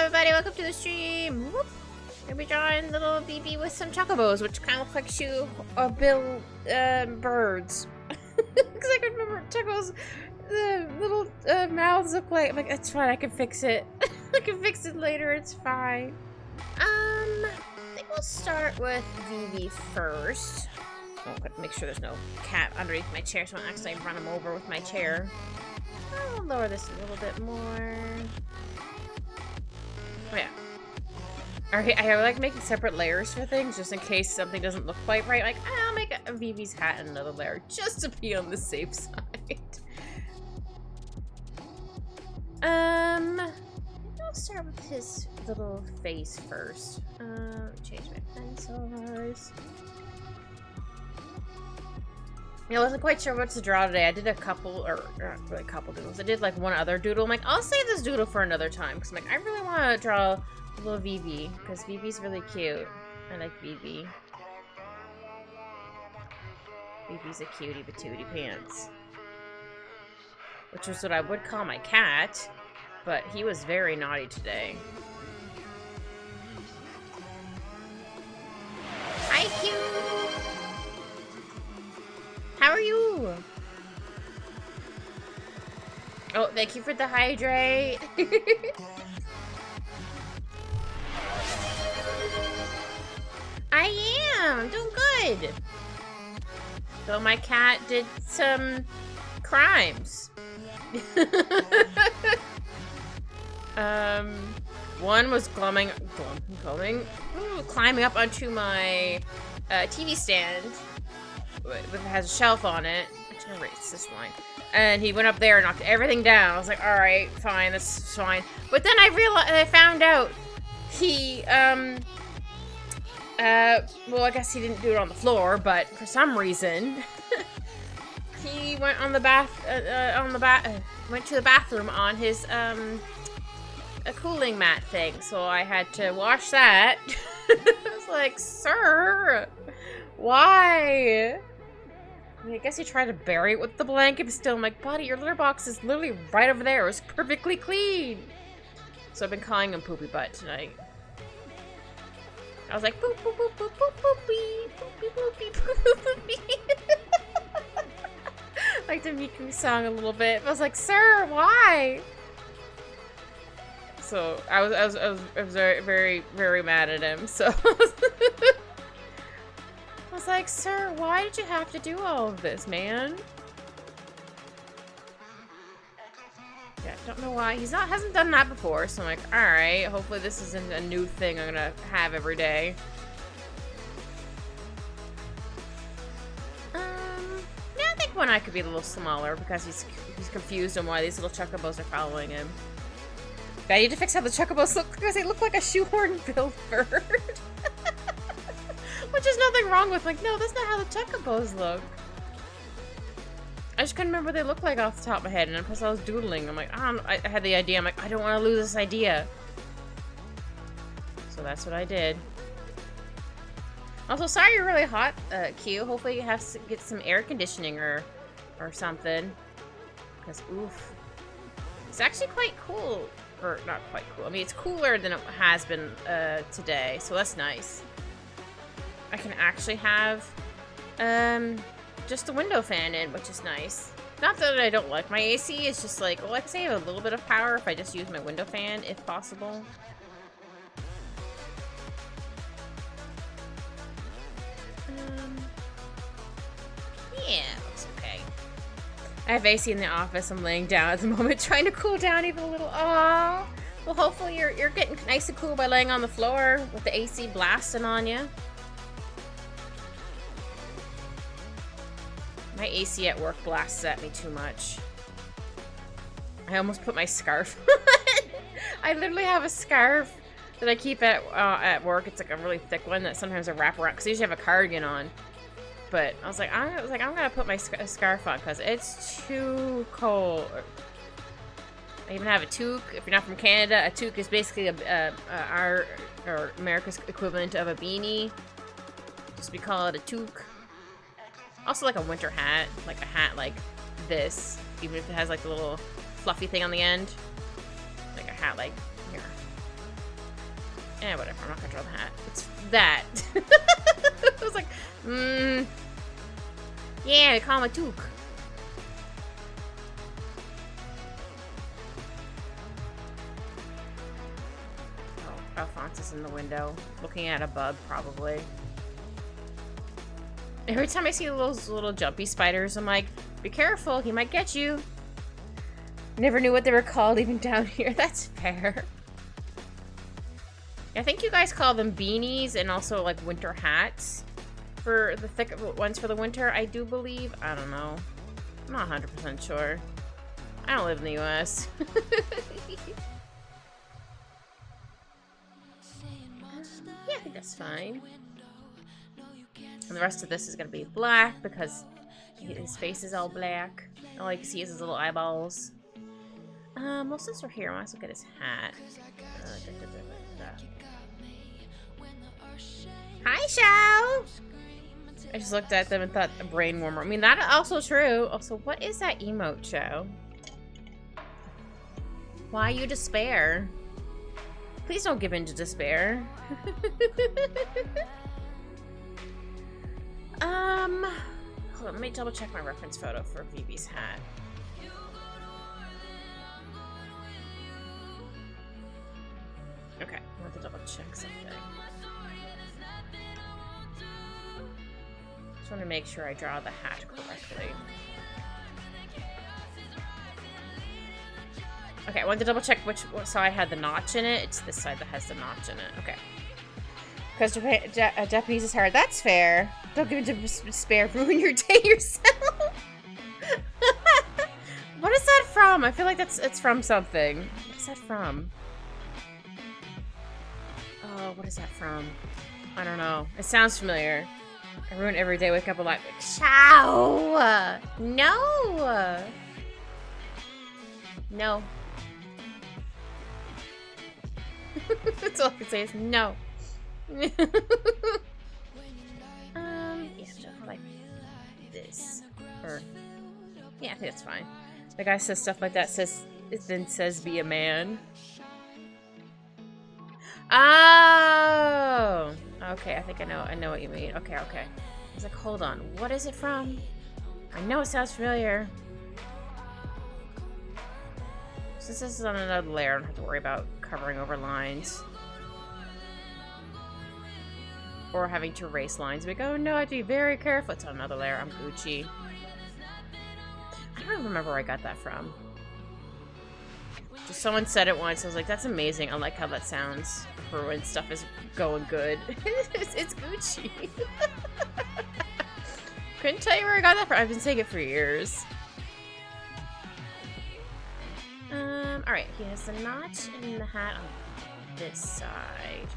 everybody, welcome to the stream. Whoop. Gonna be drawing little Vivi with some chocobos, which kind of look like bill birds. Because I can remember chocobos, the little mouths look like. I'm like, it's fine, I can fix it. I can fix it later, it's fine. I think we'll start with Vivi first. Oh, but make sure there's no cat underneath my chair, so I don't accidentally run him over with my chair. I'll lower this a little bit more. Oh yeah. Alright, I like making separate layers for things just in case something doesn't look quite right. Like, I'll make a Vivi's hat in another layer just to be on the safe side. I'll start with his little face first. Change my pencils. I wasn't quite sure what to draw today. I did a couple, or not really a couple doodles. I did like one other doodle. I'm like, I'll save this doodle for another time. Because I'm like, I really want to draw little Vivi. Because Vivi's really cute. I like Vivi. Vivi's a cutie patootie pants. Which is what I would call my cat. But he was very naughty today. Hi, cute! How are you? Oh, thank you for the hydrate. I am. I'm doing good. Though my cat did some crimes. One was climbing up onto my TV stand. It has a shelf on it. I'm gonna erase this line. And he went up there and knocked everything down. I was like, alright, fine, that's fine. But then I found out he, well, I guess he didn't do it on the floor, but for some reason, he went on the went to the bathroom on his, a cooling mat thing. So I had to wash that. I was like, sir, why? I mean, I guess he tried to bury it with the blanket, but still, I'm like, buddy, your litter box is literally right over there. It was perfectly clean. So I've been calling him Poopy Butt tonight. I was like, poop, poop, poop, poop, poop, poopy, poopy, poopy, poopy. Like the Miku song a little bit. I was like, sir, why? So I was very, very, very mad at him. So I was like, sir, why did you have to do all of this, man? Yeah, don't know why. Hasn't done that before, so I'm like, alright, hopefully this isn't a new thing I'm gonna have every day. Yeah, I think one eye could be a little smaller because he's confused on why these little chocobos are following him. But I need to fix how the chocobos look because they look like a shoehorn-built bird. Which is nothing wrong with, like, no, that's not how the chocobos look. I just couldn't remember what they look like off the top of my head, and plus I was doodling. I'm like, I had the idea. I'm like, I don't want to lose this idea. So that's what I did. Also, sorry you're really hot, Q. Hopefully you have to get some air conditioning or something. Because, oof. It's actually quite cool. Or, not quite cool. I mean, it's cooler than it has been today, so that's nice. I can actually have just a window fan in, which is nice. Not that I don't like my AC, it's just like, well, I can save a little bit of power if I just use my window fan, if possible. Yeah, looks okay. I have AC in the office. I'm laying down at the moment, trying to cool down even a little. Aww. Well, hopefully you're getting nice and cool by laying on the floor with the AC blasting on you. My AC at work blasts at me too much. I almost put my scarf on. I literally have a scarf that I keep at work. It's like a really thick one that sometimes I wrap around because I usually have a cardigan on. But I was like, I'm gonna put my scarf on because it's too cold. I even have a toque. If you're not from Canada, a toque is basically our America's equivalent of a beanie. Just we call it a toque. Also like a winter hat, like a hat like this, even if it has like a little fluffy thing on the end. Like a hat like here. Yeah, whatever. I'm not gonna draw the hat. It's that. I was like, yeah, they call him a toque. Oh, Alphonse is in the window, looking at a bug, probably. Every time I see those little jumpy spiders, I'm like, be careful, he might get you. Never knew what they were called even down here. That's fair. I think you guys call them beanies and also like winter hats for the thick ones for the winter, I do believe. I don't know. I'm not 100% sure. I don't live in the US. Yeah, I think that's fine. And the rest of this is going to be black because his face is all black. All you can see is his little eyeballs. Well, since we're here, I might as well get his hat. Hi, Shao! I just looked at them and thought a brain warmer. I mean, that also true. Also, what is that emote, Shao? Why you despair? Please don't give in to despair. Hold on, let me double check my reference photo for Vivi's hat. Okay, I want to double check something. Just want to make sure I draw the hat correctly. Okay, I wanted to double check which side had the notch in it. It's this side that has the notch in it. Okay. Because Japanese is hard. That's fair. Don't give in to despair. Ruin your day yourself. What is that from? I feel like it's from something. What is that from? Oh, what is that from? I don't know. It sounds familiar. I ruin every day. Wake up alive. Ciao! No! No. That's all I can say is no. Yeah, like this. Or yeah, I think that's fine. The guy says stuff like that. Then says be a man. Oh, okay. I think I know what you mean. Okay. I was like, hold on. What is it from? I know it sounds familiar. Since this is on another layer, I don't have to worry about covering over lines. Or having to erase lines. We go, oh, no, I have to be very careful. It's on another layer. I'm Gucci. I don't even remember where I got that from. Just someone said it once. I was like, that's amazing. I like how that sounds for when stuff is going good. it's Gucci. Couldn't tell you where I got that from. I've been saying it for years. Alright, he has the notch in the hat on this side.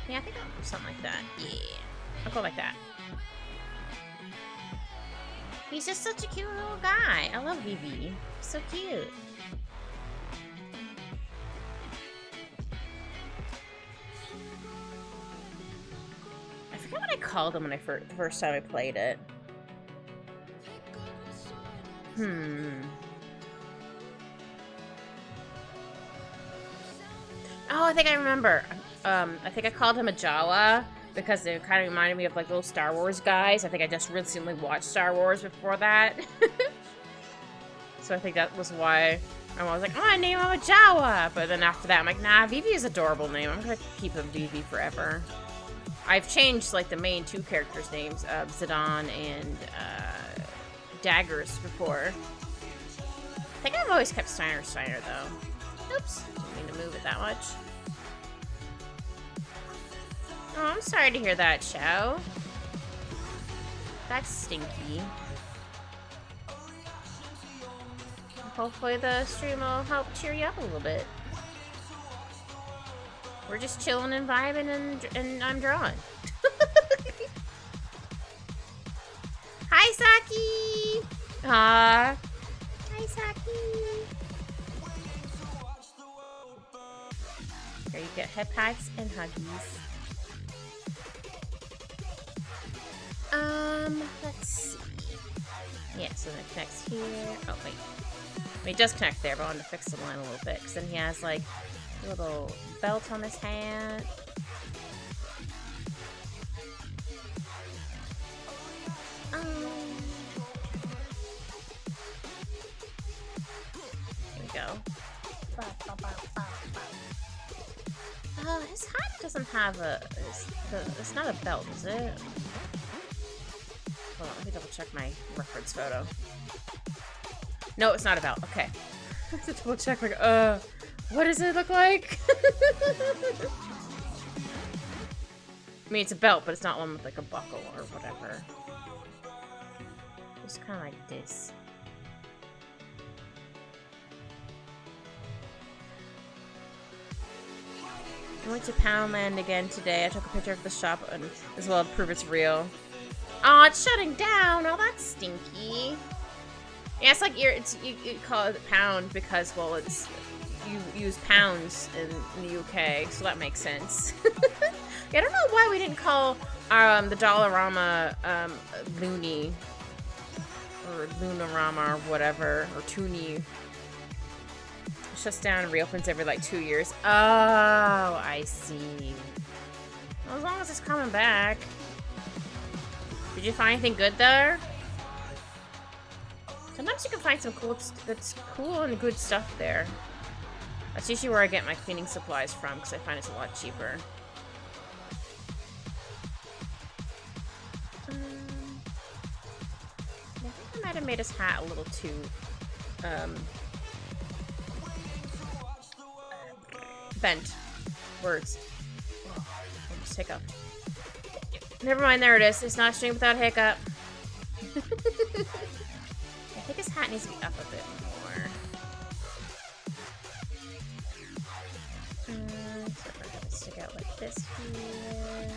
Yeah, I think I'll do something like that. Yeah. I'll go like that. He's just such a cute little guy. I love Vivi. So cute. I forget what I called him when the first time I played it. Oh, I think I remember. I think I called him a Jawa because they kind of reminded me of like little Star Wars guys. I think I just recently watched Star Wars before that. So I think that was why I was like, oh, I name him a Jawa. But then after that, I'm like, nah, Vivi is an adorable name. I'm going to keep him Vivi forever. I've changed like the main two characters' names, Zidane and Daggers before. I think I've always kept Steiner though. Oops, didn't mean to move it that much. Oh, I'm sorry to hear that, Shao. That's stinky. Hopefully the stream will help cheer you up a little bit. We're just chilling and vibing and I'm drawing. Hi, Saki! Aww. Hi, Saki! Here you get head pats and huggies. Let's see. Yeah, so that connects here. Oh, wait. mean, he does connect there, but I wanted to fix the line a little bit. Because then he has, like, a little belt on his hat. Here we go. His hat doesn't have it's not a belt, is it? Hold on, let me double check my reference photo. No, it's not a belt. Okay. I have to double check, like, what does it look like? I mean, it's a belt, but it's not one with, like, a buckle or whatever. It's kind of like this. I went to Poundland again today. I took a picture of the shop and as well to prove it's real. Oh, it's shutting down. Oh, that's stinky. Yeah, it's like you call it pound because, well, it's you use pounds in the UK, so that makes sense. Yeah, I don't know why we didn't call the Dollarama Looney or Lunarama or whatever, or Toonie. Shuts down and reopens every like 2 years. Oh, I see. Well, as long as it's coming back. Did you find anything good there? Sometimes you can find some that's cool and good stuff there. That's usually where I get my cleaning supplies from because I find it's a lot cheaper. I think I might have made his hat a little too bent. Words. Oh, just hiccup. Never mind, there it is. It's not a stream without a hiccup. I think his hat needs to be up a bit more. So we're gonna stick out like this here.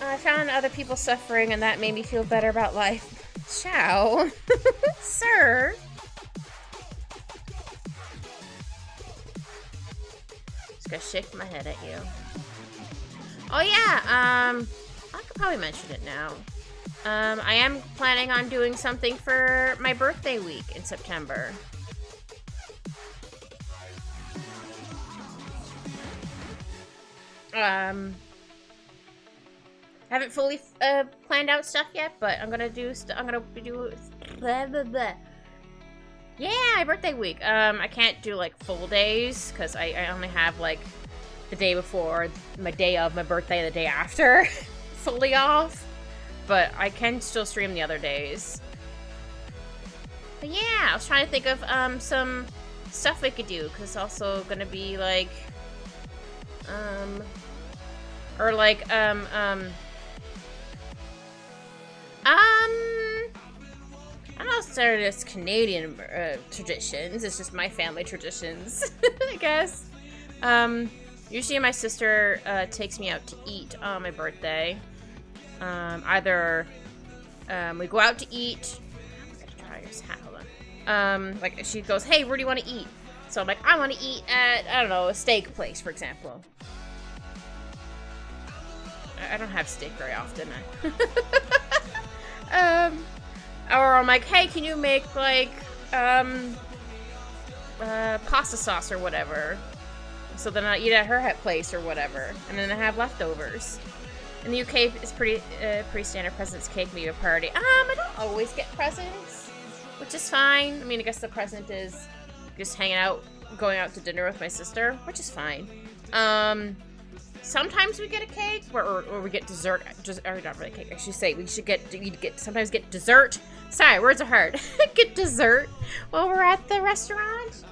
I found other people suffering and that made me feel better about life. Ciao. Sir. Gonna shake my head at you. Oh yeah, I could probably mention it now. I am planning on doing something for my birthday week in September. I haven't fully planned out stuff yet, but I'm gonna do. Blah, blah, blah. Yeah, my birthday week. I can't do like full days because I only have like the day before, my day of my birthday, and the day after fully off. But I can still stream the other days. But yeah, I was trying to think of some stuff we could do because it's also gonna be like I don't know if it's Canadian traditions. It's just my family traditions, I guess. Usually my sister takes me out to eat on my birthday. Either we go out to eat. I'm gonna try this hat. Hold on. Like she goes, "Hey, where do you want to eat?" So I'm like, "I want to eat at, I don't know, a steak place, for example." I don't have steak very often. Or I'm like, hey, can you make, like, pasta sauce or whatever? So then I eat at her place or whatever. And then I have leftovers. In the UK, it's pretty standard presents, cake, maybe a party. I don't always get presents, which is fine. I mean, I guess the present is just hanging out, going out to dinner with my sister, which is fine. Sometimes we get a cake, or we get dessert. Or not really cake. I should say we sometimes get dessert. Sorry, words are hard. Get dessert while we're at the restaurant.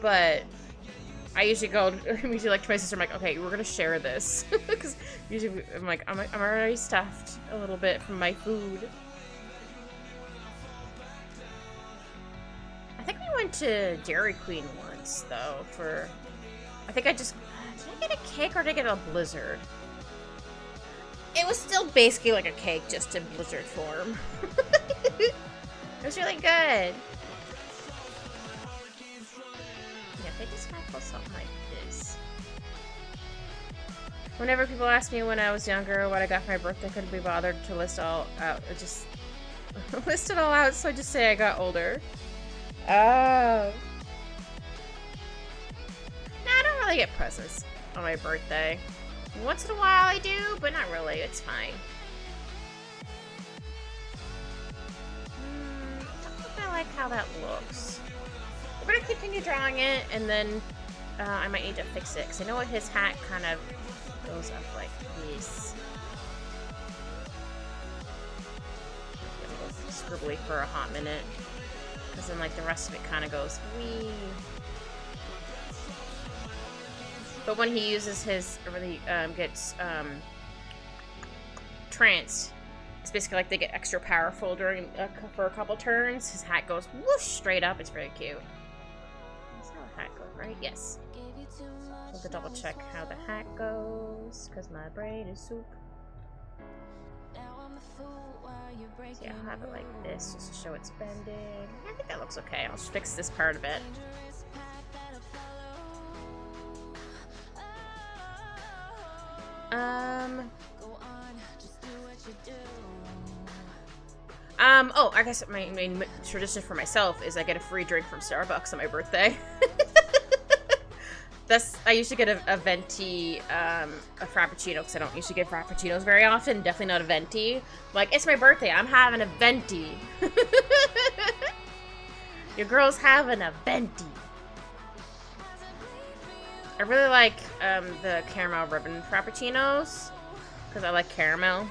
But I usually like to my sister. I'm like, okay, we're gonna share this because usually I'm like, I'm already stuffed a little bit from my food. I think we went to Dairy Queen once though. Did I get a cake or did I get a blizzard? It was still basically like a cake, just in blizzard form. It was really good. Yeah, they just kind of pull something like this. Whenever people ask me when I was younger what I got for my birthday, I couldn't be bothered to list all out. List it all out, so I just say I got older. Oh. Nah, I don't really get presents on my birthday. Once in a while I do, but not really. It's fine. I don't think I like how that looks. We're gonna continue drawing it, and then I might need to fix it, because I know his hat kind of goes up like this. Scribbly for a hot minute, because then like the rest of it kind of goes wee. But when he uses his, or when he gets tranced, it's basically like they get extra powerful during for a couple turns. His hat goes whoosh straight up. It's very cute. That's how the hat goes, right? Yes. So I have to double check how the hat goes, because my brain is soup. So yeah, I'll have it like this just to show it's bending. I think that looks okay. I'll just fix this part of it. Oh, I guess my main tradition for myself is I get a free drink from Starbucks on my birthday. I usually get a venti, a frappuccino, because I don't usually get frappuccinos very often. Definitely not a venti. Like, it's my birthday, I'm having a venti. Your girl's having a venti. I really like the caramel ribbon frappuccinos, because I like caramel.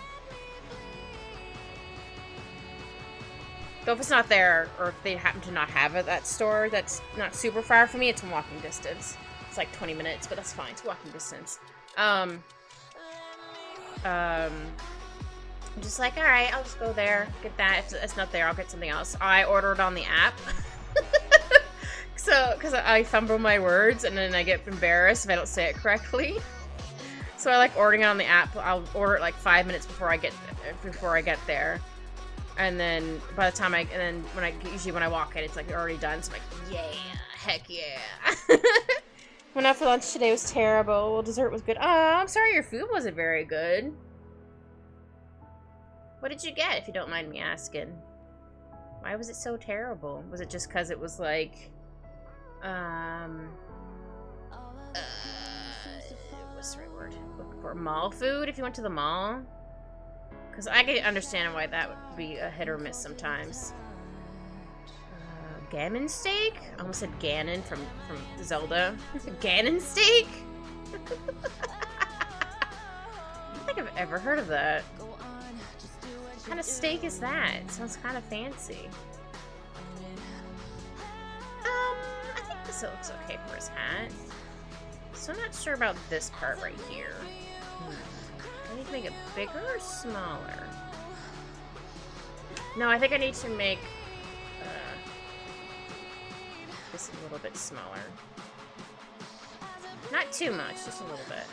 Though if it's not there, or if they happen to not have it at that store that's not super far from me, it's in walking distance. It's like 20 minutes, but that's fine. It's walking distance. I'm just like, alright, I'll just go there, get that. If it's not there, I'll get something else. I ordered on the app. So, because I fumble my words, and then I get embarrassed if I don't say it correctly. So I like ordering it on the app. I'll order it like 5 minutes before I get there. And then by the time usually when I walk in, it's like already done. So I'm like, yeah, heck yeah. Went out for lunch today, was terrible. Well, dessert was good. Oh, I'm sorry your food wasn't very good. What did you get, if you don't mind me asking? Why was it so terrible? Was it just because it was like, what's the right word? Looking for mall food if you went to the mall? Because I can understand why that would be a hit or miss sometimes. Gammon steak? I almost said Ganon from Zelda. Ganon steak? I don't think I've ever heard of that. What kind of steak is that? It sounds kind of fancy. I think this looks okay for his hat. So I'm not sure about this part right here. I need to make it bigger or smaller? No, I think I need to make this a little bit smaller. Not too much, just a little bit.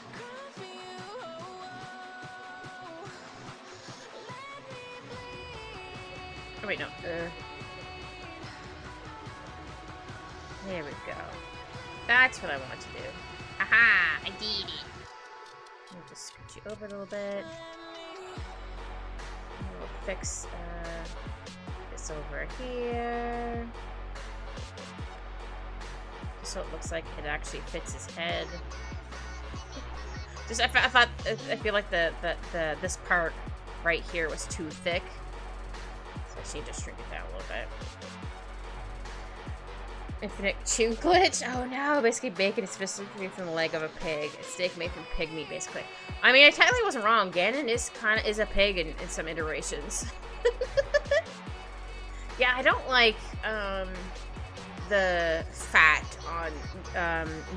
Oh wait, no. There we go. That's what I want to do. Haha! I did it! Let me just scooch you over a little bit. We'll fix this over here. So it looks like it actually fits his head. Just I feel like this part right here was too thick. So I just need to shrink it down a little bit. Infinite chew glitch? Oh no, basically bacon is specifically from the leg of a pig. A steak made from pig meat, basically. I mean, I technically wasn't wrong. Ganon is a pig in some iterations. Yeah, I don't like the fat on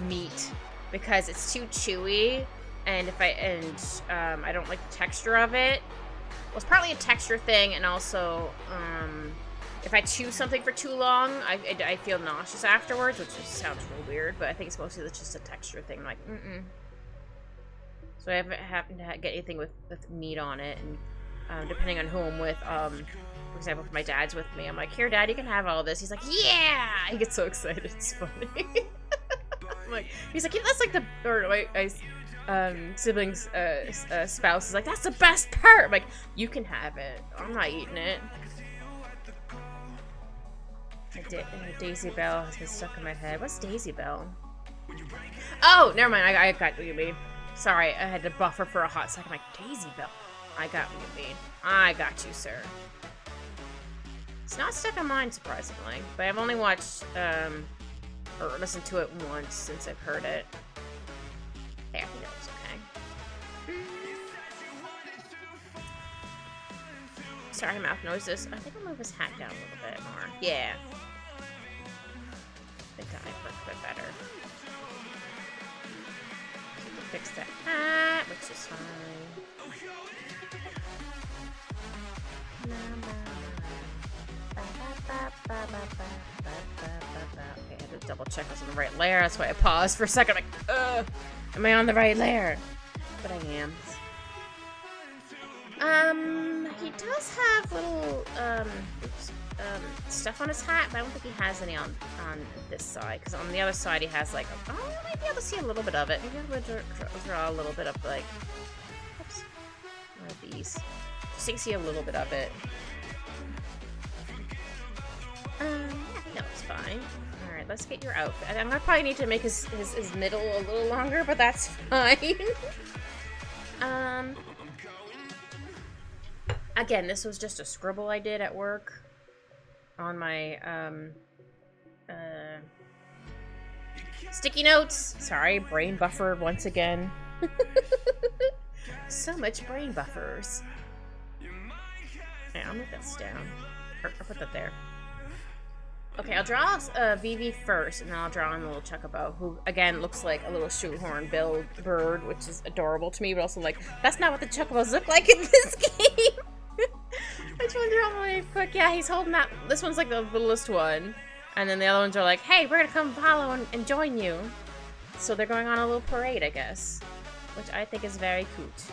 meat because it's too chewy, and I don't like the texture of it. Well, it's partly a texture thing, and also if I chew something for too long, I feel nauseous afterwards, which just sounds real weird, but I think it's mostly just a texture thing. I'm like, So I haven't happened to get anything with meat on it, and depending on who I'm with, for example, if my dad's with me, I'm like, here, Dad, you can have all this. He's like, yeah! He gets so excited. It's funny. I'm like, he's like, yeah, that's like my sibling's spouse is like, that's the best part. I'm like, you can have it. I'm not eating it. Daisy Bell has been stuck in my head. What's Daisy Bell? Oh, never mind. I got what you mean. Sorry, I had to buffer for a hot second. I'm like, Daisy Bell. I got what you mean. I got you, sir. It's not stuck in mine, surprisingly. But I've only watched, or listened to it once since I've heard it. Hey, I think that was okay. Sorry, mouth noises. I think I'll move his hat down a little bit more. Yeah. I think that might work a bit better. Fix that hat, which is fine. Okay, I had to double check I was on the right layer. That's why I paused for a second. I'm like, am I on the right layer? But I am. He does have little, stuff on his hat, but I don't think he has any on this side. Because on the other side, he has like, I might be able to see a little bit of it. Maybe I'm going to draw a little bit of like, oops, one of these. Just so you can see a little bit of it. Yeah, I think that was fine. Alright, let's get your outfit. I'm gonna probably need to make his middle a little longer, but that's fine. Again, this was just a scribble I did at work on my, sticky notes. Sorry, brain buffer once again. So much brain buffers. Okay, I'll move this down. Or put that there. Okay, I'll draw Vivi first, and then I'll draw in the little chocobo, who, again, looks like a little shoehorn-billed bird, which is adorable to me, but also, like, that's not what the chocobos look like in this game! I just want to draw them really quick. Yeah, he's holding that. This one's, like, the littlest one. And then the other ones are like, hey, we're gonna come follow and join you. So they're going on a little parade, I guess. Which I think is very cute.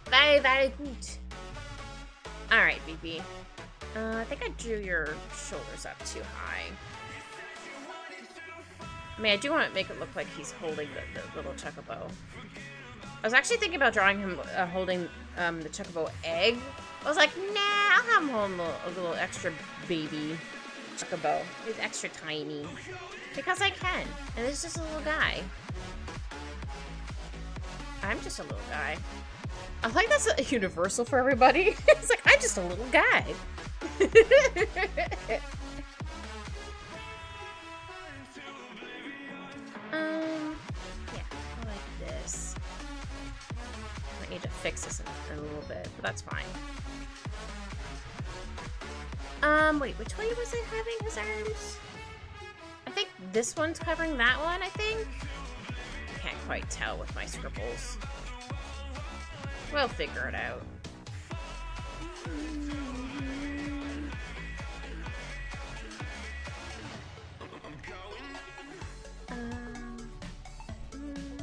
Very, very cute. Alright, Vivi. I think I drew your shoulders up too high. I mean, I do want to make it look like he's holding the little chocobo. I was actually thinking about drawing him holding the chocobo egg. I was like, nah, I'll have him holding a little extra baby chocobo. He's extra tiny. Because I can. And it's just a little guy. I'm just a little guy. I think that's a universal for everybody. It's like, I'm just a little guy. Yeah, I like this. I need to fix this in a little bit, but that's fine. Wait, which way was it having his arms? I think this one's covering that one, I think? I can't quite tell with my scribbles. We'll figure it out.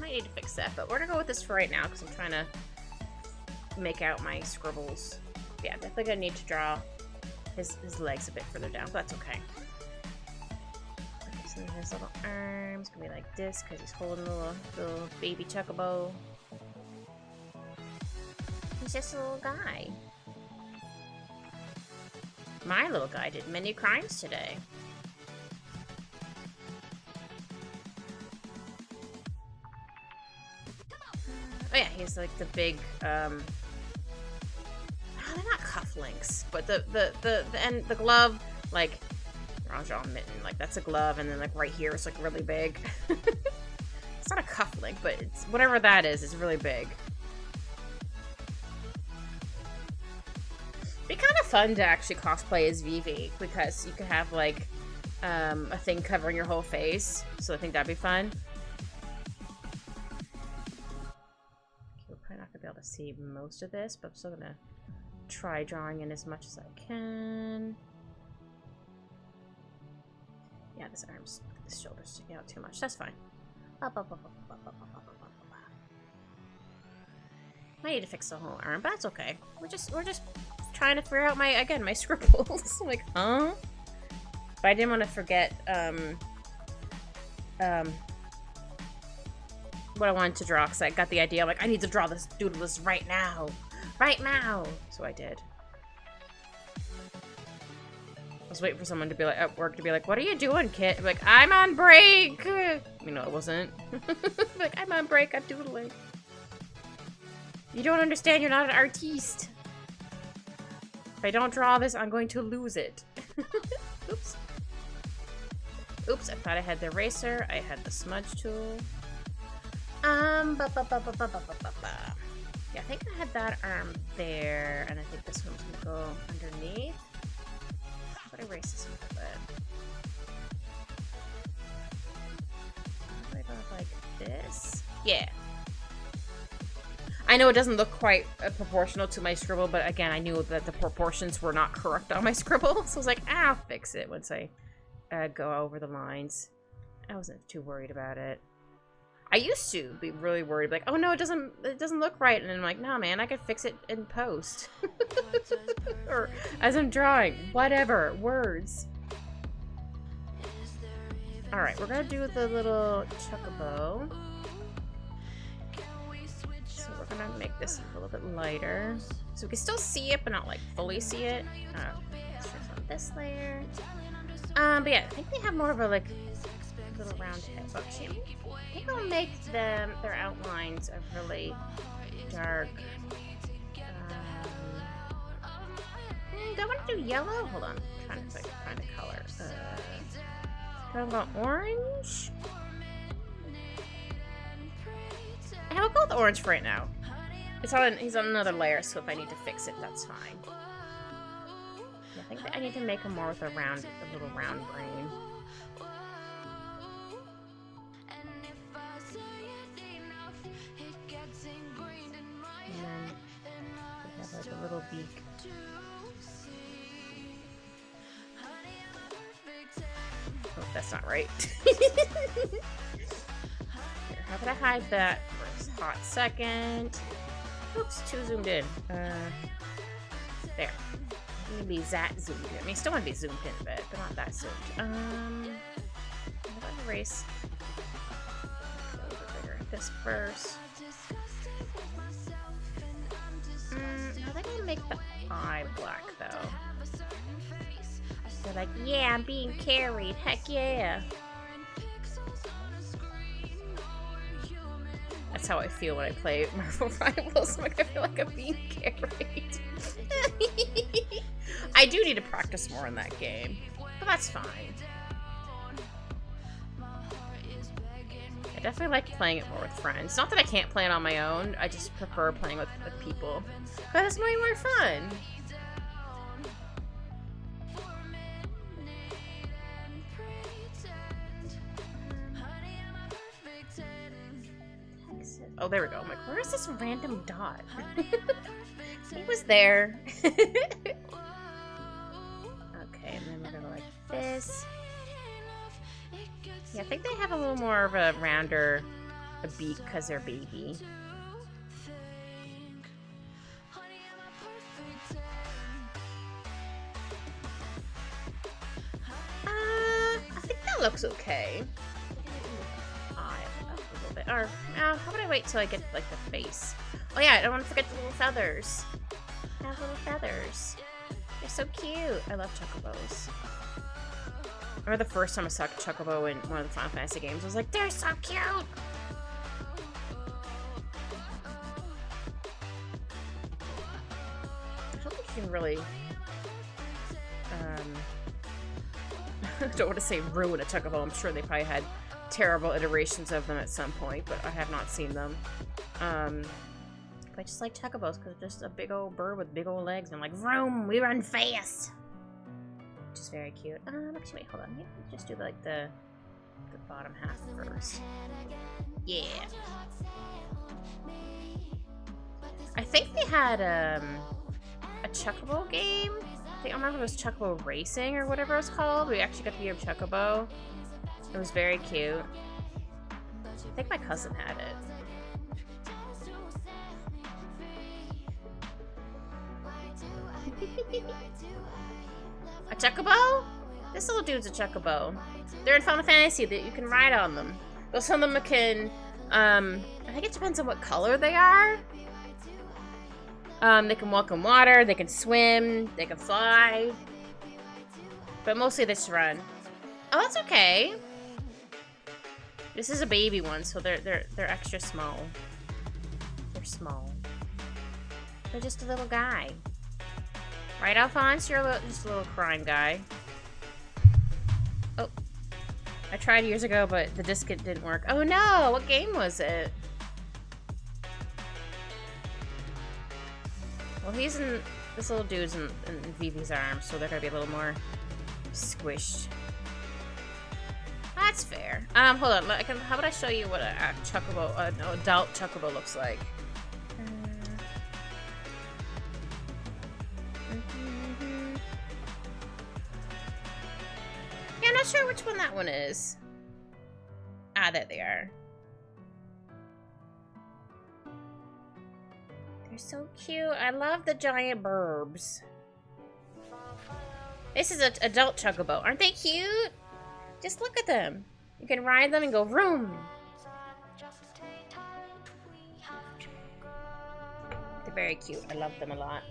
Might need to fix that, but we're gonna go with this for right now because I'm trying to make out my scribbles. Yeah, definitely gonna need to draw his legs a bit further down, but that's okay. Okay, so then his little arms gonna be like this because he's holding a little baby chocobo. He's just a little guy. My little guy did many crimes today. Oh yeah, he's like the big, they're not cufflinks, but the glove, like, Raja mitten, like that's a glove, and then like right here it's like really big. It's not a cufflink, but it's whatever that is, it's really big. It'd be kind of fun to actually cosplay as Vivi, because you could have like a thing covering your whole face, so I think that'd be fun. We're probably not gonna be able to see most of this, but I'm still gonna try drawing in as much as I can. Yeah, this arm's, this shoulder's sticking out too much. That's fine. I need to fix the whole arm, but that's okay. We're just trying to figure out my scribbles. I'm like, huh? But I didn't want to forget what I wanted to draw, because I got the idea. I'm like, I need to draw this, doodle this right now. Right now! So I did. was waiting for someone to be like, at work to be like, what are you doing, kid? Like, I'm on break! You know, it wasn't. Like, I'm on break, I'm doodling. You don't understand, you're not an artiste. If I don't draw this, I'm going to lose it. Oops. Oops, I thought I had the eraser. I had the smudge tool. Yeah, I think I had that arm there, and I think this one's gonna go underneath. But erase this a little bit. How do I go like this? Yeah. I know it doesn't look quite proportional to my scribble, but again, I knew that the proportions were not correct on my scribble, so I was like, I'll fix it once I go over the lines. I wasn't too worried about it. I used to be really worried, like, oh no, it doesn't look right, and I'm like, no man, I could fix it in post. Or as I'm drawing, whatever, words. Alright, we're gonna do the little chocobo. So we're gonna make this a little bit lighter. So we can still see it, but not like fully see it. So on this layer. But yeah, I think they have more of a like little round head. Actually, I think I'll make their outlines a really dark. Do I want to do yellow? Hold on, I'm trying to find a color. Can I go orange? I will go with orange for right now. He's on another layer, so if I need to fix it, that's fine. I think that I need to make him more with a little round brain. And then we have like a little beak. Oh, that's not right. Here, how could I hide that for a hot second? Oops, too zoomed in. There. Maybe that zoomed in. I mean, still want to be zoomed in a bit, but not that zoomed. I'm gonna erase a little bit bigger. This first. I think I'm gonna make the eye black though. They're like, yeah, I'm being carried. Heck yeah. That's how I feel when I play Marvel Rivals. Like, I feel like I'm being carried. I do need to practice more in that game, but that's fine. I definitely like playing it more with friends. Not that I can't play it on my own, I just prefer playing with people. But it's way more fun. Oh, there we go. I'm like, where is this random dot? He was there. Okay, and then we're gonna like this. Yeah, I think they have a little more of a rounder beak because they're baby. I think that looks okay. Or, how about I wait till I get, like, the face? Oh yeah, I don't want to forget the little feathers. I have little feathers. They're so cute. I love chocobos. I remember the first time I saw a chocobo in one of the Final Fantasy games, I was like, they're so cute! I don't think you can really, I don't want to say ruin a chocobo. I'm sure they probably had terrible iterations of them at some point, but I have not seen them. But I just like chocobos because they're just a big old bird with big old legs, and I'm like, vroom, we run fast! Which is very cute. Actually, wait, hold on. Maybe just do like the bottom half first. Yeah. I think they had a chocobo game. I think I remember it was Chocobo Racing or whatever it was called. We actually got the year of chocobo. It was very cute. I think my cousin had it. A chocobo? This little dude's a chocobo. They're in Final Fantasy that you can ride on them. Though some of them can, I think it depends on what color they are. They can walk in water, they can swim, they can fly. But mostly they just run. Oh, that's okay. This is a baby one, so they're extra small. They're small. They're just a little guy. Right, Alphonse? You're just a little crime guy. Oh. I tried years ago, but the disc didn't work. Oh no! What game was it? Well, he's in... This little dude's in Vivi's arms, so they're gonna be a little more squished. That's fair. Hold on. How about I show you what a chocobo, an adult chocobo looks like? Yeah, I'm not sure which one that one is. Ah, there they are. They're so cute. I love the giant burbs. This is an adult chocobo. Aren't they cute? Just look at them. You can ride them and go vroom. They're very cute. I love them a lot.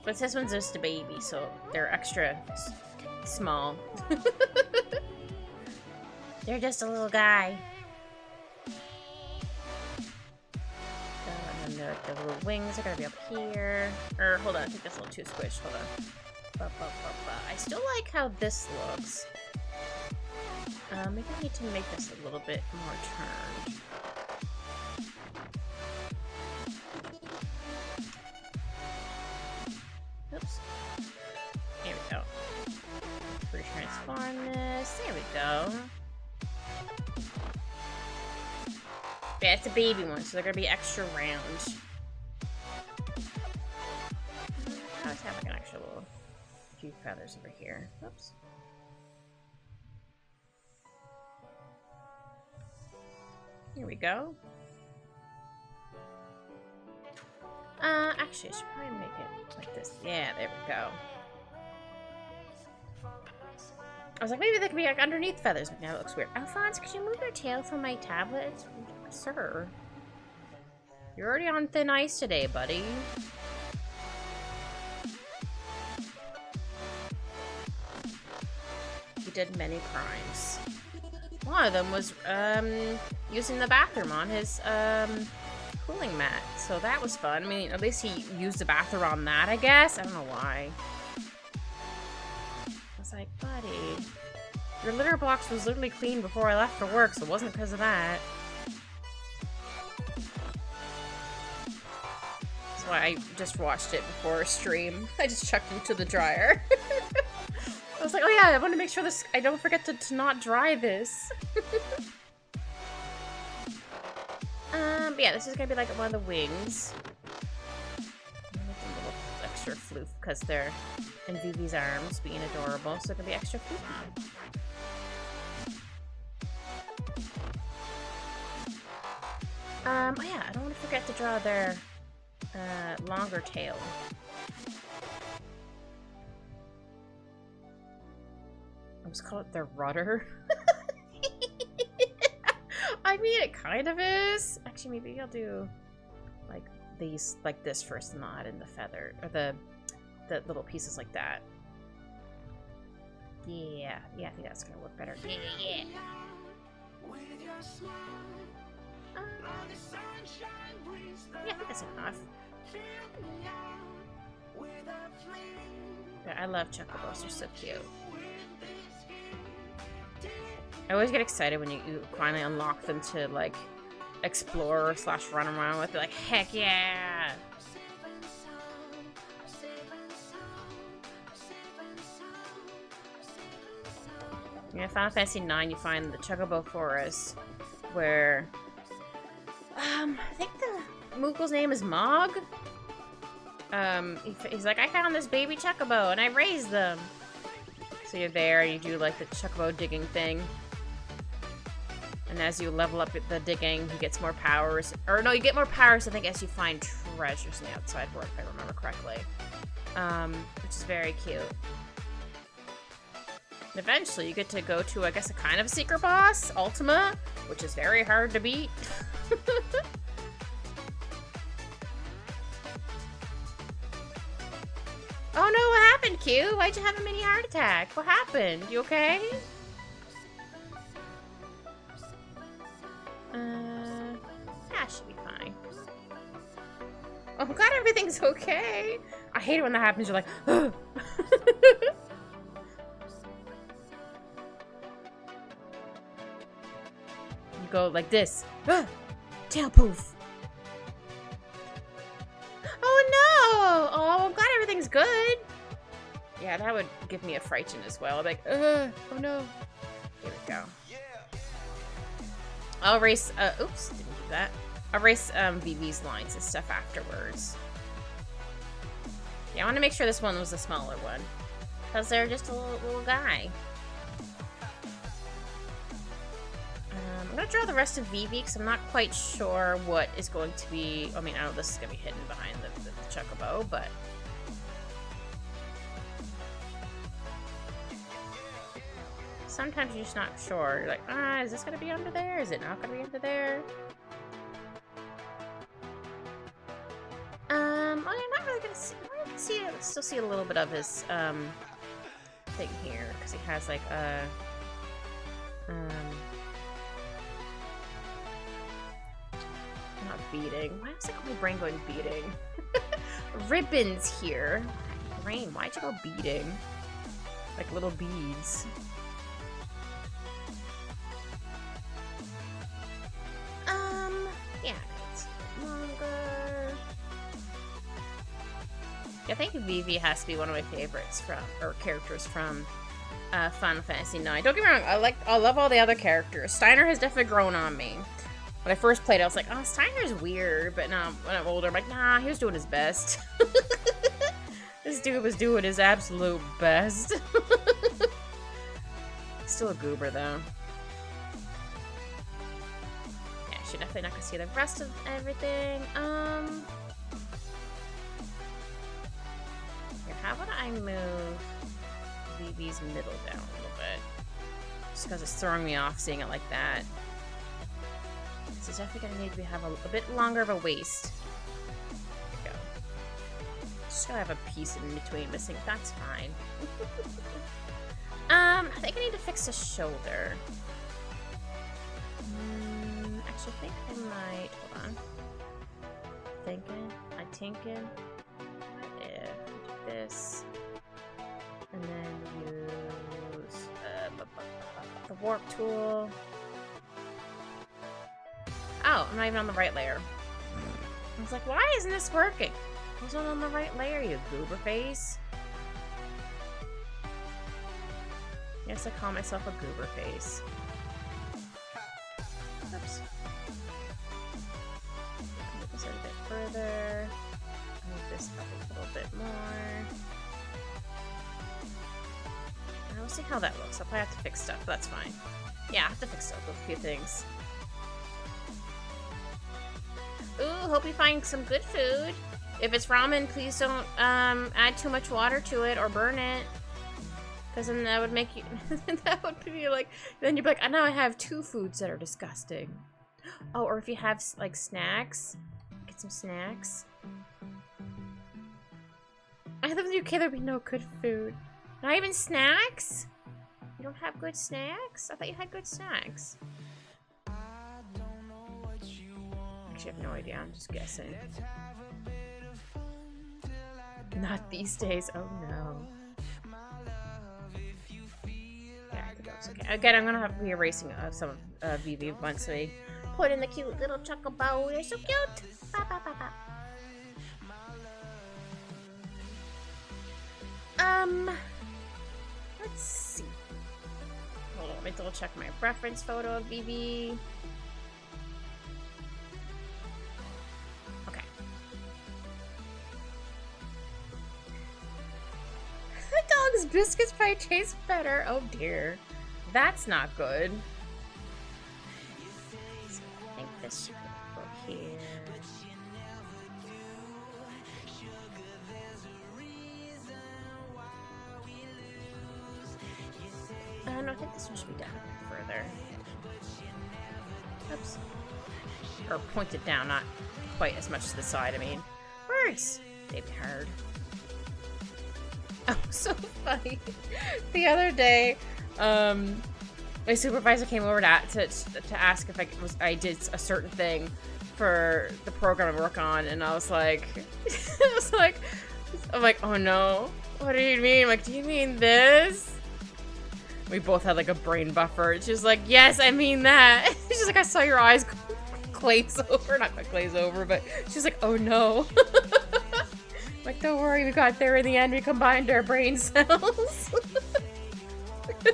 But this one's just a baby, so they're extra small. They're just a little guy. And then the little wings are gonna be up here. Or hold on, I think that's a little too squished. Hold on. I still like how this looks. Maybe I need to make this a little bit more turned. Oops. Here we go. Transform this. There we go. Yeah, it's a baby one, so they're gonna be extra round. I was having an extra little few feathers over here. Oops. Here we go. Actually, I should probably make it like this. Yeah, there we go. I was like, maybe they could be like underneath feathers, but now it looks weird. Alphonse, could you move your tail from my tablet? Sir. You're already on thin ice today, buddy. He did many crimes. One of them was using the bathroom on his cooling mat. So that was fun. I mean, at least he used the bathroom on that, I guess. I don't know why. I was like, buddy, your litter box was literally clean before I left for work, so it wasn't because of that. That's why I just watched it before stream. I just chucked it into the dryer. I was like, oh yeah, I want to make sure this, I don't forget to not dry this. But yeah, this is gonna be like one of the wings. A little extra floof because they're in Vivi's arms, being adorable, so it can be extra floofy. Oh yeah, I don't want to forget to draw their longer tail. I was call it their rudder. I mean, it kind of is. Actually, maybe I'll do like these, like this first, and I'll add in the feather or the little pieces like that. Yeah, I think that's gonna work better. Yeah. Yeah, I think that's enough. Yeah, I love chocobos. They're so cute. I always get excited when you finally unlock them to, like, explore / run around with. They're like, heck yeah! In Final Fantasy IX, you find the Chocobo Forest, where... I think the Moogle's name is Mog? He's like, I found this baby Chocobo, and I raised them! So you're there, and you do, like, the Chocobo digging thing. And as you level up the digging, he gets more powers. Or no, you get more powers, I think, as you find treasures in the outside world, if I remember correctly. Which is very cute. And eventually, you get to go to, I guess, a kind of a secret boss, Ultima, which is very hard to beat. Oh no, what happened, Q? Why'd you have a mini heart attack? What happened? You okay? Yeah, should be fine. Oh, God, everything's okay. I hate it when that happens. You're like, ugh. You go like this. Tail poof. Oh, no. Oh, I'm glad everything's good. Yeah, that would give me a frighten as well. I'm like, oh, no. Here we go. I'll erase, oops, didn't do that. I'll erase, Vivi's lines and stuff afterwards. Yeah, I want to make sure this one was a smaller one. Because they're just a little guy. I'm going to draw the rest of Vivi because I'm not quite sure what is going to be... I mean, I know this is going to be hidden behind the chocobo, but... Sometimes you're just not sure. You're like, is this going to be under there? Is it not going to be under there? Well, you're not really going to see... I can see, still see a little bit of his, thing here. Because he has, like, a... Not beading. Why is like my brain going beading? Ribbons here. Brain, why'd you go beading? Like little beads. Yeah, it's longer. I think Vivi has to be one of my favorites from, or characters from Final Fantasy IX. Don't get me wrong, I love all the other characters. Steiner has definitely grown on me. When I first played it, I was like, oh, Steiner's weird. But now, when I'm older, I'm like, nah, he was doing his best. This dude was doing his absolute best. Still a goober, though. Yeah, she's definitely not gonna see the rest of everything. Here, how about I move Vivi's middle down a little bit? Just because it's throwing me off seeing it like that. So it's definitely gonna need to have a bit longer of a waist. There we go. Just gotta have a piece in between missing. That's fine. I think I need to fix the shoulder. Actually, I think I might. Hold on. Thinking. What if we do this, and then use the warp tool. Oh, I'm not even on the right layer. I was like, why isn't this working? I was not on the right layer, you goober face. Yes, I call myself a goober face. Oops. Move this a bit further. Move this up a little bit more. And we'll see how that looks. I'll probably have to fix stuff, but that's fine. Yeah, I have to fix stuff with a few things. Ooh, hope you find some good food. If it's ramen, please don't add too much water to it or burn it. Because then that would make you... that would be like... Then you'd be like, oh, now I have 2 foods that are disgusting. Oh, or if you have, like, snacks. Get some snacks. I live in the UK, there'd be no good food. Not even snacks? You don't have good snacks? I thought you had good snacks. Actually, I have no idea. I'm just guessing. Not these days. Oh no. Yeah, I think that's okay. Again, I'm gonna have to be erasing some of Vivi once we put in the cute little chocobo. They're so cute. Ba, ba, ba, ba. Let's see. Hold on, let me double check my reference photo of Vivi. Dog's biscuits probably taste better. Oh dear. That's not good. So I think this should go here. No, I think this one should be down a bit further. Oops. Or pointed down, not quite as much to the side, I mean. Words! They'd be hard. Oh, so funny. The other day, my supervisor came over to ask if I did a certain thing for the program I work on, and I was like, I'm like, oh no, what do you mean? I'm like, do you mean this? We both had like a brain buffer. She was like, yes, I mean that. She's like, I saw your eyes glaze over, not quite glaze over, but she's like, oh no. Like, don't worry, we got there in the end. We combined our brain cells. I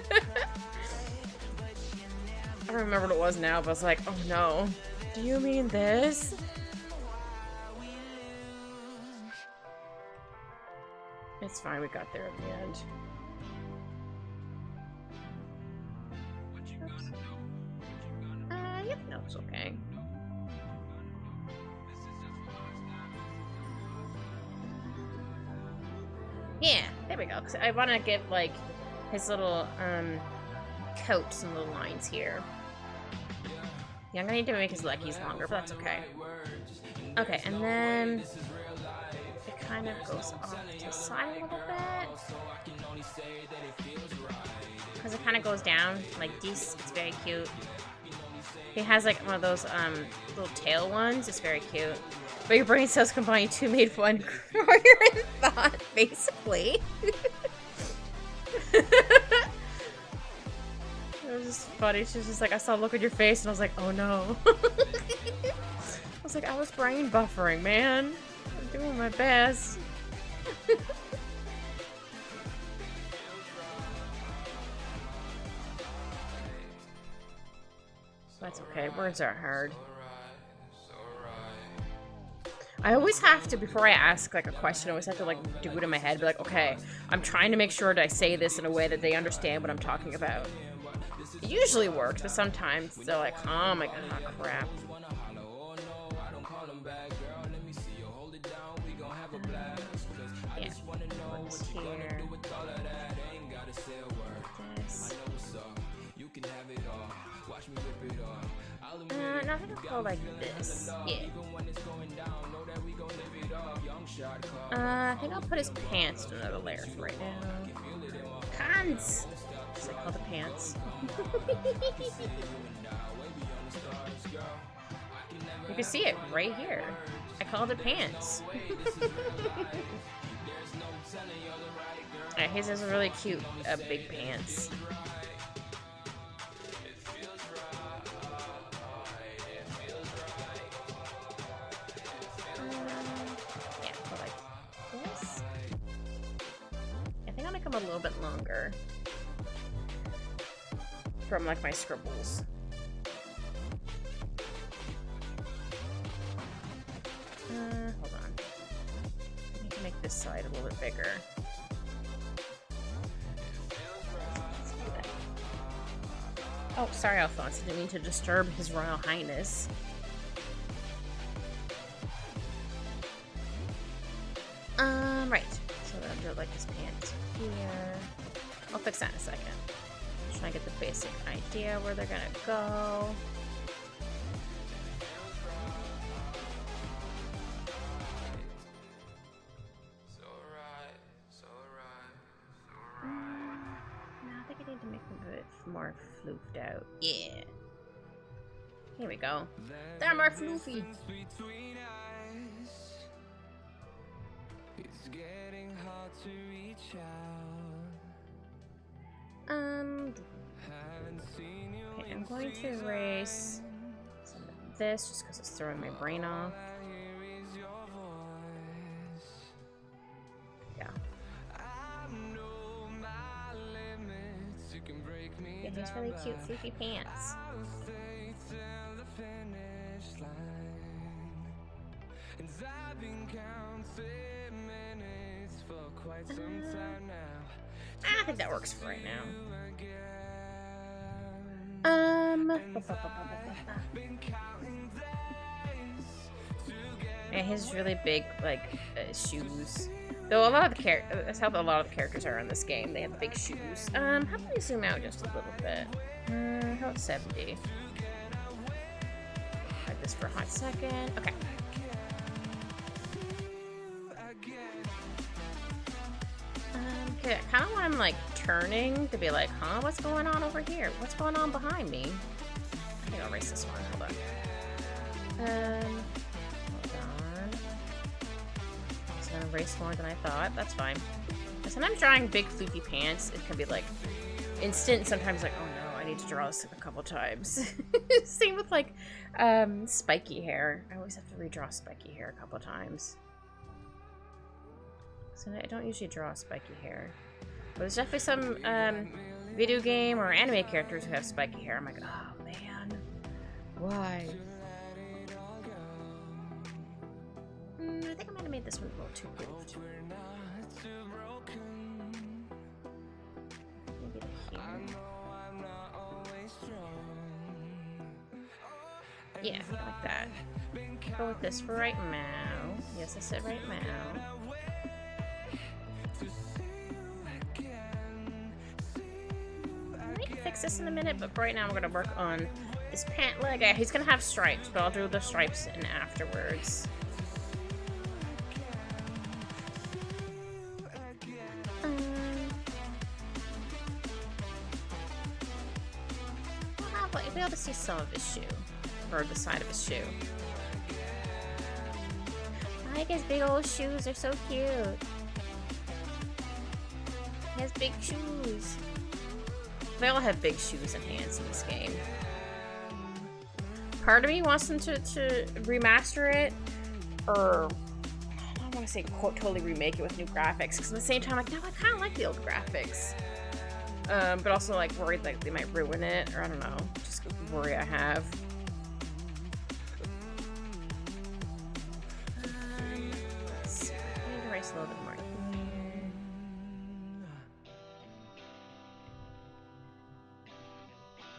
don't remember what it was now, but I was like, oh no. Do you mean this? It's fine, we got there in the end. Oops. Yep, no, it's okay. Yeah, there we go. 'Cause I want to give, like, his little, coat some little lines here. Yeah, I'm gonna need to make his leggies longer, but that's okay. Okay, and then it kind of goes off to the side a little bit. Because it kind of goes down like this. It's very cute. He has like one of those little tail ones. It's very cute. But your brain cells combine, you two made one coherent thought, basically. It was just funny. She was just like, I saw a look on your face, and I was like, oh no. I was like, I was brain buffering, man. I'm doing my best. That's okay. Words are hard. I always have to, before I ask like a question, I always have to like do it in my head. Be like, okay, I'm trying to make sure that I say this in a way that they understand what I'm talking about. It usually works, but sometimes they're like, oh my god, crap. Yeah, one's here. This. No, I think I'll go like this. Yeah. I think I'll put his pants to another layer for right now. Pants! As I call the pants. You can see it right here. I called it pants. His is really cute, big pants. Yeah, go like this. I think I'll make them a little bit longer from like my scribbles. Hold on. I need to make this side a little bit bigger. Oh, sorry, Alphonse. I didn't mean to disturb His Royal Highness. Right. So then I'll do like his pants here. I'll fix that in a second. Try and get the basic idea where they're gonna go. I think I need to make them a bit more floofed out. Yeah. Here we go. They're more floofy. Okay, I'm going to erase some of this just because it's throwing my brain off. Yeah. Get these really cute floofy pants. I think that works for right now. And his really big, like, shoes. Though a lot of the that's how a lot of the characters are in this game. They have big shoes. How about we zoom out just a little bit? How about 70? Try this for a hot second. Okay. Okay, I kind of want him, like, turning to be like, huh, what's going on over here? What's going on behind me? I think I'll erase this one. Hold on. Hold on. It's gonna erase more than I thought. That's fine. Sometimes drawing big floofy pants, it can be, like, instant. Sometimes, like, oh no, I need to draw this a couple times. Same with, like, spiky hair. I always have to redraw spiky hair a couple times. So I don't usually draw spiky hair. But there's definitely some video game or anime characters who have spiky hair. I'm like, oh man, why? I think I might have made this one a little too goofed. Maybe to here. Yeah, like that. Go with this for right now. Yes, I said right now. Fix this in a minute, but for right now I'm gonna work on this pant leg. He's gonna have stripes, but I'll do the stripes in afterwards. You'll be able to see some of his shoe, or the side of his shoe. I like his big old shoes, they're so cute. He has big shoes. They all have big shoes and hands in this game. Part of me wants them to remaster it, or I don't want to say totally remake it with new graphics, because at the same time, like, no, I kind of like the old graphics. But also, like, worried like they might ruin it, or I don't know, just worry I have. Let's see. I need to erase a little bit more.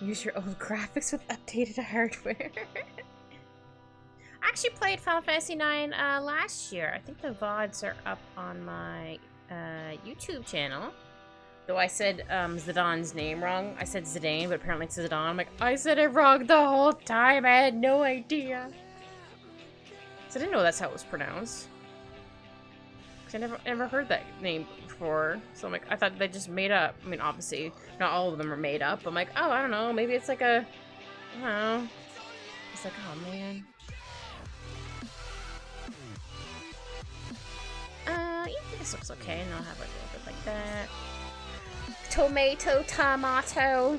Use your old graphics with updated hardware. I actually played Final Fantasy IX last year. I think the VODs are up on my YouTube channel. Though I said Zidane's name wrong. I said Zidane, but apparently it's Zidane. I'm like, I said it wrong the whole time. I had no idea. So I didn't know that's how it was pronounced. Because I never heard that name before. So I'm like, I thought they just made up. I mean, obviously, not all of them are made up. I'm like, oh, I don't know. Maybe it's like a, I don't know. It's like, oh, man. Yeah, this looks okay. And I'll have like a little bit like that. Tomato, tomato.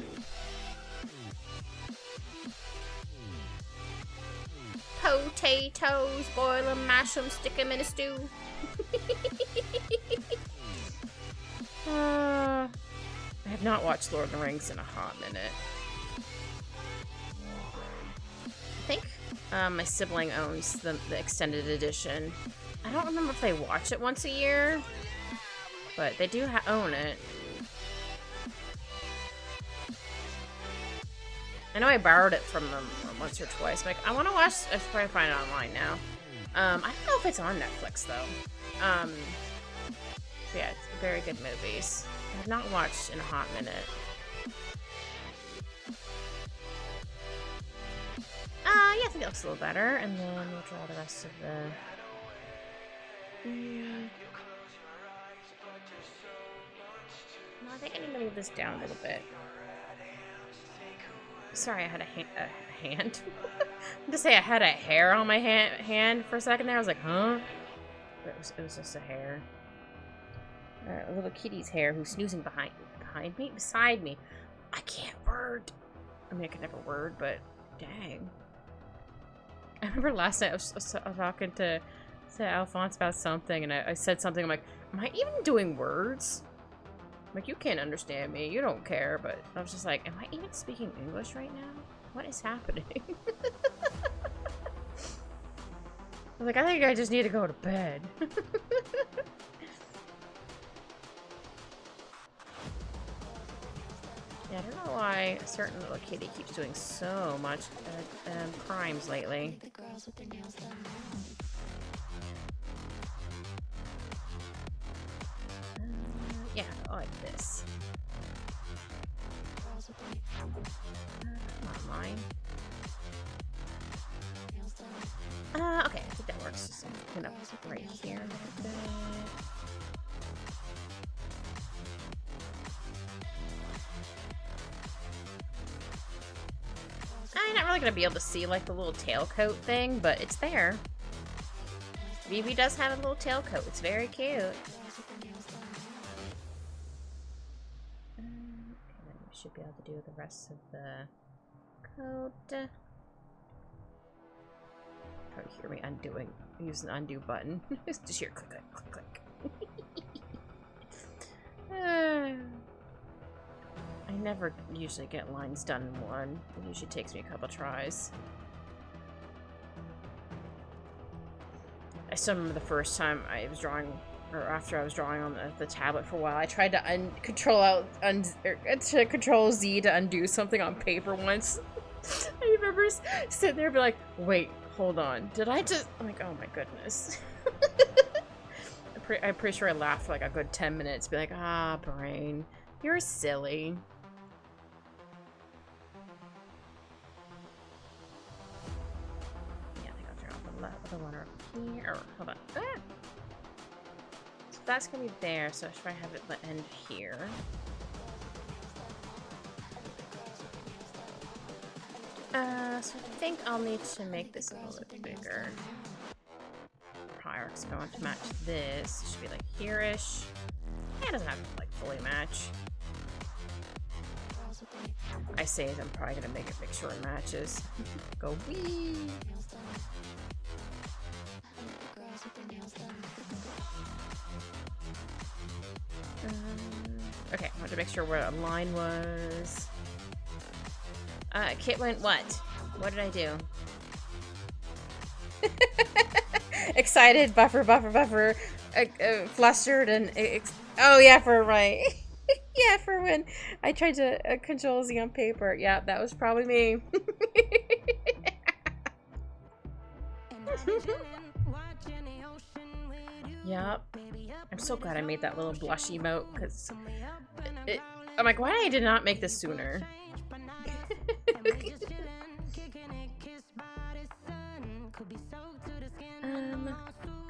Potatoes, boil them, mash them, stick them in a stew. I have not watched Lord of the Rings in a hot minute. I think my sibling owns the extended edition. I don't remember if they watch it once a year, but they do own it. I know I borrowed it from them once or twice. I'm like, I want to watch. I should probably find it online now. I don't know if it's on Netflix though. Yeah, it's very good movies. I have not watched in a hot minute. Yeah, I think it looks a little better, and then we'll draw the rest of the. No, I think I need to move this down a little bit. Sorry, I had a hand. To say I had a hair on my hand for a second there. I was like, huh? But it was just a hair. A little kitty's hair who's snoozing beside me. I can't word. I mean, I could never word, but dang. I remember last night I was talking to Alphonse about something, and I said something. I'm like, am I even doing words? Like, you can't understand me. You don't care. But I was just like, am I even speaking English right now? What is happening? I was like, I think I just need to go to bed. Yeah, I don't know why a certain little kitty keeps doing so much crimes lately. Yeah, I like this. Not mine. Okay, I think that works. Just clean up right here. really gonna be able to see like the little tailcoat thing, but it's there. Vivi does have a little tailcoat. It's very cute. Okay, then we should be able to do the rest of the coat. Probably hear me undoing. Use an undo button. Just here, click, click, click, click. I never usually get lines done in one. It usually takes me a couple tries. I still remember the first time I was drawing, or after I was drawing on the tablet for a while, I tried to control Z to undo something on paper once. I remember sitting there and be like, wait, hold on. Did I just... I'm like, oh my goodness. I'm pretty sure I laughed for like a good 10 minutes. Be like, ah, brain. You're silly. Yeah, I think I'll turn off the one over here. Or, hold on. Ah! So that's going to be there. So I should probably have it end here. So I think I'll need to make this a little bit bigger. Hierarchs going to match this. It should be like here-ish. Yeah, it doesn't have to like fully match. I say it, I'm probably gonna make sure it matches. Go wee! Okay, I want to make sure where a line was. Kit went what? What did I do? Excited, buffer, flustered, and oh yeah, for right. Yeah, for when I tried to control Z on paper. Yeah, that was probably me. Yep. I'm so glad I made that little blush emote, because I'm like, why did I not make this sooner?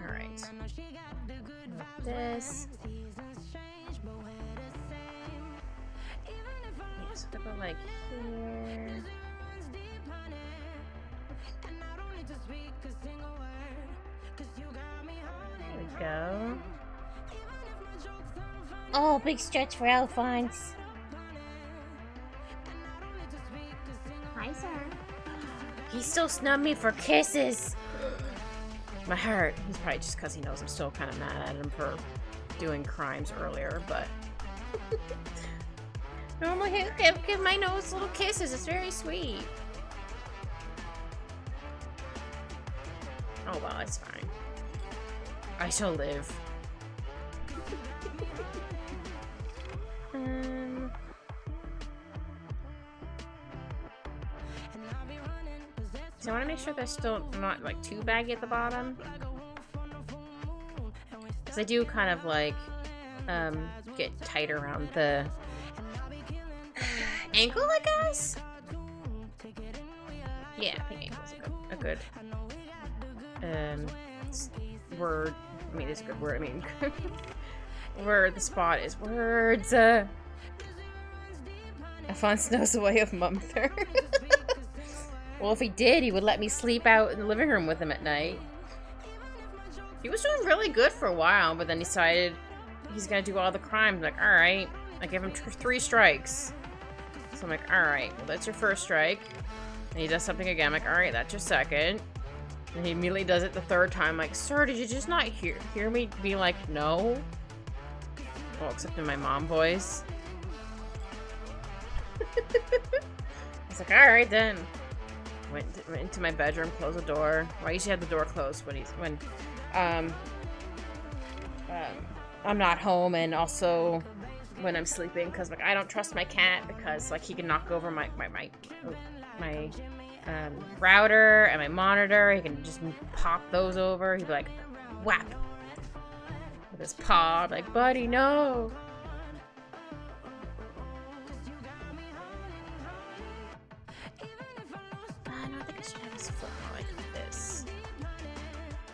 Alright. This. Yeah, so they'll go like here. There we go. Oh, big stretch for Alphonse. Hi, sir. He still snubbed me for kisses. My heart. He's probably just because he knows I'm still kind of mad at him for doing crimes earlier, but... Normally he'll give my nose little kisses. It's very sweet. Oh well, it's fine. I shall live. So I want to make sure they're still not like too baggy at the bottom. Because I do kind of like get tight around the ankle, I guess? Yeah, I think ankle's a good word. I mean, it's a good word. I mean, where the spot is words. Alphonse knows the way of Mumther. Well, if he did, he would let me sleep out in the living room with him at night. He was doing really good for a while, but then he decided he's gonna do all the crimes. I'm like, alright. I give him 3 strikes. So I'm like, alright, well, that's your first strike. And he does something again. I'm like, alright, that's your second. And he immediately does it the 3rd time. I'm like, sir, did you just not hear me be like, no? Well, except in my mom voice. I was like, alright then. Went into my bedroom, closed the door. Well, I usually have the door closed when I'm not home, and also when I'm sleeping, because like I don't trust my cat because like he can knock over my router and my monitor. He can just pop those over. He'd be like, whap with his paw. I'm like, buddy, no.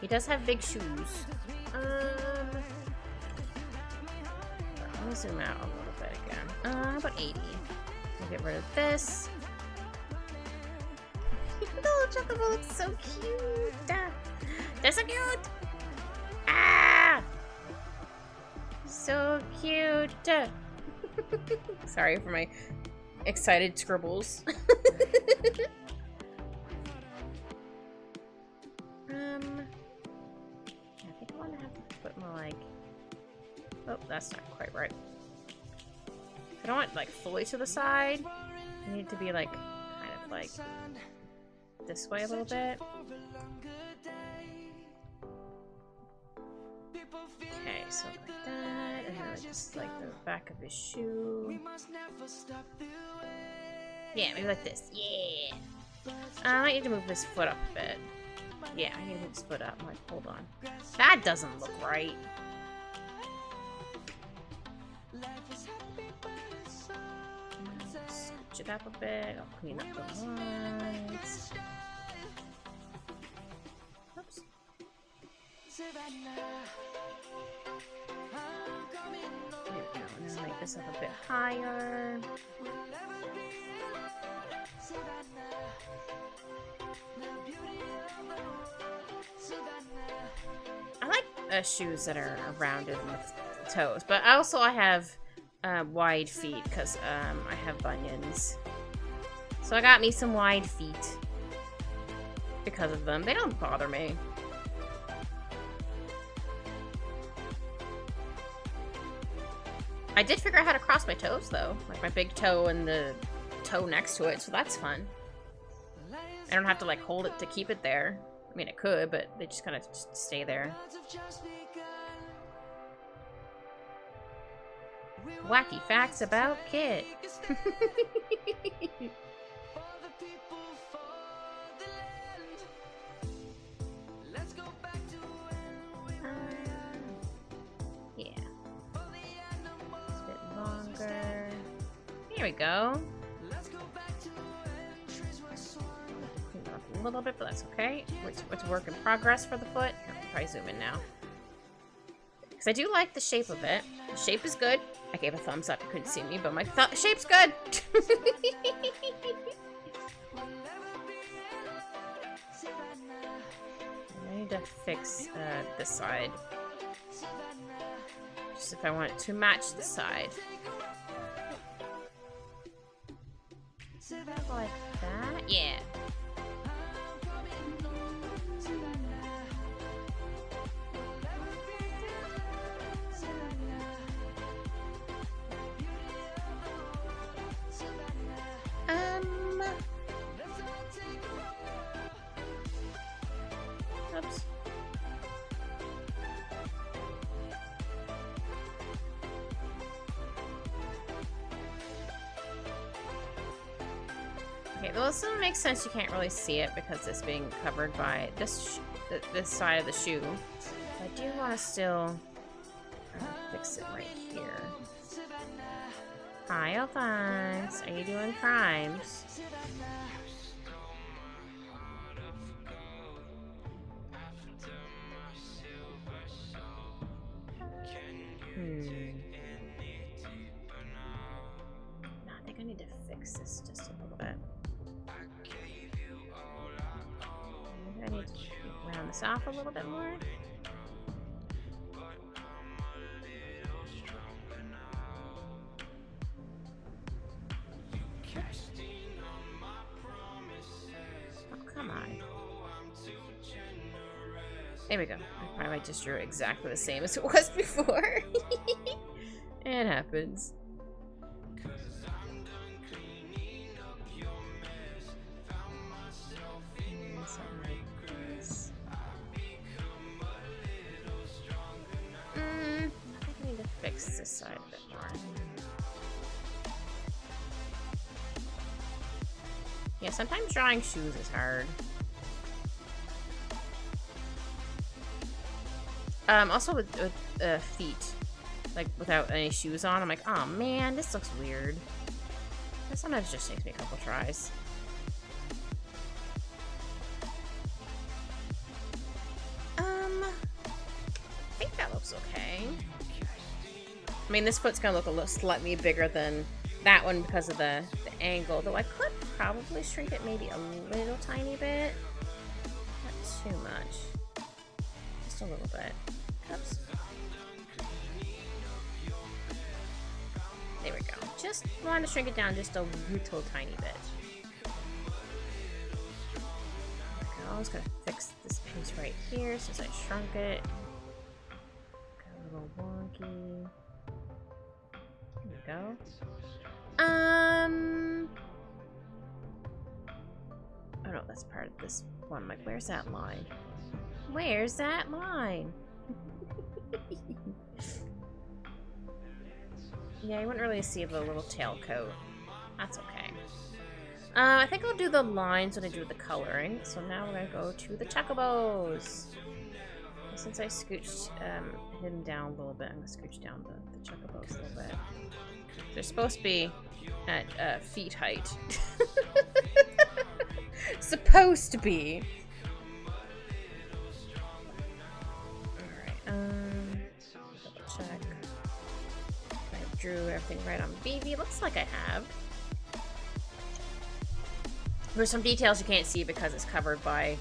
He does have big shoes. Let me zoom out a little bit again. How about 80? We'll get rid of this. chocobo looks so cute. They're so cute. Ah, so cute. Sorry for my excited scribbles. I think I want to have to put more like. Oh, that's not quite right. I don't want like fully to the side. I need it to be like kind of like this way a little bit. Okay, so like that, and then just like the back of his shoe. Yeah, maybe like this. Yeah. I might need to move his foot up a bit. Yeah, I need to move his foot up. I'm like, hold on. That doesn't look right. Scooch it up a bit. I'll clean up the lines. Oops. There we go. And then make this up a bit higher. I like shoes that are rounded with toes, but also I have wide feet because I have bunions. So I got me some wide feet because of them. They don't bother me. I did figure out how to cross my toes though, like my big toe and the toe next to it, so that's fun. I don't have to like hold it to keep it there. I mean, it could, but they just kind of just stay there. Wacky facts about Kit. Yeah. It's a bit longer. Here we go. A little bit, but that's okay. It's work in progress for the foot. I'll probably zoom in now. Because I do like the shape of it. The shape is good. I gave a thumbs up. You couldn't see me, but my shape's good. I need to fix this side. Just if I want it to match the side. Like that? Yeah. Oops. Okay, well, this doesn't make sense. You can't really see it because it's being covered by this side of the shoe. I do want to still fix it right here. Hi, Alphonse. Are you doing crimes? No, I think I need to fix this just a little bit. Maybe I need to round this off a little bit more. Oh, come on. There we go. I probably just drew exactly the same as it was before. It happens. I think I need to fix this side a bit more. Yeah, sometimes drawing shoes is hard. Also with feet, like without any shoes on, I'm like, oh man, this looks weird. But sometimes it just takes me a couple tries. I think that looks okay. I mean, this foot's gonna look a little slightly bigger than that one because of the angle, though I could probably shrink it maybe a little tiny bit. Not too much. Just a little bit. Oops. There we go. Just want to shrink it down just a little tiny bit. I was gonna fix this piece right here since I shrunk it. Got a little wonky. There we go. Oh no, that's part of this one. I'm like, where's that line? Where's that line? Yeah, you wouldn't really see the little tail coat. That's okay. I think I'll do the lines when I do the coloring. So now we're gonna go to the chocobos. Since I scooched him down a little bit, I'm gonna scooch down the chocobos a little bit. They're supposed to be at feet height. Supposed to be. Alright, double check. I drew everything right on Vivi. Looks like I have. There's some details you can't see because it's covered by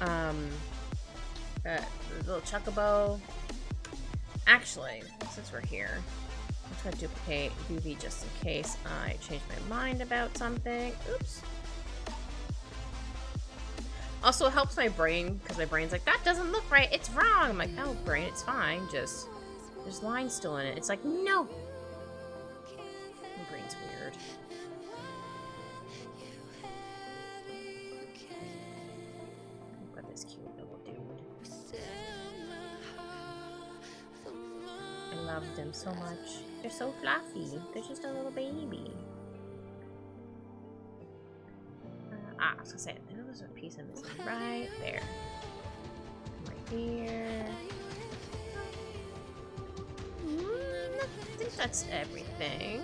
the little chocobo. Actually, since we're here, I'm just gonna duplicate Vivi just in case I change my mind about something. Oops. Also, it helps my brain because my brain's like, that doesn't look right. It's wrong. I'm like, no, brain, it's fine. Just there's lines still in it. It's like, no. My brain's weird. Look at this cute little dude. I love them so much. They're so fluffy. They're just a little baby. I was gonna say, I know there's a piece I'm missing right there. Right here. I think that's everything.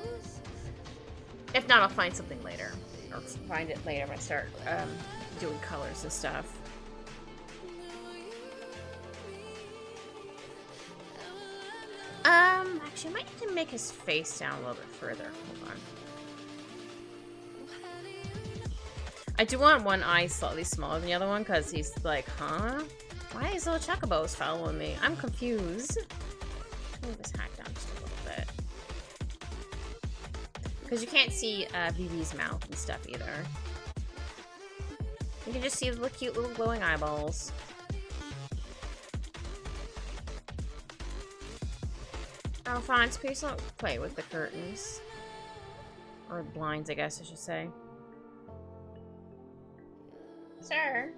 If not, I'll find something later. Or find it later when I start doing colors and stuff. Actually, I might need to make his face down a little bit further. Hold on. I do want one eye slightly smaller than the other one because he's like, huh? Why is little chocobos following me? I'm confused. Move this hat down just a little bit. Because you can't see Vivi's mouth and stuff either. You can just see the cute little glowing eyeballs. Alphonse, please don't play with the curtains. Or blinds, I guess I should say. Sir?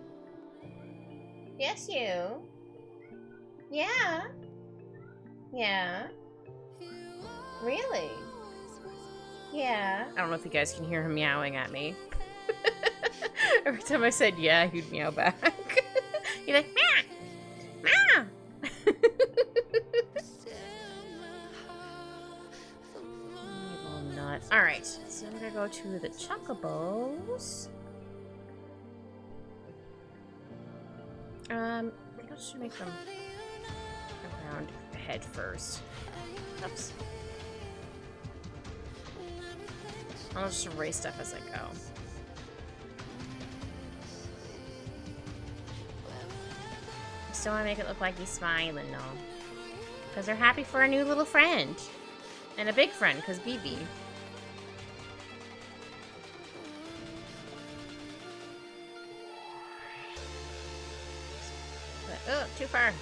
Yes, you? Yeah? Yeah? Really? Yeah? I don't know if you guys can hear him meowing at me. Every time I said yeah, he'd meow back. He'd like, meow! Meow! Little nut. Alright, so I'm gonna go to the chocobos. I think I should make them around the head first. Oops. I'll just erase stuff as I go. I still want to make it look like he's smiling though. Because they're happy for a new little friend. And a big friend, because Vivi. Oh, too far.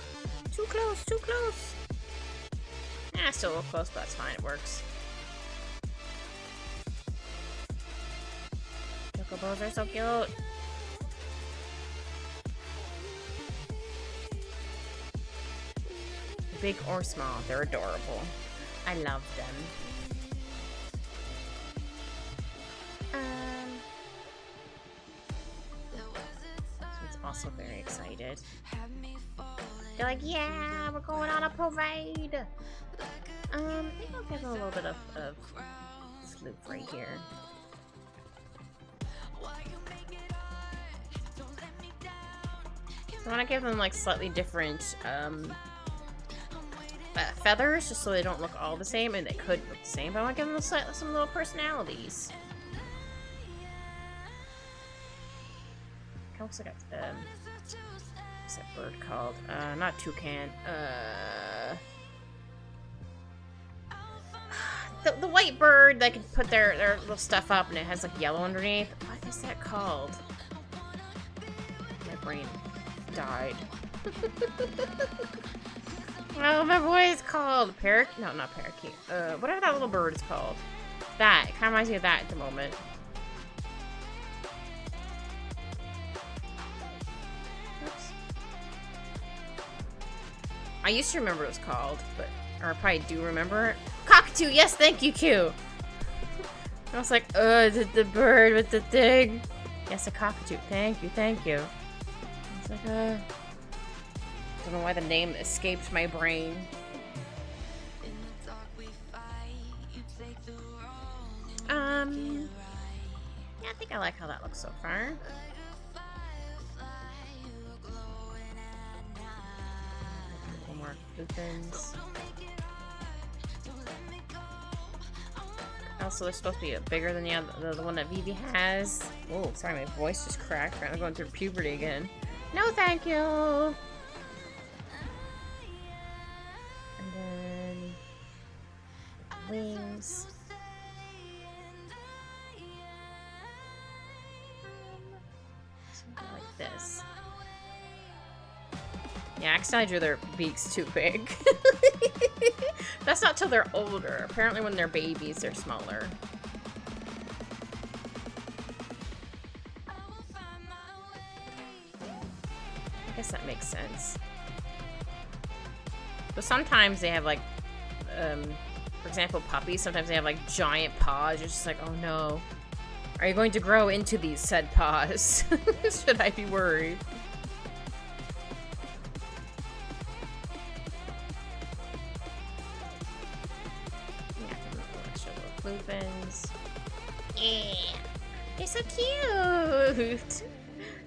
Too close, too close. Yeah, still a little close, but that's fine, it works. Chocobos are so cute. Big or small, they're adorable. I love them. This one's also very excited. They're like, yeah, we're going on a parade. I think I'll give them a little bit of sloop right here. So I want to give them like slightly different feathers, just so they don't look all the same, and they could look the same, but I want to give them some little personalities. looks like a, what's that bird called? Not toucan. The white bird that can put their little stuff up and it has like yellow underneath. What is that called? My brain died. I don't remember what it's called. Parakeet? No, not parakeet. Whatever that little bird is called. That. It kind of reminds me of that at the moment. Oops. I used to remember what it was called, but or I probably do remember it. Cockatoo! Yes, thank you, Q! I was like, the bird with the thing. Yes, a cockatoo. Thank you, thank you. I was like, don't know why the name escaped my brain. Yeah, I think I like how that looks so far. A couple more lupins. Also, they're supposed to be bigger than the one that Vivi has. Oh, sorry, my voice just cracked. I'm going through puberty again. No, thank you. And then wings. Something like this. Yeah, I accidentally drew their beaks too big. That's not till they're older. Apparently when they're babies, they're smaller. I guess that makes sense. But sometimes they have like, for example, puppies, sometimes they have like giant paws. You're just like, oh no. Are you going to grow into these said paws? Should I be worried? Lupins. Yeah. They're so cute.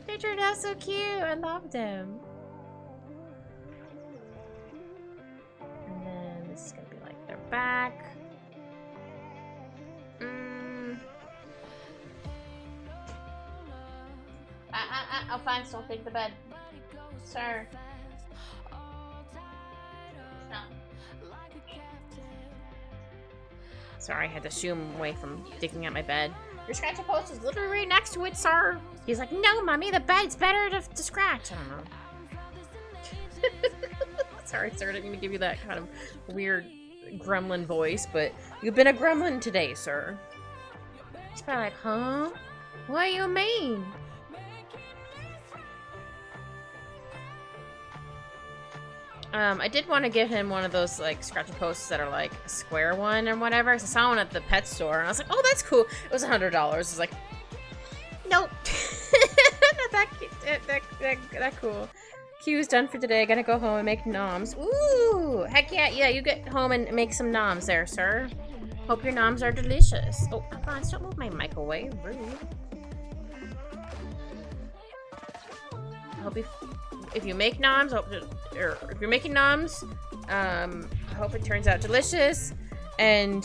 They turned out so cute. I love them. And then this is gonna be like their back. I'll find something to bed. Sir. No. Sorry, I had to shoo him away from digging at my bed. Your scratching post is literally right next to it, sir. He's like, no, mommy, the bed's better to scratch. I don't know. Sorry, sir, I didn't mean to give you that kind of weird gremlin voice, but you've been a gremlin today, sir. He's probably like, huh? What do you mean? I did want to give him one of those, like, scratching posts that are, like, a square one or whatever. So I saw one at the pet store, and I was like, oh, that's cool. It was $100. I was like, nope. Not that cool. Q's done for today. Gotta go home and make noms. Ooh! Heck yeah. Yeah, you get home and make some noms there, sir. Hope your noms are delicious. Oh, come on. Don't move my microwave. Rude. I hope if you make noms, or if you're making noms, I hope it turns out delicious. And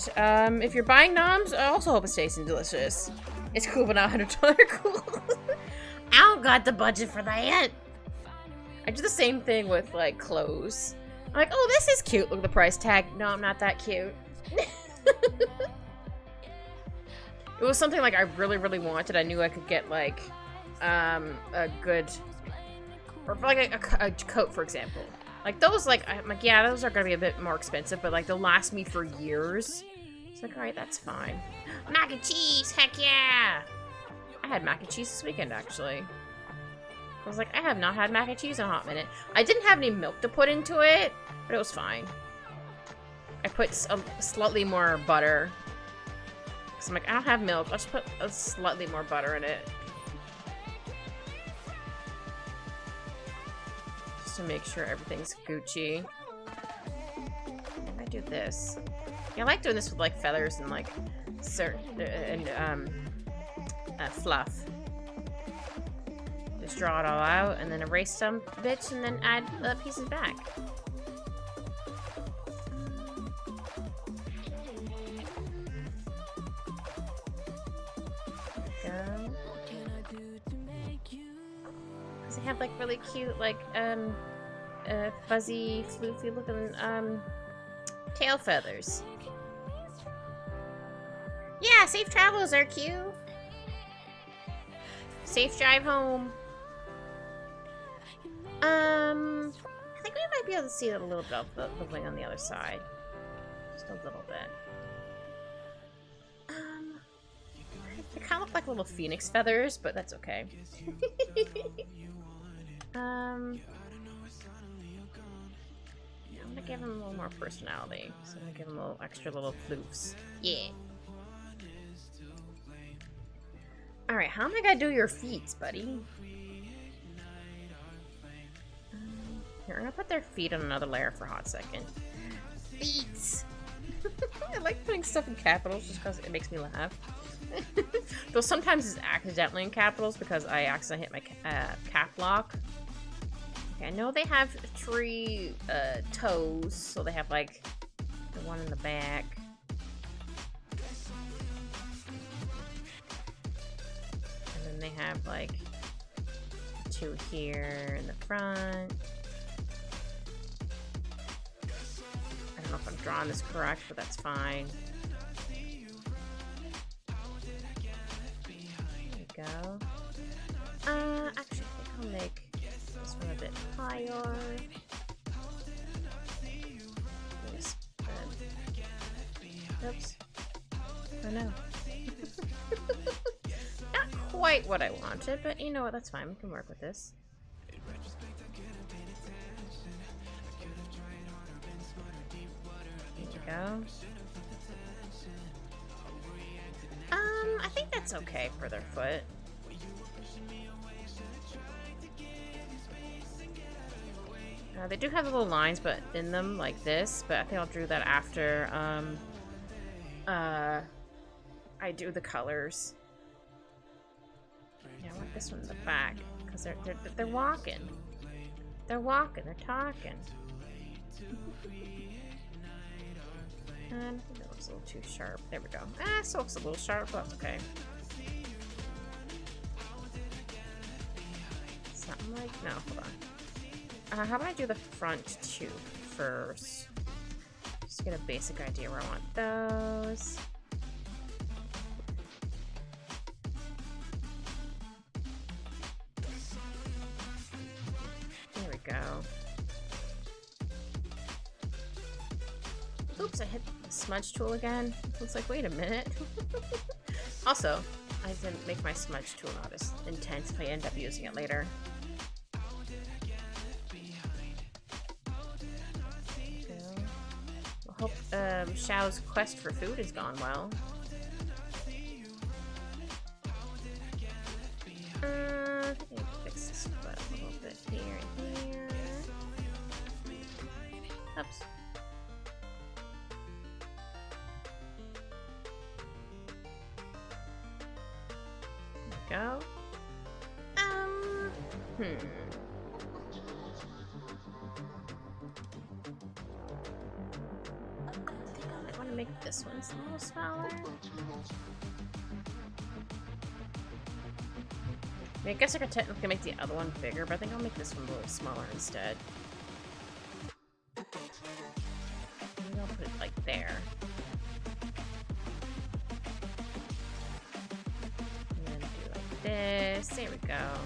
if you're buying noms, I also hope it tastes delicious. It's cool, but not $100 cool. I don't got the budget for that. I do the same thing with like clothes. I'm like, oh, this is cute. Look at the price tag. No, I'm not that cute. It was something like I really, really wanted. I knew I could get like a good. Or for like a coat, for example. Like those, like, I'm like, yeah, those are gonna be a bit more expensive, but like they'll last me for years. It's like, alright, that's fine. Mac and cheese, heck yeah! I had mac and cheese this weekend, actually. I was like, I have not had mac and cheese in a hot minute. I didn't have any milk to put into it, but it was fine. I put slightly more butter. So I'm like, I don't have milk. I'll just put slightly more butter in it. To make sure everything's Gucci. If I do this, yeah, I like doing this with like feathers and like fluff. Just draw it all out and then erase some bits and then add pieces back. Go. Because they have like really cute, like, fuzzy, floofy looking, tail feathers. Yeah, safe travels are cute. Safe drive home. I think we might be able to see a little bit of the wing on the other side. Just a little bit. They kind of look like little phoenix feathers, but that's okay. I'm gonna give him a little more personality. So I'm gonna give him a little extra little floofs. Yeah. Alright, how am I gonna do your feet, buddy? Here, I'm gonna put their feet on another layer for a hot second. Feet! I like putting stuff in capitals just because it makes me laugh. Though sometimes it's accidentally in capitals because I accidentally hit my cap lock. Okay, I know they have 3 toes, so they have like the one in the back. And then they have like 2 here in the front. I don't know if I'm drawing this correct, but that's fine. There we go. Actually, I think I'll make this one a bit higher. Oops. Oh no. Not quite what I wanted, but you know what, that's fine. We can work with this. There we go. I think that's okay for their foot. They do have little lines but in them like this, but I think I'll do that after I do the colors. Yeah, I want this one in the back because they're walking. They're walking. They're talking. And I think that looks a little too sharp. There we go. It still looks a little sharp, but that's okay. Something like no. Hold on. How about I do the front 2 first? Just to get a basic idea where I want those. There we go. Oops, I hit the smudge tool again. It's like, wait a minute. Also, I didn't make my smudge tool not as intense if I end up using it later. Hope Xiao's quest for food has gone well. I think I need to fix this foot a little bit here and here. Oops. There we go. Make this one a little smaller. I mean, I guess I could technically make the other one bigger, but I think I'll make this one a little smaller instead. Maybe I'll put it like there. And then do like this. There we go.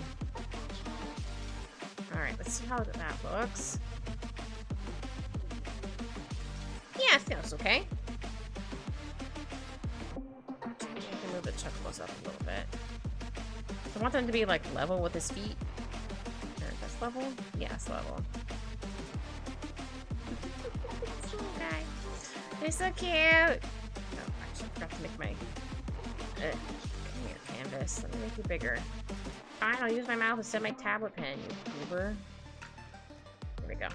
Alright, let's see how that looks. Yeah, I think that's okay. Move the chocobos up a little bit. I want them to be like level with his feet. Or that's level? Yeah, it's level. Okay. They're so cute. Oh, actually, I forgot to make my. Come here, canvas. Let me make you bigger. Fine, I'll use my mouth instead of my tablet pen, you goober. There we go.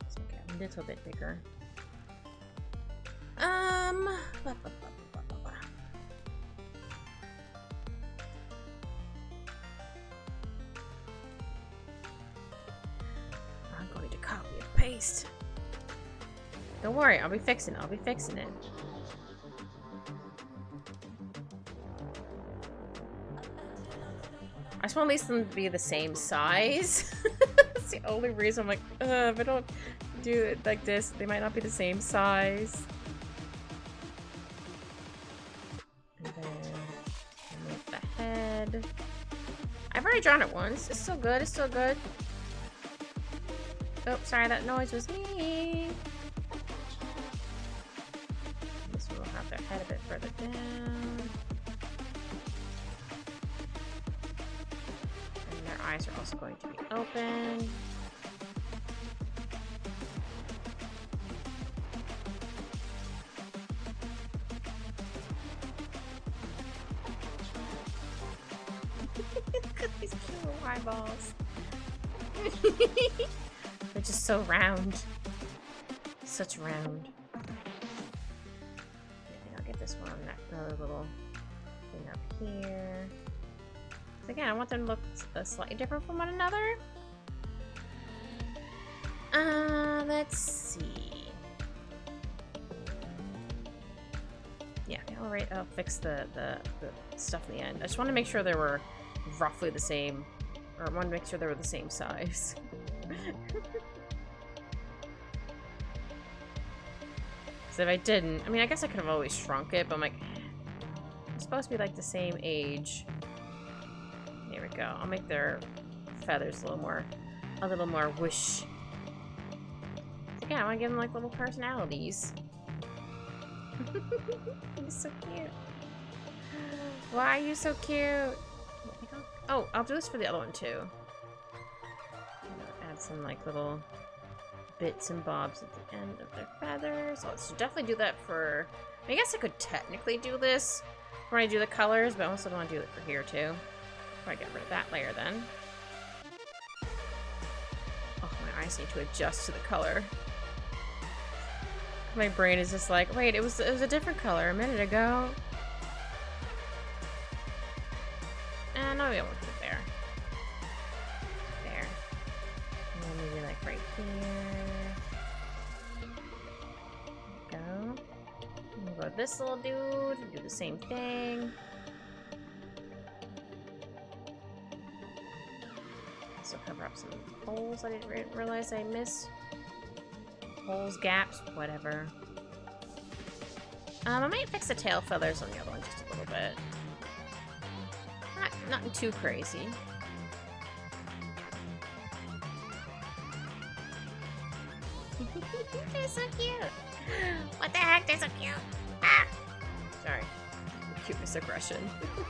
Let's make it a little bit bigger. I'm going to copy and paste. Don't worry, I'll be fixing it. I'll be fixing it. I just want at least them to be the same size. That's the only reason I'm like, if I don't do it like this, they might not be the same size. And then remove the head. I've already drawn it once. It's still good. It's still good. Oh, sorry, that noise was me. This one will have their head a bit further down. And their eyes are also going to be open. These cute little eyeballs. They're just so round. Such round. I think I'll get this one, another little thing up here. So again, I want them to look slightly different from one another. Let's see. Yeah, I'll fix the stuff in the end. I just want to make sure they were roughly the same, or I want to make sure they were the same size. So if I didn't, I mean, I guess I could have always shrunk it, but I'm like, it's supposed to be like the same age. There we go. I'll make their feathers a little more whoosh. So yeah, I want to give them like little personalities. He's so cute. Why are you so cute? Oh, I'll do this for the other one too. Add some like little bits and bobs at the end of their feathers. So let's definitely do that for... I guess I could technically do this when I do the colors, but I also want to do it for here too. Before I get rid of that layer then. Oh, my eyes need to adjust to the color. My brain is just like, wait, it was a different color a minute ago. No, we won't put it there. There. And then maybe like right here. There we go. And we'll go to this little dude and do the same thing. So cover up some holes I didn't realize I missed. Holes, gaps, whatever. I might fix the tail feathers on the other one just a little bit. Nothing too crazy. They're so cute. What the heck? They're so cute. Ah! Sorry. Cuteness aggression.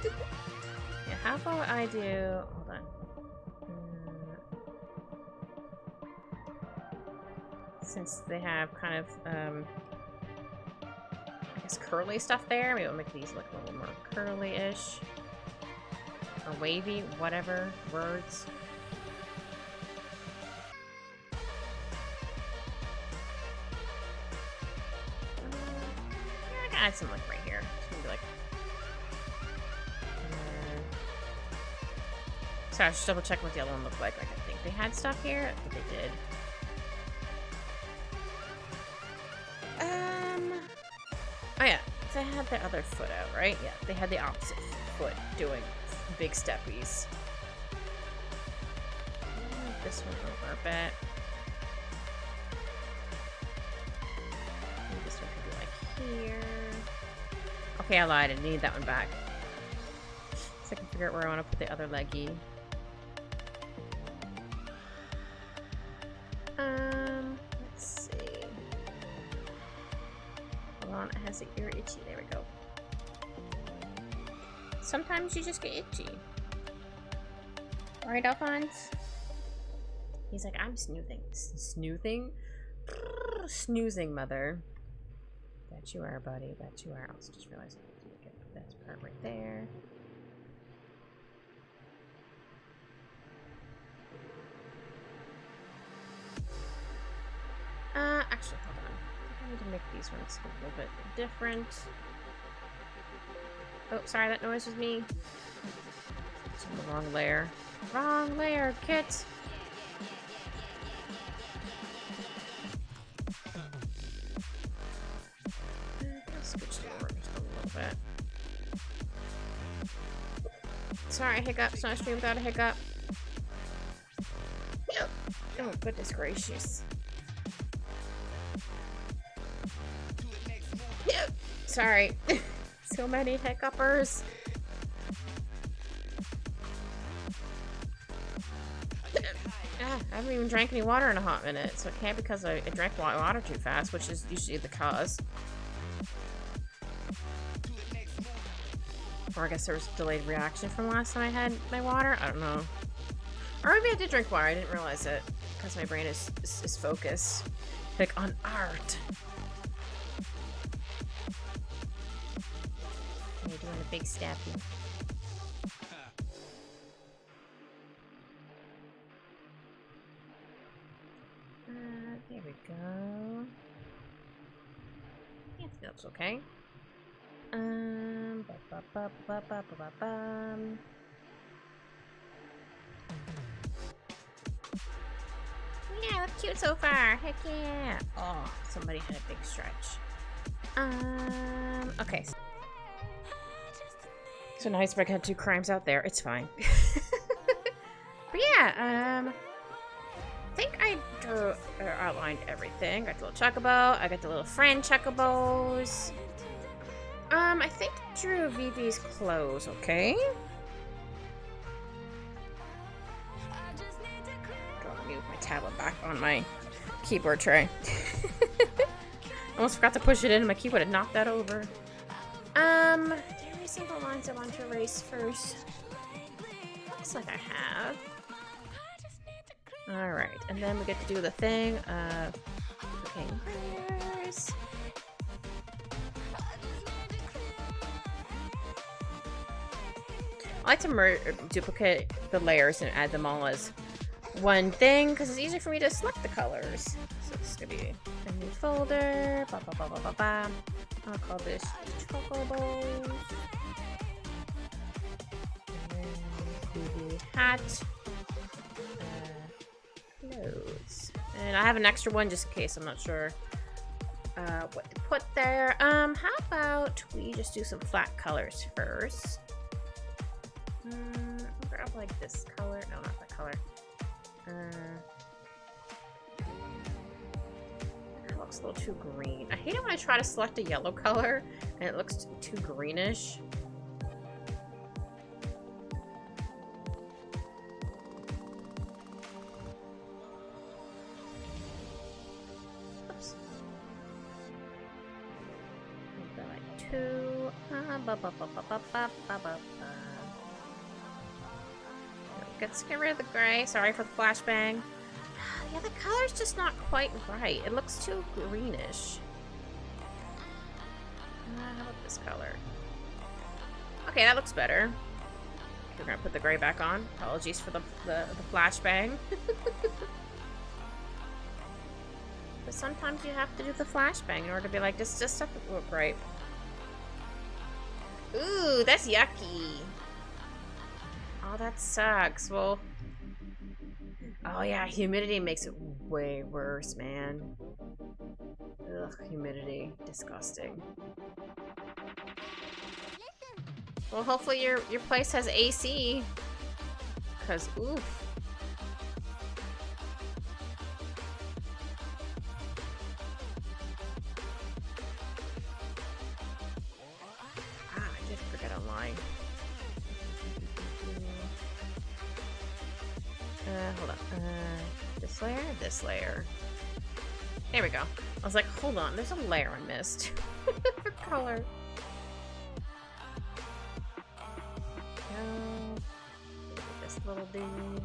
Yeah, how about I do... Hold on. Since they have kind of, I guess curly stuff there, maybe we'll make these look a little more curly-ish. Or wavy, whatever, words. Yeah, I can add some like right here. Just maybe like. Sorry, I should double check what the other one looked like. Like I think they had stuff here. I think they did. Oh yeah, so I had the other foot out, right? Yeah, they had the opposite foot doing big steppies. Move this one over a bit. Maybe this one could be like here. Okay, I lied. I need that one back. So I can figure out where I want to put the other leggy. Let's see. Hold on, it has the ear itchy. There we go. Sometimes you just get itchy. Right, Alphonse? He's like, I'm snoozing. Snoozing? Snoozing, mother. Bet you are, buddy. Bet you are. I also just realized I need to get this part right there. Actually, hold on. I need to make these ones a little bit different. Oh, sorry, that noise was me. It's on the wrong layer. Wrong layer, Kit! I'll switch it over just a little bit. Sorry, hiccups. Not stream without a hiccup. Oh, goodness gracious. Sorry. So many hiccupers. I haven't even drank any water in a hot minute, so it can't be because I drank water too fast, which is usually the cause. Or I guess there was a delayed reaction from last time I had my water. I don't know. Or maybe I did drink water. I didn't realize it because my brain is focused like on art. And you're doing a big steppy. There we go. Yeah, that's okay. Yeah, that's cute so far. Heck yeah. Oh, somebody had a big stretch. Okay. So now Iceberg had 2 crimes out there. It's fine. But yeah, I think I drew or outlined everything. Got the little chocobo. I got the little friend chocobos. I think I drew Vivi's clothes, okay? Let me move my tablet back on my keyboard tray. Almost forgot to push it in, and my keyboard had knocked that over. Erasing the lines I want to erase first. Looks like I have. Alright, and then we get to do the thing of fingers. I like to duplicate the layers and add them all as one thing because it's easier for me to select the colors. So this is gonna be a new folder. I'll call this chocobos. And then the hat. Clothes. And I have an extra one just in case. I'm not sure what to put there. How about we just do some flat colors first? I'll grab like this color. No, not that color. That looks a little too green. I hate it when I try to select a yellow color and it looks too greenish. Oops. Like 2. Let's get rid of the gray. Sorry for the flashbang. Yeah, the color's just not quite right. It looks too greenish. How about this color? Okay, that looks better. We're gonna put the gray back on. Apologies for the flashbang. But sometimes you have to do the flashbang in order to be like, this stuff look right. Ooh, that's yucky. Oh, that sucks. Well, oh yeah, humidity makes it way worse, man. Ugh, humidity. Disgusting. Well, hopefully your place has AC. Cause oof. Ah, I did forget a line. Hold up. This layer. There we go. I was like, hold on, there's a layer I missed. For color. No. This little dude.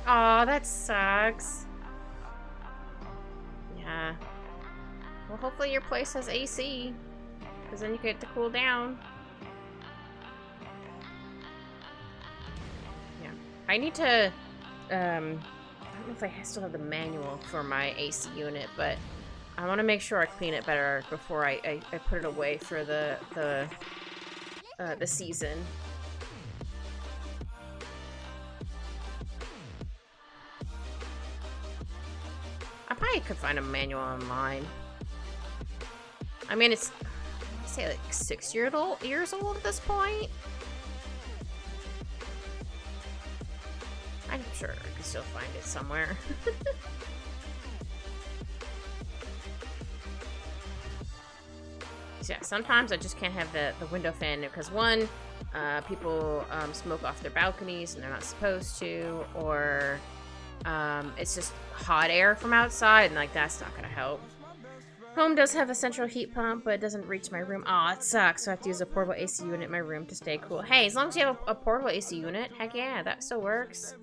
Aw, that sucks. Yeah. Well, hopefully your place has AC. Because then you get to cool down. I need to, I don't know if I still have the manual for my AC unit, but I want to make sure I clean it better before I put it away for the season. I probably could find a manual online. I mean, it's say like 6 years old at this point. I'm sure I can still find it somewhere. So yeah, sometimes I just can't have the window fan because one, people smoke off their balconies and they're not supposed to, or it's just hot air from outside and like that's not gonna help. Home does have a central heat pump, but it doesn't reach my room. Aw, it sucks, so I have to use a portable AC unit in my room to stay cool. Hey, as long as you have a portable AC unit, heck yeah, that still works.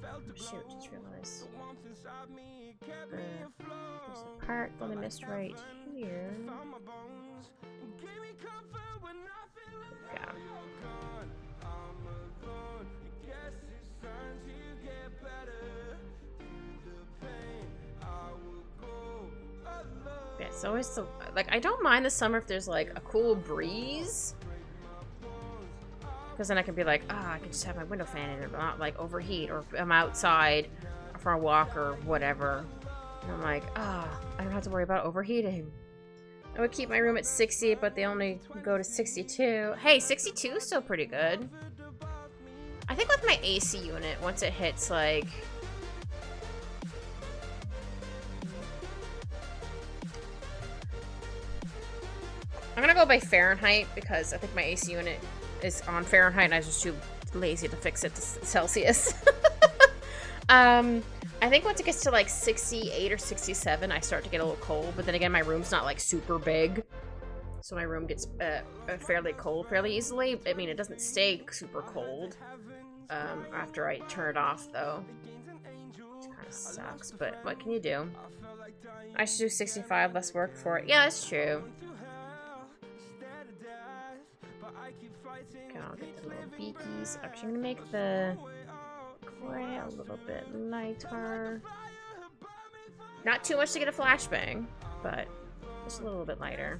Oh, shoot, just realized. There's a part that I missed right here. Yeah. Yeah, it's always so, like, I don't mind the summer if there's like a cool breeze, because then I can be like, I can just have my window fan in it, not like overheat, or if I'm outside for a walk or whatever, and I'm like, I don't have to worry about overheating. I would keep my room at 60, but they only go to 62. Hey, 62 is still pretty good. I think with my AC unit, once it hits like, I'm gonna go by Fahrenheit because I think my AC unit is on Fahrenheit and I was just too lazy to fix it to Celsius. I think once it gets to like 68 or 67, I start to get a little cold, but then again, my room's not like super big. So my room gets fairly cold fairly easily. I mean, it doesn't stay super cold after I turn it off though. Which kind of sucks, but what can you do? I should do 65, less work for it. Yeah, that's true. Okay, I'll get the little beakies. Actually, I'm gonna make the gray a little bit lighter. Not too much to get a flashbang, but just a little bit lighter.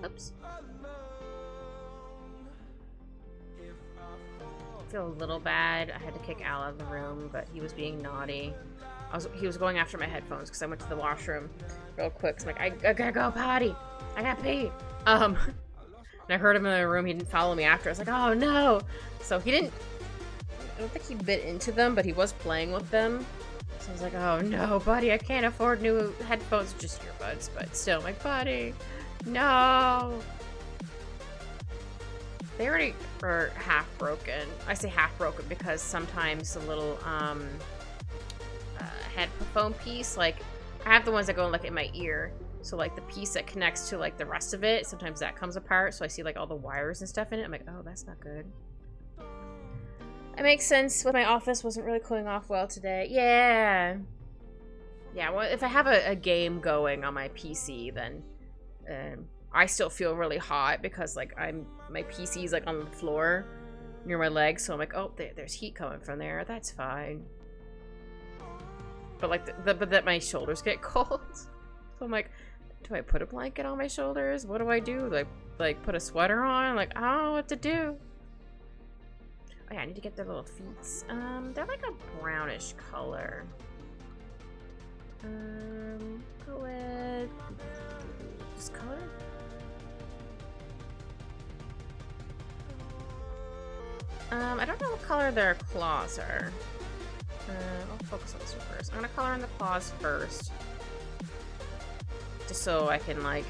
Oops. I feel a little bad. I had to kick Al out of the room, but he was being naughty. He was going after my headphones because I went to the washroom real quick. So I'm like, I gotta go potty. I gotta pee. And I heard him in the room. He didn't follow me after. I was like, oh no. So he didn't, I don't think he bit into them, but he was playing with them. So I was like, oh no, buddy, I can't afford new headphones, just earbuds, but still, I'm like, buddy, no. They already are half broken. I say half broken because sometimes the little headphone piece, like I have the ones that go like in my ear, so like the piece that connects to like the rest of it, sometimes that comes apart, so I see like all the wires and stuff in it. I'm like, oh, that's not good. It makes sense. With my office wasn't really cooling off well today. Yeah, well, if I have a game going on my PC, then I still feel really hot because like my PC's like on the floor near my legs, so I'm like, oh, there's heat coming from there. That's fine. But like, but that my shoulders get cold, so I'm like, do I put a blanket on my shoulders? What do I do? Like put a sweater on? Like, I don't know what to do. Oh yeah, I need to get their little feet. They're like a brownish color. Go with this color. I don't know what color their claws are. I'll focus on this one first. I'm gonna color in the claws first. Just so I can, like,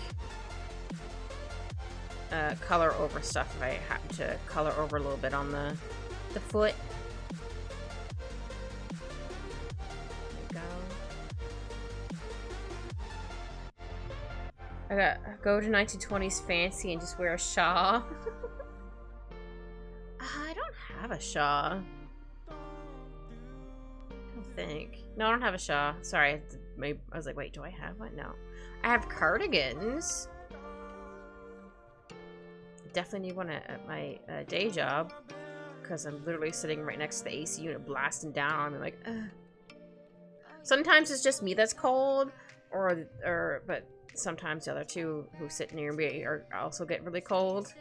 color over stuff if I happen to color over a little bit on the foot. There we go. I got go to 1920s fancy and just wear a shawl. I don't have a shawl. No, I don't have a shawl. Sorry, I was like, wait, do I have one? No. I have cardigans. Definitely need one at my day job because I'm literally sitting right next to the AC unit blasting down on me, like, ugh. Sometimes it's just me that's cold, but sometimes the other two who sit near me also get really cold.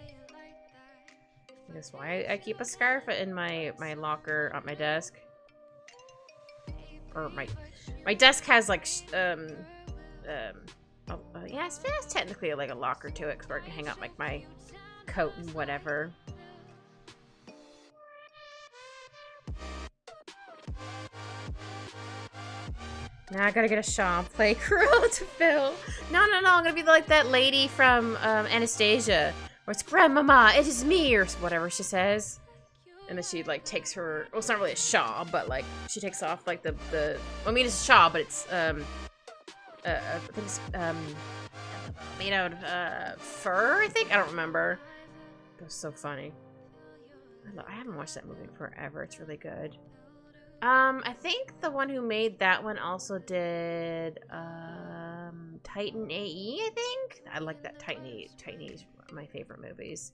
That's why I keep a scarf in my locker at my desk. or my desk has like yeah, it's technically like a locker to it, because where I can hang up like my coat and whatever. Now I gotta get a Shaw play Cruella to Phil. No, I'm gonna be like that lady from Anastasia, where it's Grandmama, it is me, or whatever she says. And then she like takes her, well, it's not really a shawl, but like she takes off like the I mean, it's a shawl, but it's I think it's made out of fur, I think. I don't remember. It was so funny. I haven't watched that movie in forever. It's really good. I think the one who made that one also did Titan AE, I think. I like that Titan AE. Titan AE is one of my favorite movies.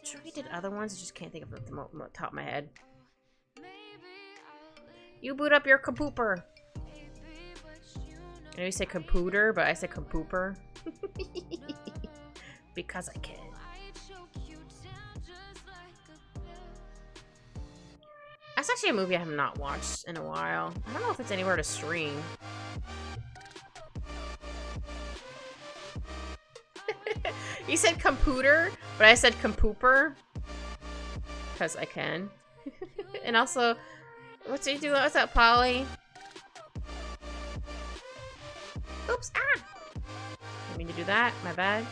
Sure he did other ones, I just can't think of them off the top of my head. You boot up your compooper. I know you say computer, but I say compooper. Because I can. That's actually a movie I have not watched in a while. I don't know if it's anywhere to stream. You said computer, but I said compooper. Because I can. And also, what's he doing? What's up, Polly? Oops, ah! Didn't mean to do that, my bad.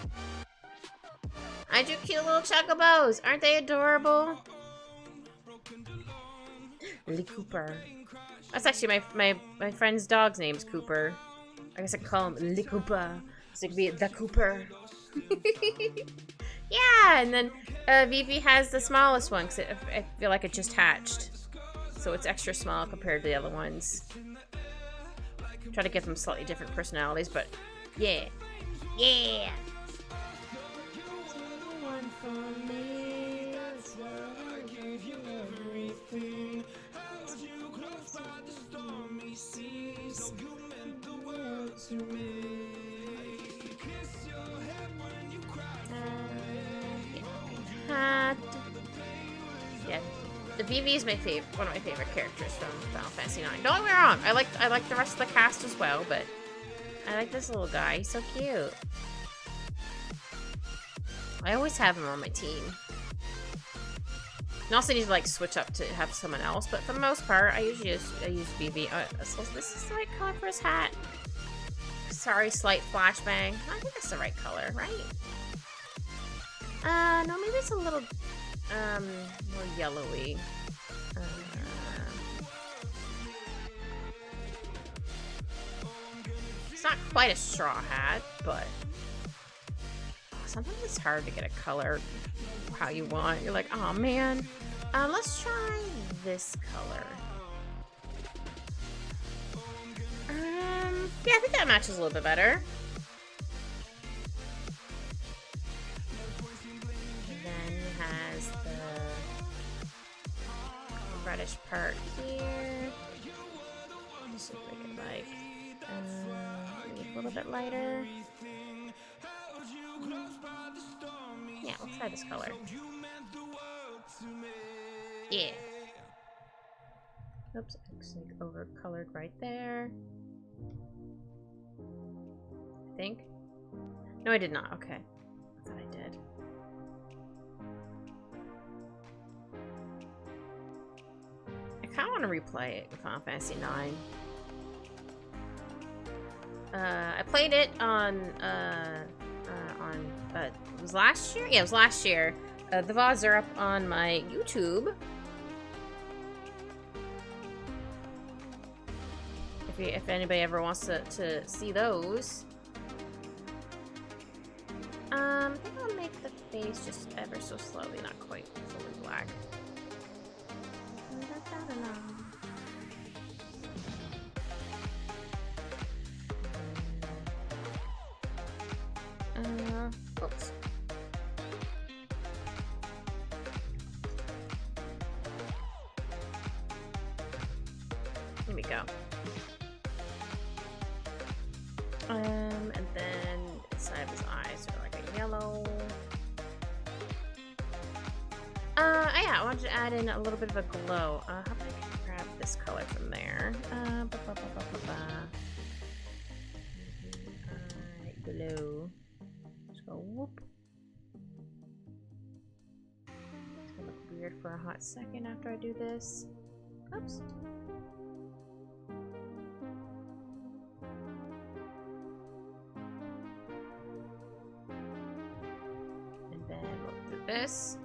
I drew cute little chocobos. Aren't they adorable? Lee Cooper. That's actually my friend's dog's name's Cooper. I guess I could call him Lee Cooper. So it could be the Cooper. Yeah, and then Vivi has the smallest one because I feel like it just hatched. So it's extra small compared to the other ones. Try to give them slightly different personalities, but yeah. Yeah! Yeah, the Vivi is one of my favorite characters from Final Fantasy IX. Don't get me wrong, I like the rest of the cast as well, but I like this little guy. He's so cute. I always have him on my team. I also need to like switch up to have someone else, but for the most part, I usually use Vivi. So this is the right color for his hat. Sorry, slight flashbang. I think that's the right color, right? No, maybe it's a little more yellowy. It's not quite a straw hat, but sometimes it's hard to get a color how you want. You're like, oh man, let's try this color. Yeah, I think that matches a little bit better. And then he has the reddish part here. Just so we can like make a little bit lighter. Yeah, we'll try this color. Yeah. Oops, it looks like over-colored right there. I think. No, I did not. Okay. I thought I did. I kind of want to replay it with Final Fantasy IX. I played it on it was last year? Yeah, it was last year. The VODs are up on my YouTube. If anybody ever wants to see those. I think I'll make the face just ever so slowly, not quite fully black. Oops. Here we go. And then inside of his eyes are like a yellow. Yeah, I wanted to add in a little bit of a glow. How about I grab this color from there? Alright, glow. Just go whoop. It's gonna look weird for a hot second after I do this. Oops. And then we'll do this.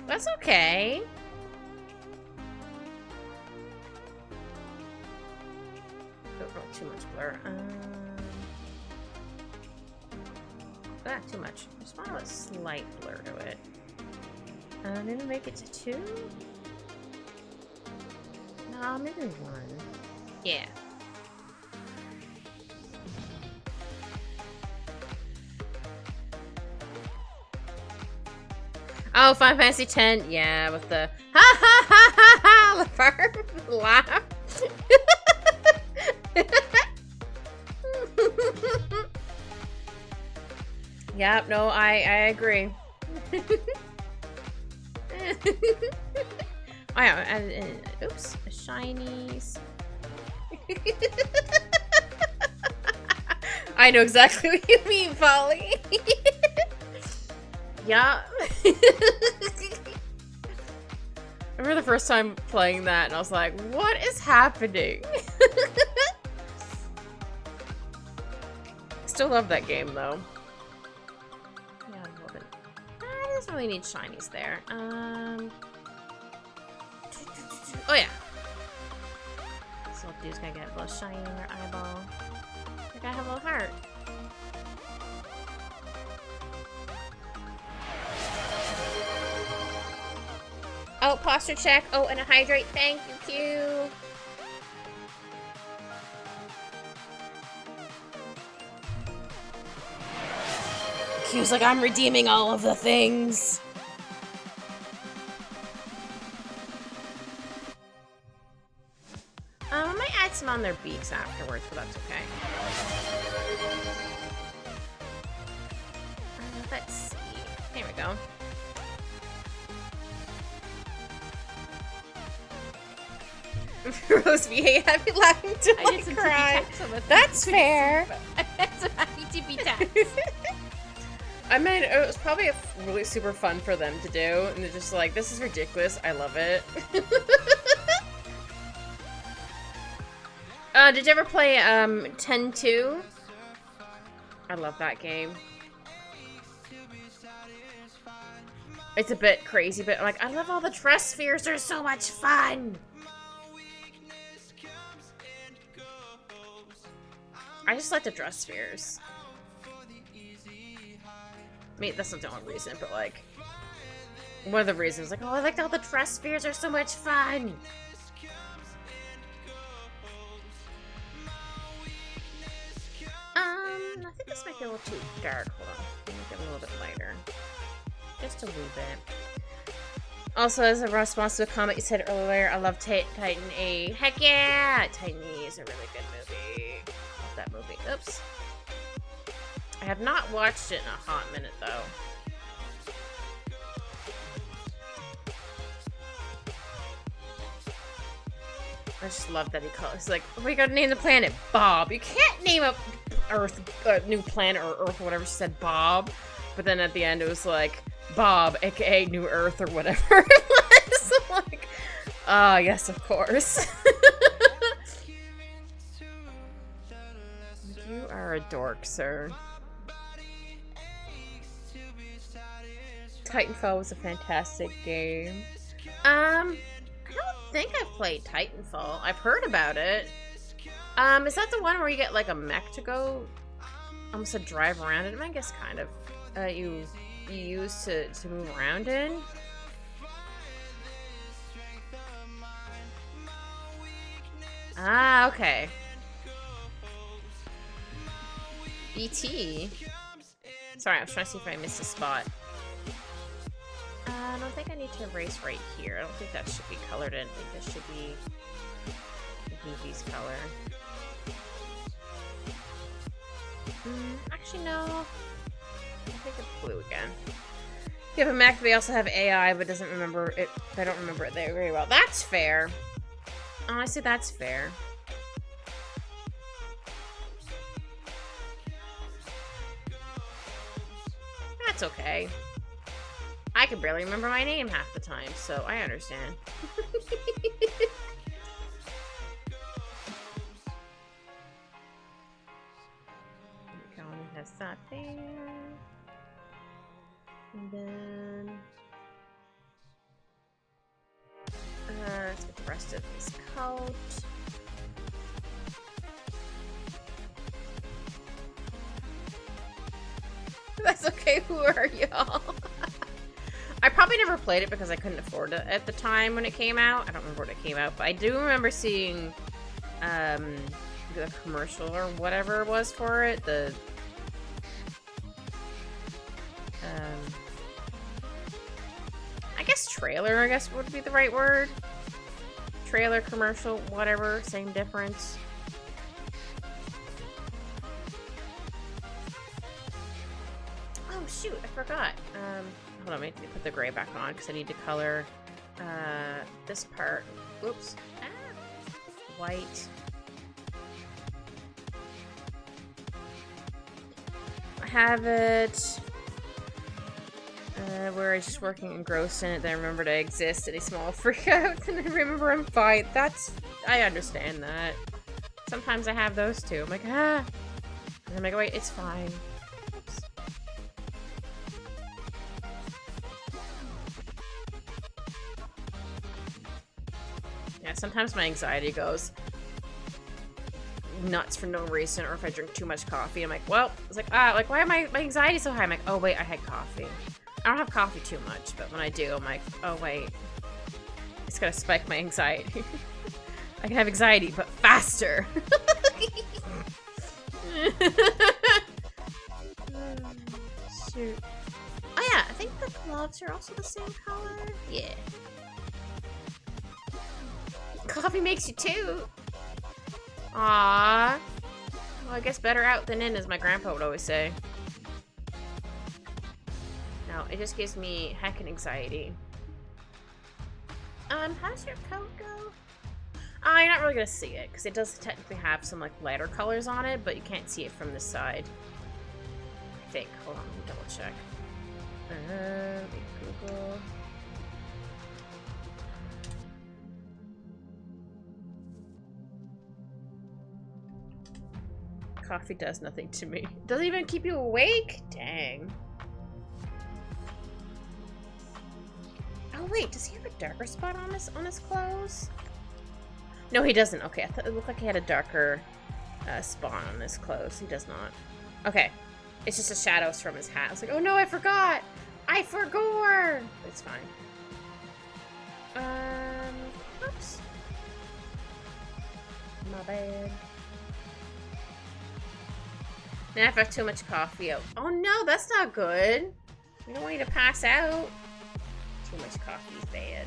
That's okay. Don't want too much blur. Too much. Just want a slight blur to it. Maybe make it to 2? No, maybe 1. Yeah. Oh, Final Fantasy X. Yeah, with the ha ha ha ha ha laugh. Yep, no, I agree. Oh yeah, and oops, shinies. I know exactly what you mean, Polly. Yeah. I remember the first time playing that and I was like, what is happening? Still love that game though. Yeah, I love it. It doesn't really need shinies there. Oh yeah. So what dude's gonna get a little shiny in their eyeball. They gotta have a little heart. Oh, posture check. Oh, and a hydrate. Thank you, Q. Q's like, I'm redeeming all of the things. I might add some on their beaks afterwards, but that's okay. Let's see. There we go. Rose VA, I'd be laughing till I cry. That's fair. That's a happy tippy taps. I mean, it was probably really super fun for them to do, and they're just like, this is ridiculous. I love it. Did you ever play 10-2? I love that game. It's a bit crazy, but like, I love all the trust spheres. They're so much fun. I just like the dress spheres. I mean, that's not the only reason, but like, one of the reasons, like, oh, I like all the dress spheres are so much fun. I think this might be a little too dark. Hold on, make it a little bit lighter, just a little bit. Also, as a response to a comment you said earlier, I love Titan A. Heck yeah, Titan A is a really good movie. Love that movie. Oops. I have not watched it in a hot minute, though. I just love that he calls. He's like, we gotta name the planet Bob. You can't name a new planet or Earth or whatever. She said Bob, but then at the end it was like Bob, aka New Earth or whatever it was. I'm like, ah, yes, of course. You are a dork, sir. Titanfall was a fantastic game. I don't think I've played Titanfall. I've heard about it. Is that the one where you get like a mech to go, almost to drive around in? I guess kind of. You use to move around in. Ah, okay. BT. Sorry, I was trying to see if I missed a spot. I don't think I need to erase right here. I don't think that should be colored in. I think this should be Vivi's color. Actually, no. I think it's blue again. You have a Mac, they also have AI, but doesn't remember it. I don't remember it there very well. That's fair. Honestly, that's fair. That's okay. I can barely remember my name half the time, so I understand. Colin has that there. And then... let's get the rest of this coat. That's okay, who are y'all? I probably never played it because I couldn't afford it at the time when it came out. I don't remember when it came out, but I do remember seeing the commercial or whatever it was for it. The I guess trailer, I guess would be the right word. Trailer, commercial, whatever, same difference. Oh shoot, I forgot. Hold on, I need to put the gray back on because I need to color this part. Oops. White. I have it where I was just working engrossed in it, then I remembered I exist in a small freak out, and I remember I'm fine. I understand that. Sometimes I have those too. I'm like, ah. And I'm like, wait, it's fine. Oops. Yeah, sometimes my anxiety goes nuts for no reason, or if I drink too much coffee, I'm like, well, it's like, why am my anxiety so high? I'm like, oh wait, I had coffee. I don't have coffee too much, but when I do, I'm like, oh wait, it's gonna spike my anxiety. I can have anxiety, but faster. Shoot. Oh yeah, I think the gloves are also the same color. Yeah. Coffee makes you toot. Aww. Well, I guess better out than in, as my grandpa would always say. No, it just gives me heckin' anxiety. How does your coat go? You're not really gonna see it, because it does technically have some, like, lighter colors on it, but you can't see it from this side. I think. Hold on, let me double check. Let me Google. Coffee does nothing to me. It doesn't even keep you awake? Dang. Oh wait, does he have a darker spot on his clothes? No, he doesn't. Okay, I thought it looked like he had a darker spot on his clothes. He does not. Okay, it's just the shadows from his hat. I was like, oh no, I forgot. I forgot. It's fine. Oops. My bad. Now if I have too much coffee, oh no, that's not good. We don't want you to pass out. Too much coffee is bad.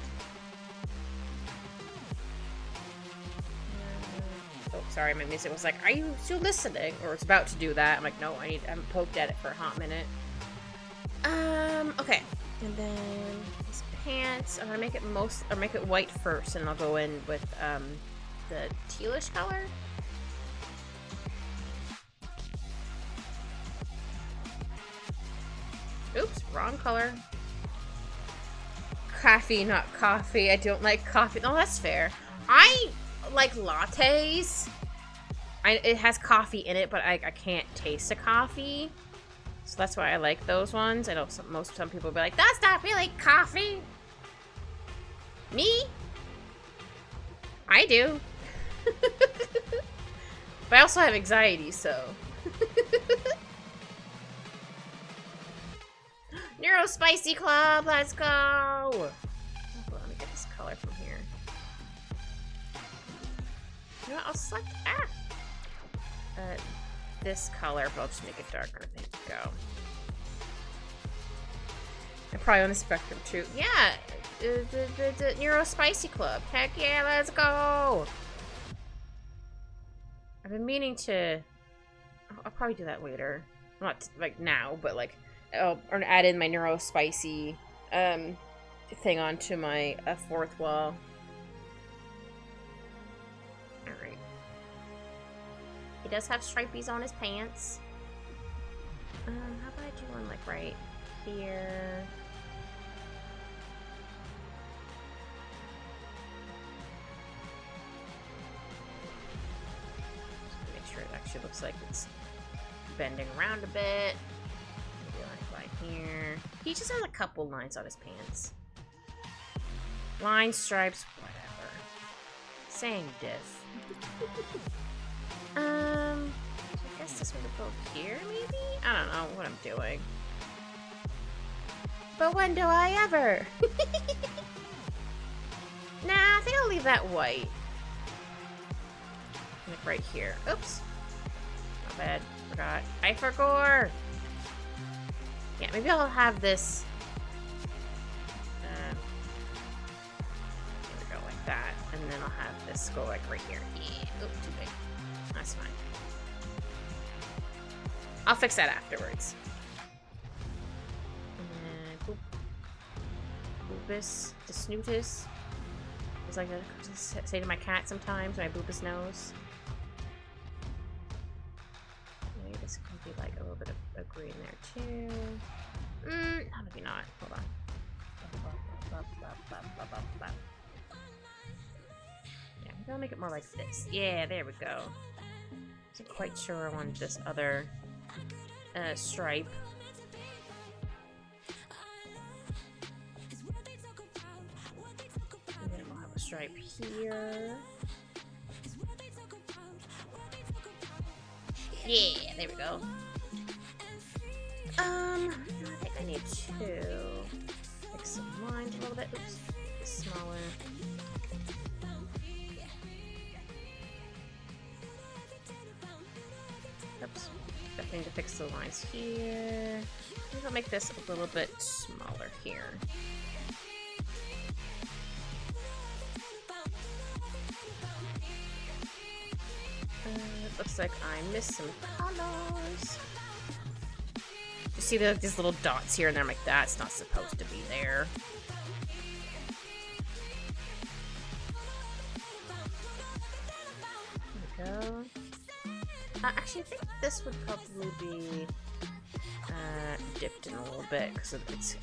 Oh, sorry, my music was like, are you still listening? Or it's about to do that. I'm like, no, I haven't poked at it for a hot minute. Okay. And then these pants, I'm gonna make it white first, and I'll go in with the tealish color. Oops, wrong color. Coffee, not coffee. I don't like coffee. No, that's fair. I like lattes. It has coffee in it, but I can't taste the coffee. So that's why I like those ones. I know some people will be like, that's not really coffee. Me? I do. But I also have anxiety, so. Neuro Spicy Club, let's go! Hold on, let me get this color from here. You know what, I'll select, this color, but I'll just make it darker. There we go. I'm probably on the spectrum too. Yeah, the Neuro Spicy Club. Heck yeah, let's go! I've been meaning to... I'll probably do that later. Not like now, but like or add in my neuro spicy thing onto my fourth wall. All right. He does have stripies on his pants. How about I do one like right here? Make sure it actually looks like it's bending around a bit. Maybe like right here. He just has a couple lines on his pants. Lines, stripes, whatever. Same diff. I guess this would go here, maybe? I don't know what I'm doing. But when do I ever? Nah, I think I'll leave that white. Like right here. Oops. Not bad. Forgot. I forgot. Yeah, maybe I'll have this. There we go, like that. And then I'll have this go like right here. Yeah. Oops, too big. That's fine. I'll fix that afterwards. And then, boopus, the snootus. It's like I say to my cat sometimes when I boop his nose. Maybe this could be like a little bit of green there too. Maybe not. Hold on. Yeah, maybe I'll make it more like this. Yeah, there we go. Wasn't quite sure I wanted this other stripe. And then we'll have a stripe here. Yeah, there we go. I think I need to fix some lines a little bit. Oops, smaller. Oops, definitely need to fix the lines here. Maybe I'll make this a little bit smaller here. It looks like I missed some colors. You see these little dots here and there? I'm like, that's not supposed to be there. There we go. Actually, I think this would probably be dipped in a little bit because it's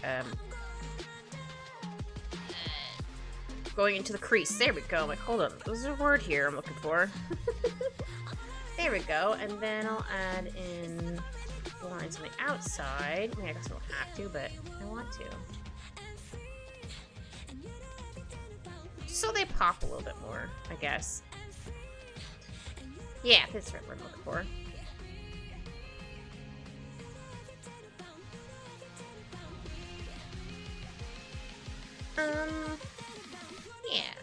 going into the crease. There we go. I'm like, hold on. There's a word here I'm looking for. There we go. And then I'll add in the lines on the outside. I mean, I guess I don't have to, but I want to. Just so they pop a little bit more, I guess. Yeah, that's what I'm looking for. Yeah.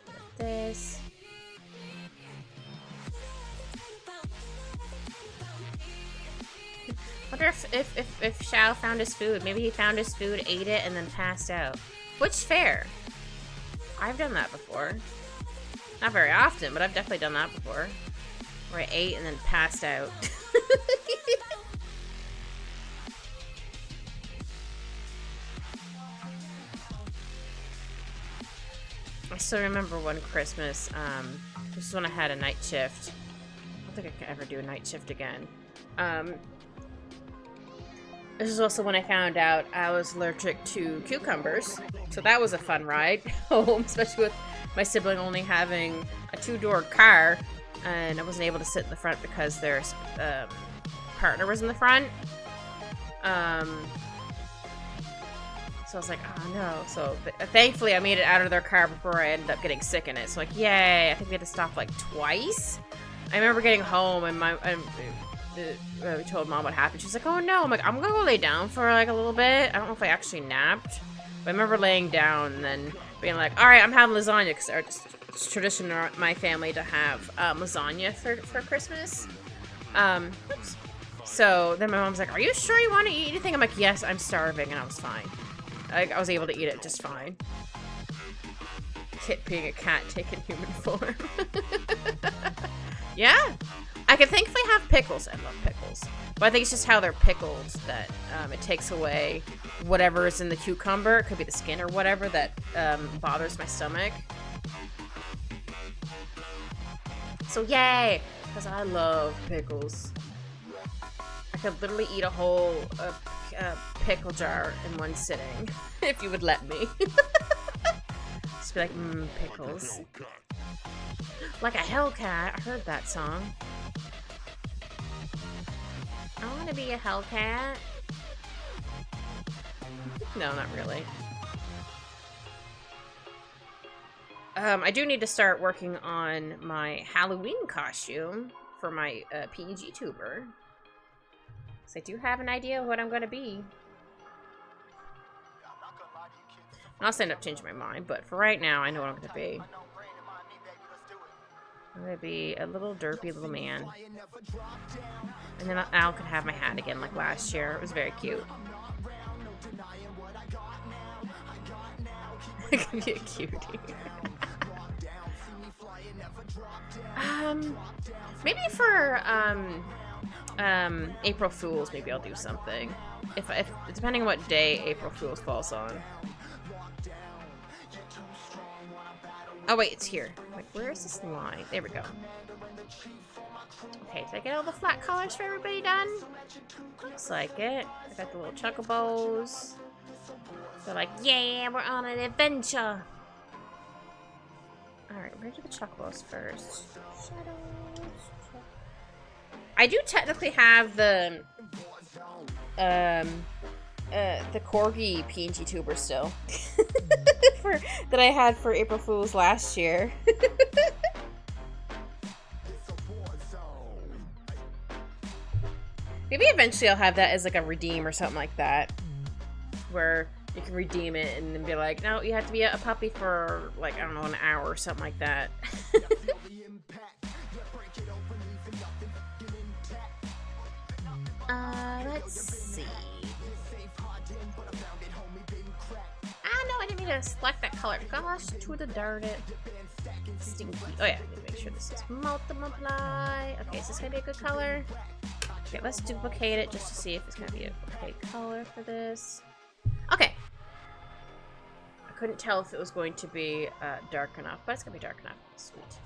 Like this. Wonder if Xiao found his food. Maybe he found his food, ate it, and then passed out. Which fair? I've done that before. Not very often, but I've definitely done that before. Where I ate and then passed out. I still remember one Christmas, this is when I had a night shift. I don't think I can ever do a night shift again. This is also when I found out I was allergic to cucumbers. So that was a fun ride home, especially with my sibling only having a 2-door car. And I wasn't able to sit in the front because their partner was in the front. So I was like, oh no. So thankfully I made it out of their car before I ended up getting sick in it. So like, yay. I think we had to stop like twice. I remember getting home and we told Mom what happened. She's like, oh no. I'm like, I'm gonna go lay down for like a little bit. I don't know if I actually napped. But I remember laying down and then being like, alright, I'm having lasagna. Because it's tradition in my family to have lasagna for Christmas. Oops. So then my mom's like, are you sure you want to eat anything? I'm like, yes, I'm starving. And I was fine. I was able to eat it just fine. Kit being a cat taking human form. Yeah. I can thankfully have pickles. I love pickles. But I think it's just how they're pickled that it takes away whatever is in the cucumber. It could be the skin or whatever that bothers my stomach. So yay! Because I love pickles. I could literally eat a whole pickle jar in one sitting, if you would let me. Just be like, pickles. Like a Hellcat. I heard that song. I want to be a Hellcat. No, not really. I do need to start working on my Halloween costume for my PG tuber. So I do have an idea of what I'm going to be. I'll end up changing my mind, but for right now, I know what I'm going to be. I'm going to be a little derpy little man. And then Al could have my hat again like last year. It was very cute. It could be a cutie. Maybe for April Fools, maybe I'll do something. If depending on what day April Fools falls on. Oh wait, it's here. Like, where is this line? There we go. Okay, did I get all the flat colors for everybody done? Looks like it. I got the little chocobos. They're like, yeah, we're on an adventure. Alright, we're gonna do the chocobos first. Shadows. I do technically have the corgi PNG tuber still. That I had for April Fools last year. Maybe eventually I'll have that as like a redeem or something like that. Where you can redeem it and then be like, no, you have to be a puppy for like, I don't know, an hour or something like that. Let's see. I didn't mean to select that color. Gosh, to the darn it. Stinky. Oh yeah, I need to make sure this is multiply. Okay, is this gonna be a good color? Okay, let's duplicate it just to see if it's gonna be a okay color for this. Okay. I couldn't tell if it was going to be dark enough, but it's gonna be dark enough. Sweet.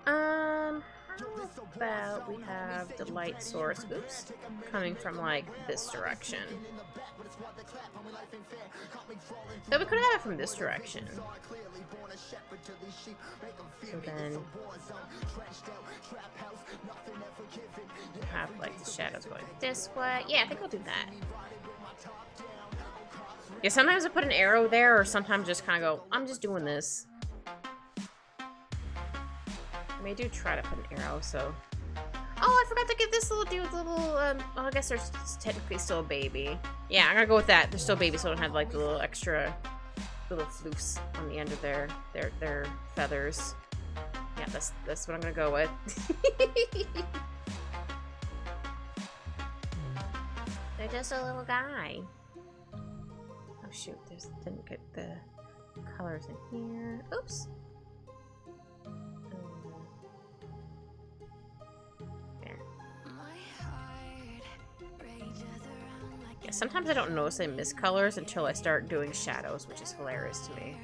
How about we have the light source, oops, coming from like this direction. So we could have it from this direction. So then have like the shadows going this way. Yeah, I think I'll do that. Yeah, sometimes I put an arrow there, or sometimes just kind of go, I'm just doing this. I do try to put an arrow, so... Oh, I forgot to give this little dude a little, oh, I guess they're technically still a baby. Yeah, I'm gonna go with that. They're still babies, so I don't have, like, the little extra little floofs on the end of their feathers. Yeah, that's what I'm gonna go with. They're just a little guy. Oh, shoot. Didn't get the colors in here. Oops. Yeah, sometimes I don't notice I miss colors until I start doing shadows, which is hilarious to me.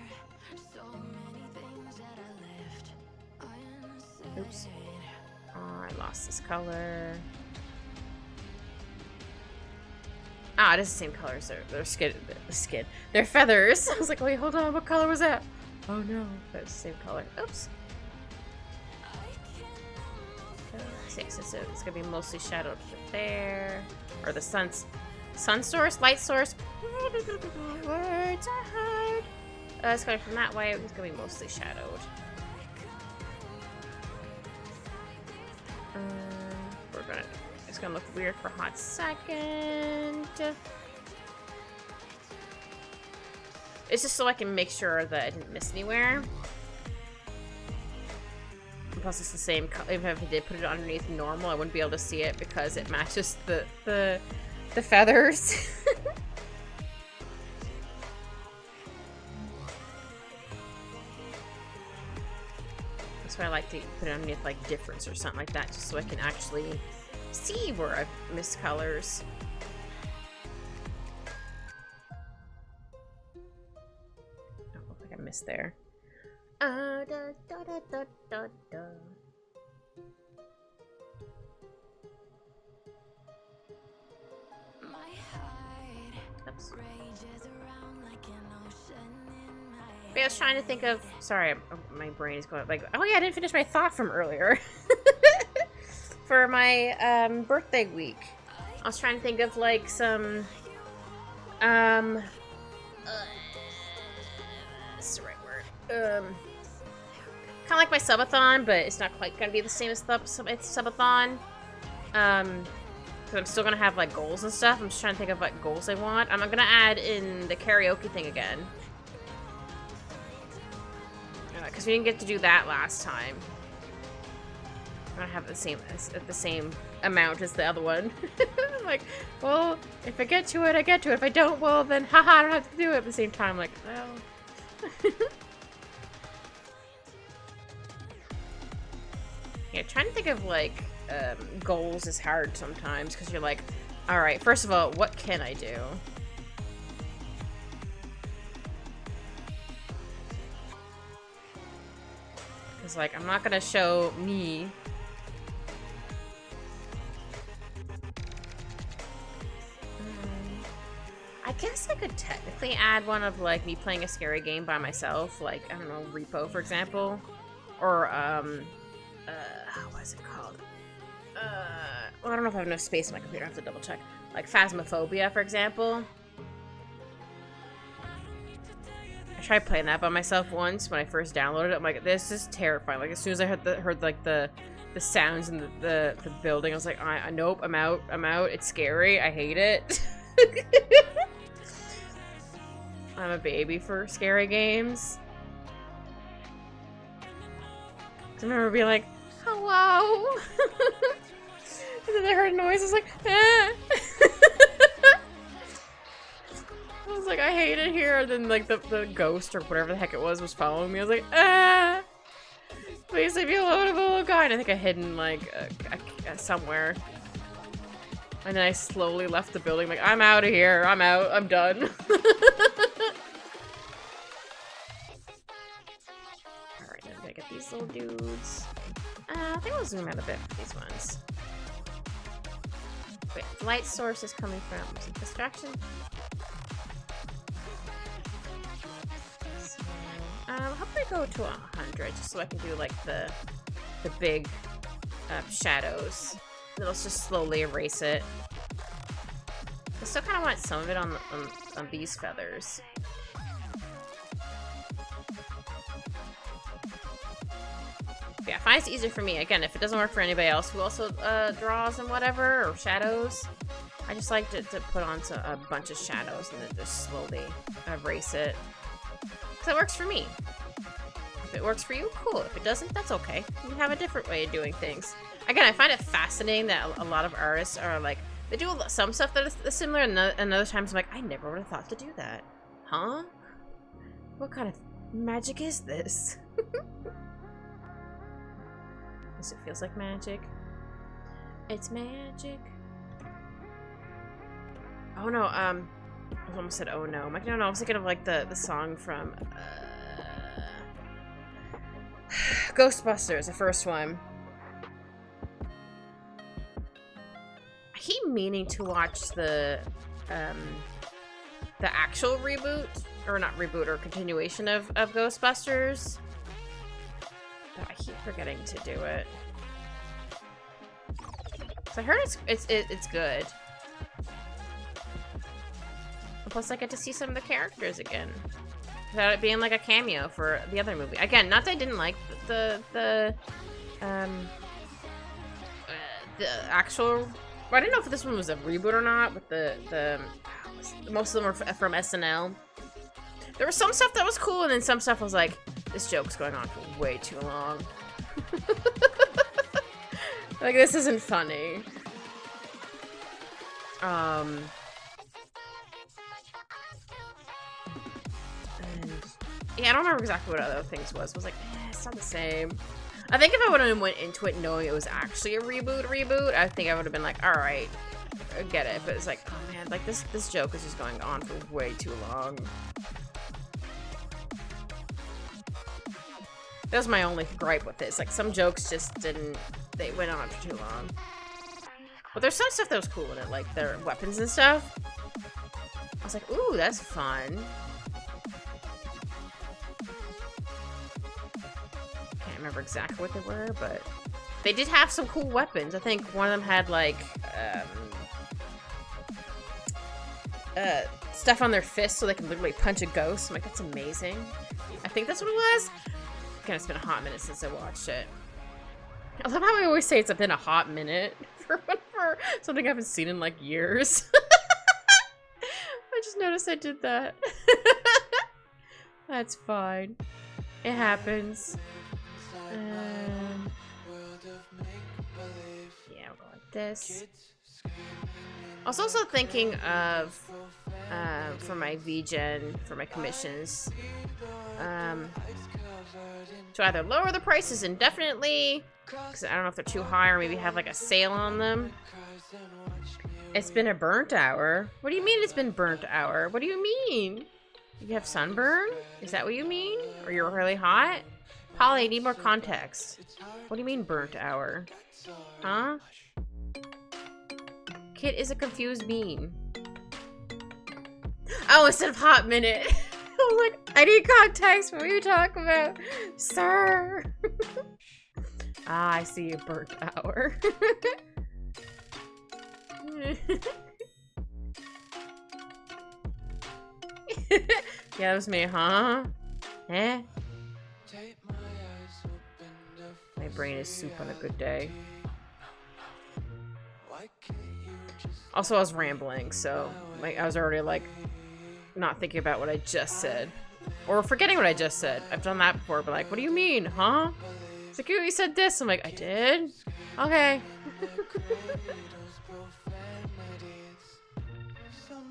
Oops. Oh, I lost this color. Ah, it is the same color as their skin. Their feathers. I was like, wait, hold on, what color was that? Oh no, that's the same color. Oops. Okay, so it's gonna be mostly shadowed there. Or the sun source, light source. Words are hard. It's coming from that way. It's gonna be mostly shadowed. It's gonna look weird for a hot second. It's just so I can make sure that I didn't miss anywhere. Plus, it's the same color. Even if I did put it underneath normal, I wouldn't be able to see it because it matches the feathers. That's why I like to put it underneath like difference or something like that, just so I can actually see where I've missed colors. Oh, look like I missed there. Da, da, da, da, da, da. Oops. But I was trying to think of. Sorry, my brain is going like. Oh yeah, I didn't finish my thought from earlier. For my birthday week, I was trying to think of like some. What's the right word? Kind of like my subathon, but it's not quite gonna be the same as subathon. Because I'm still gonna have like goals and stuff. I'm just trying to think of what goals I want. I'm gonna add in the karaoke thing again. Because we didn't get to do that last time. I'm gonna have the same amount as the other one. I'm like, well, if I get to it, I get to it. If I don't, well, then haha, I don't have to do it at the same time. Like, well. Yeah, trying to think of like goals is hard sometimes because you're like, all right, first of all, what can I do? Because like I'm not gonna show me. I guess I could technically add one of like me playing a scary game by myself, like I don't know, Repo for example, or what is it called? Well, I don't know if I have enough space on my computer. I have to double check. Like Phasmophobia, for example. I tried playing that by myself once when I first downloaded it. I'm like, this is terrifying. Like as soon as I heard like the sounds in the building, I was like, nope, I'm out. I'm out. It's scary. I hate it. I'm a baby for scary games. I remember being like, hello. And then I heard a noise. I was like, ah. I was like, I hate it here. And then like the ghost or whatever the heck it was following me. I was like, ah. Please leave me alone, I'm a little guy. And I think I hid in like somewhere. And then I slowly left the building. Like, I'm out of here. I'm out. I'm done. Alright, I'm gonna get these little dudes. I think I'll zoom out a bit for these ones. Wait, light source is coming from some distraction. So, I'll probably go to 100 just so I can do like the big shadows. Then I'll just slowly erase it. I still kind of want some of it on these feathers. But yeah, I find it's easier for me. Again, if it doesn't work for anybody else who also draws and whatever, or shadows, I just like to put on a bunch of shadows and then just slowly erase it. Because it works for me. If it works for you, cool. If it doesn't, that's okay. You have a different way of doing things. Again, I find it fascinating that a lot of artists are like, they do some stuff that is similar, and other times I'm like, I never would have thought to do that. Huh? What kind of magic is this? Yes, it feels like magic. It's magic. Oh no, I almost said oh no. I'm like, no, I was thinking of like the song from Ghostbusters, the first one. I keep meaning to watch the actual reboot, or not reboot, or continuation of Ghostbusters. But I keep forgetting to do it. So I heard it's good. And plus I get to see some of the characters again. Without it being like a cameo for the other movie. Again, not that I didn't like the actual. I didn't know if this one was a reboot or not, but most of them were from SNL. There was some stuff that was cool, and then some stuff was like, this joke's going on for way too long. Like, this isn't funny. And yeah, I don't remember exactly what other things was. It was like, it's not the same. I think if I would have went into it knowing it was actually a reboot, I think I would have been like, all right, I get it. But it's like, oh man, like this joke is just going on for way too long. That was my only gripe with this. Like, some jokes just didn't, they went on for too long. But there's some stuff that was cool in it, like their weapons and stuff. I was like, ooh, that's fun. Can't remember exactly what they were, but they did have some cool weapons. I think one of them had, like, stuff on their fists so they can literally punch a ghost. I'm like, that's amazing. I think that's what it was. Again, it's been a hot minute since I watched it. I love how we always say it's been a hot minute for something I haven't seen in like years. I just noticed I did that. That's fine. It happens. Yeah, we'll go like this. I was also thinking of, for my VGen, for my commissions, to either lower the prices indefinitely, because I don't know if they're too high, or maybe have like a sale on them. It's been a burnt hour. What do you mean it's been burnt hour? What do you mean? You have sunburn? Is that what you mean? Or you're really hot? Polly, I need more context. What do you mean burnt hour? Huh? Kit is a confused bean. Oh, instead of hot minute. I'm like, I need context. What are you talking about? Sir. Ah, I see a burnt hour. Yeah, that was me, huh? Eh? My brain is soup on a good day. Also, I was rambling, so like I was already like not thinking about what I just said. Or forgetting what I just said. I've done that before, but like, what do you mean, huh? It's like, you said this. I'm like, I did? Okay.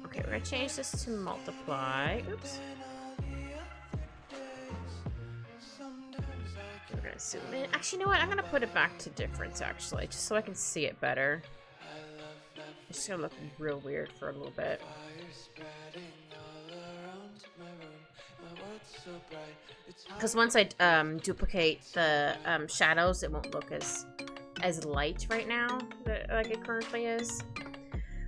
Okay, we're gonna change this to multiply. Oops. We're gonna zoom in. Actually, you know what? I'm gonna put it back to difference, actually, just so I can see it better. It's just gonna look real weird for a little bit. Because once I duplicate the shadows, it won't look as light right now like it currently is.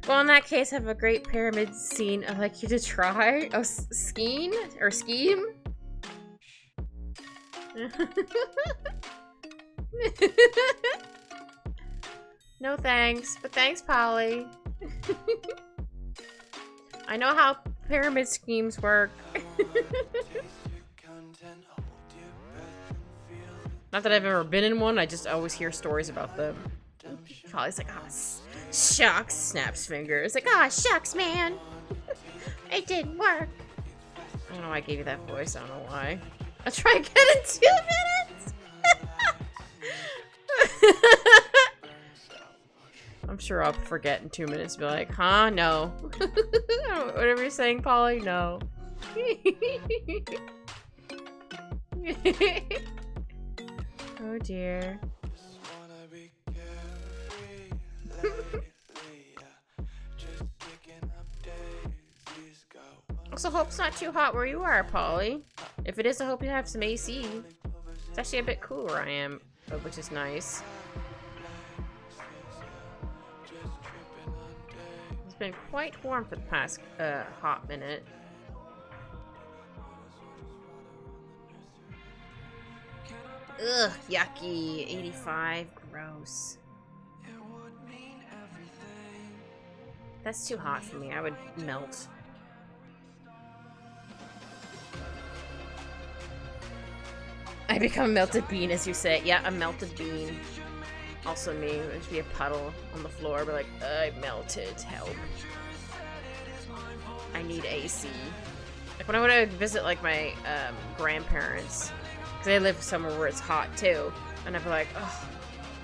Well, in that case, I have a great pyramid scene I'd like you to try. Oh, scheme? Or scheme? No thanks, but thanks, Polly. I know how pyramid schemes work. Not that I've ever been in one, I just always hear stories about them. Polly's like, oh, shucks, snaps fingers. Like, oh, shucks, man. It didn't work. I don't know why I gave you that voice, I don't know why. I'll try again in 2 minutes. I'm sure I'll forget in 2 minutes. Be like, huh? No. Whatever you're saying, Polly, no. Oh dear. Also, hope it's not too hot where you are, Polly. If it is, I hope you have some AC. It's actually a bit cool where I am, which is nice. It's been quite warm for the past hot minute. Ugh, yucky. 85, gross. That's too hot for me. I would melt. I become a melted bean, as you say. Yeah, a melted bean. Also me. It would be a puddle on the floor, but like, I melted. Help. I need AC. Like when I would visit like my grandparents, because they live somewhere where it's hot too, and I'd be like, oh.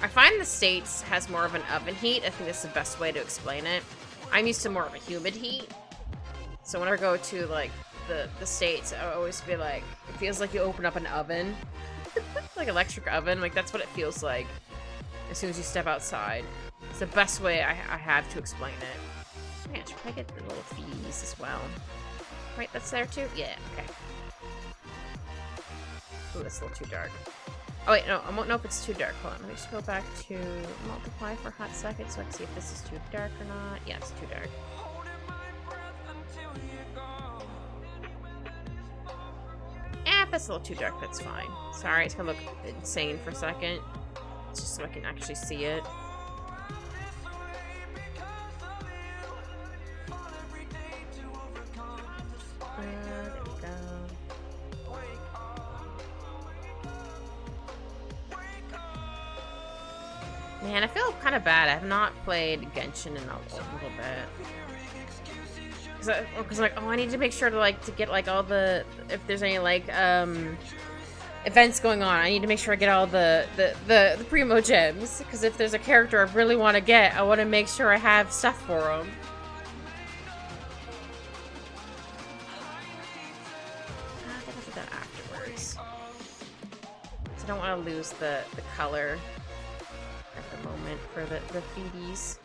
I find the States has more of an oven heat. I think that's the best way to explain it. I'm used to more of a humid heat. So whenever I go to like the States, I always feel like it feels like you open up an oven. Like electric oven. Like, that's what it feels like as soon as you step outside. It's the best way I have to explain it. Yeah, I should probably get the little fees as well. Right, that's there too? Yeah, okay. Ooh, that's a little too dark. Oh wait, no, I won't know if it's too dark. Hold on, let me just go back to multiply for a hot second so I can see if this is too dark or not. Yeah, it's too dark. If it's a little too dark, that's fine. Sorry, it's gonna look insane for a second. It's just so I can actually see it. There we go. Man, I feel kind of bad. I have not played Genshin in a little bit. Because I'm like, oh, I need to make sure to get like all the, if there's any like events going on, I need to make sure I get all the primo gems. Because if there's a character I really want to get, I want to make sure I have stuff for them. I think I'll do that afterwards. So I don't want to lose the color at the moment for the feedies.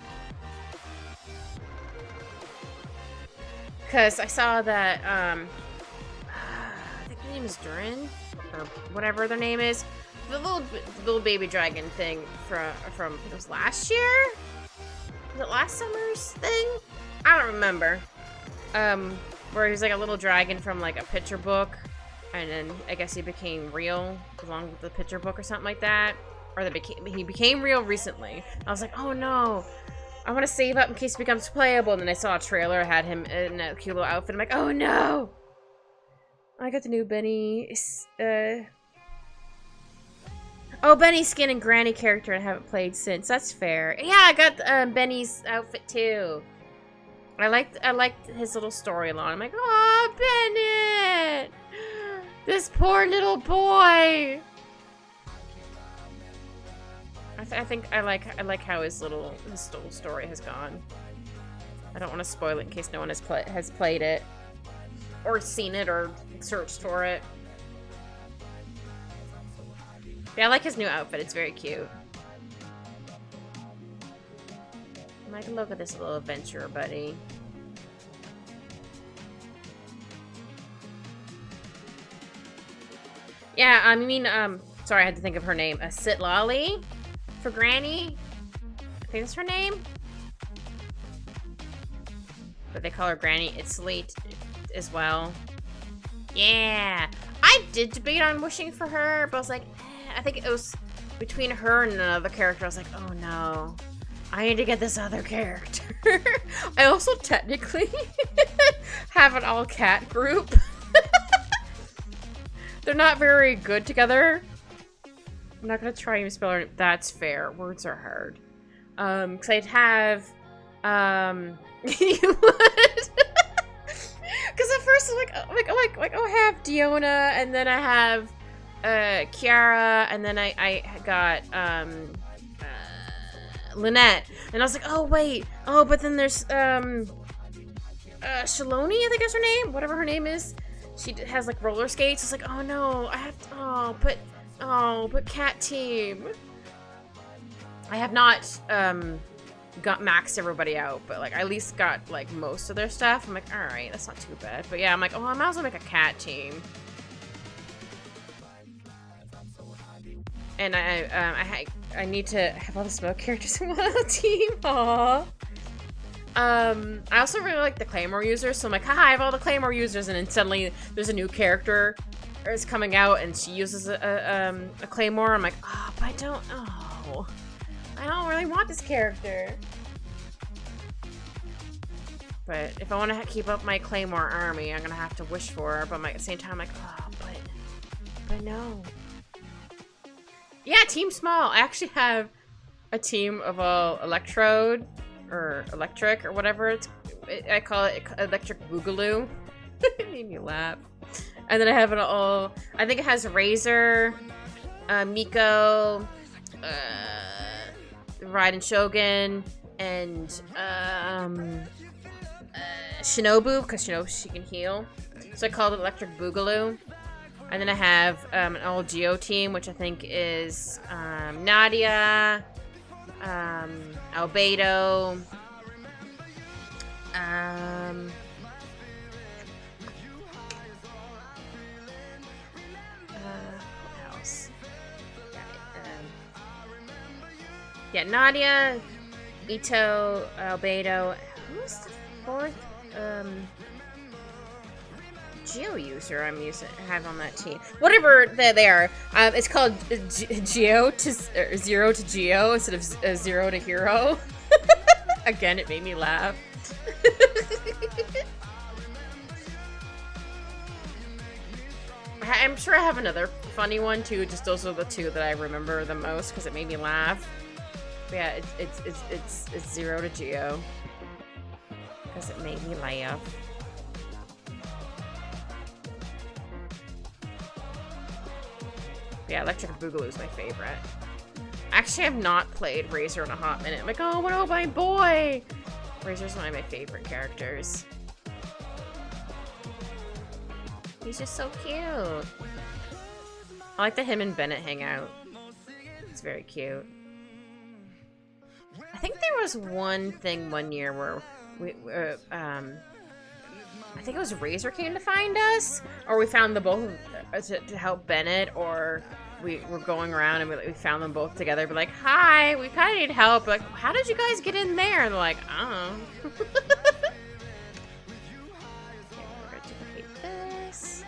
Because I saw that, I think her name is Durin, or whatever their name is. The little baby dragon thing from it was last year? Was it last summer's thing? I don't remember. Where he was like a little dragon from like a picture book, and then I guess he became real along with the picture book or something like that. Or he became real recently. I was like, oh no. I want to save up in case it becomes playable. And then I saw a trailer. I had him in a cute little outfit. I'm like, oh no! I got the new Benny. Oh, Benny's skin and Granny character I haven't played since. That's fair. Yeah, I got Benny's outfit too. I liked his little storyline. I'm like, oh, Bennett! This poor little boy! I think I like how his little story has gone. I don't want to spoil it in case no one has played it or seen it or searched for it. Yeah, I like his new outfit. It's very cute. I'm like, look at this little adventurer buddy. Yeah, I mean, sorry, I had to think of her name. Sitlali. For Granny, I think that's her name. But they call her Granny. It's late as well. Yeah, I did debate on wishing for her, but I was like, I think it was between her and another character. I was like, oh no, I need to get this other character. I also technically have an all-cat group. They're not very good together. I'm not gonna try and spell her name. That's fair. Words are hard. Cause I'd have, you would. Cause at first I'm like, oh, I have Diona, and then I have, Kiara, and then I got, Lynette, and I was like, oh wait, oh, but then there's, Shaloni, I think is her name, whatever her name is. She has like roller skates. It's like, oh no, I have to, but cat team. I have not got maxed everybody out, but like I at least got like most of their stuff. I'm like, all right, that's not too bad. But yeah, I'm like, oh, I might as well make a cat team. And I need to have all the smoke characters in one team. Aww. I also really like the Claymore users, so I'm like, haha, I have all the Claymore users, and then suddenly there's a new character is coming out, and she uses a Claymore. I'm like, oh, but I don't really want this character. But if I want to keep up my Claymore army, I'm gonna have to wish for her. But at the same time, I'm like, oh, but no. Yeah, team small. I actually have a team of all Electrode or Electric or whatever I call it, Electric Boogaloo. It made me laugh. And then I have it all. I think it has Razor, Miko, Raiden Shogun, and Shinobu, because she can heal. So I called it Electric Boogaloo. And then I have an all Geo team, which I think is Nadia, Albedo, what else? Yeah, Nadia, Ito, Albedo. Who's the fourth Geo user I have on that team? Whatever they are. It's called Geo to Zero to Geo instead of Zero to Hero. Again, it made me laugh. I'm sure I have another funny one too. Just those are the two that I remember the most because it made me laugh. But yeah, it's Zero to Geo because it made me laugh. Yeah, Electric Boogaloo is my favorite. Actually, I have not played Razor in a hot minute. I'm like, oh, what about my boy? Razor's one of my favorite characters. He's just so cute. I like that him and Bennett hang out. It's very cute. I think there was one thing one year where I think it was Razor came to find us, or we found them both to help Bennett, or we were going around and we found them both together. But like, hi, we kind of need help. Like, how did you guys get in there? And they're like, I don't know. Okay, we're gonna duplicate this.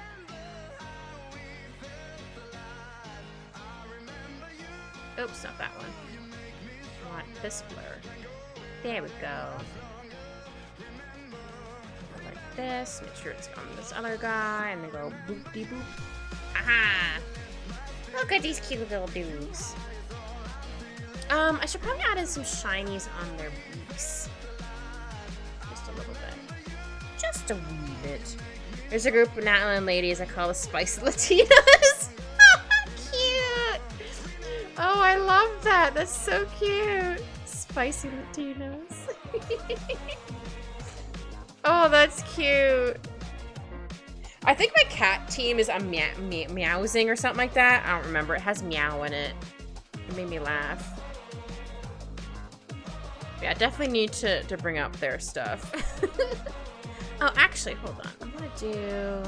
Oops, not that one. I want this blur. There we go. Like this. Make sure it's on this other guy, and then go boop de boop. Aha! Look at these cute little dudes. I should probably add in some shinies on their beaks. Just a little bit. Just a wee bit. There's a group of Natlan ladies I call the Spicy Latinas. Cute! Oh, I love that. That's so cute. Spicy Latinos. Oh, that's cute. I think my cat team is a meowsing or something like that. I don't remember. It has meow in it. It made me laugh. Yeah, I definitely need to bring up their stuff. Oh, actually, hold on. I'm gonna do...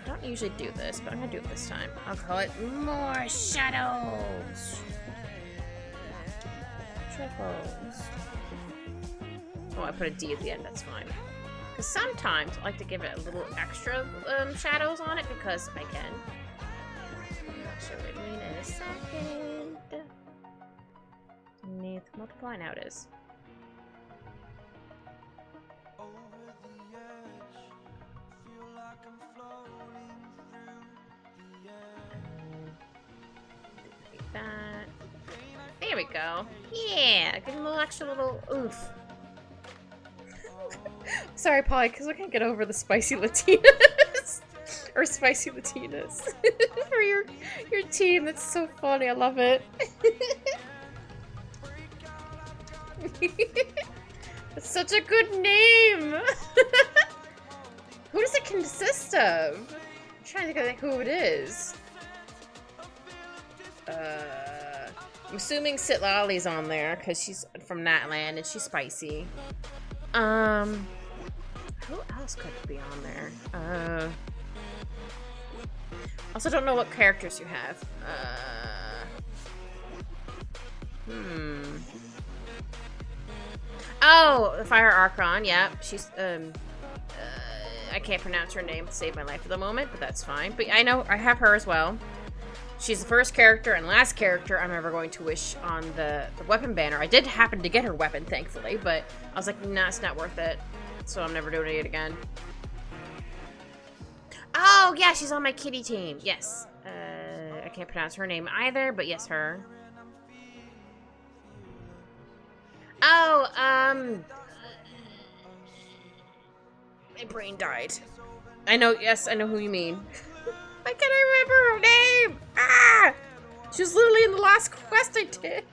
I don't usually do this, but I'm gonna do it this time. I'll call it More Shadows. Triples. Oh, I put a D at the end. That's fine. Because sometimes I like to give it a little extra shadows on it because I can. I'm not sure what I mean in a second. Need multiply now it is. Like that. There we go. Yeah, give him a little extra little oof. Sorry, Polly, because I can't get over the Spicy Latinas. Or Spicy Latinas. For your team. That's so funny. I love it. That's such a good name. Who does it consist of? I'm trying to think who it is. I'm assuming Citlali's on there because she's from Natland and she's spicy. Who else could be on there? Also don't know what characters you have. Oh, the Fire Archon, yeah. She's, I can't pronounce her name to save my life at the moment, but that's fine. But I know, I have her as well. She's the first character and last character I'm ever going to wish on the weapon banner. I did happen to get her weapon, thankfully, but I was like, nah, it's not worth it. So I'm never doing it again. Oh, yeah, she's on my kitty team. Yes. I can't pronounce her name either, but yes, her. Oh, my brain died. I know, yes, I know who you mean. Why can't I remember her name? Ah! She was literally in the last quest I did.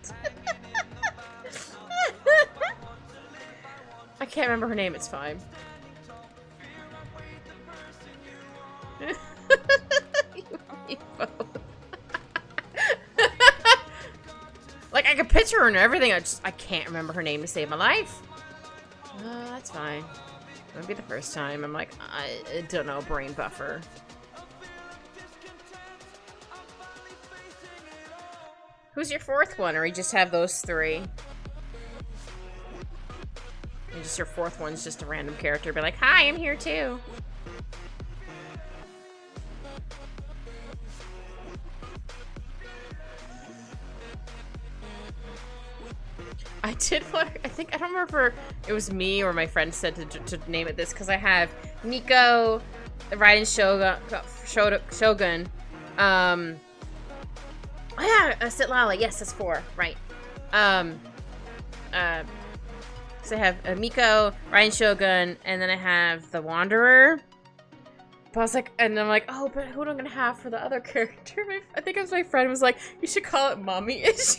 I can't remember her name, it's fine. picture and everything. I can't remember her name to save my life. That's fine. It won't be the first time. I'm like, I don't know, brain buffer. Who's your fourth one, or you just have those three? And just your fourth one's just a random character. Be like, hi, I'm here too. I did want, I don't remember if it was me or my friend said to name it this, because I have Nico, Raiden Shogun, oh yeah, Sitlala, yes, that's 4, right. So I have Miko, Raiden Shogun, and then I have the Wanderer. But I was like, and I'm like, oh, but who am I gonna have for the other character? I think it was my friend was like, you should call it Mommy Issues.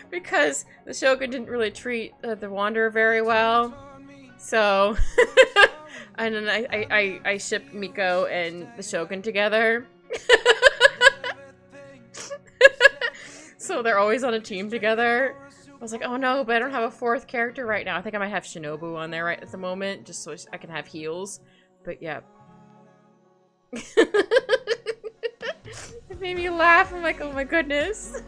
Because the Shogun didn't really treat the Wanderer very well. So, and then I shipped Miko and the Shogun together. So they're always on a team together. I was like, oh no, but I don't have a fourth character right now. I think I might have Shinobu on there right at the moment, just so I can have heals. But yeah. It made me laugh. I'm like, oh my goodness.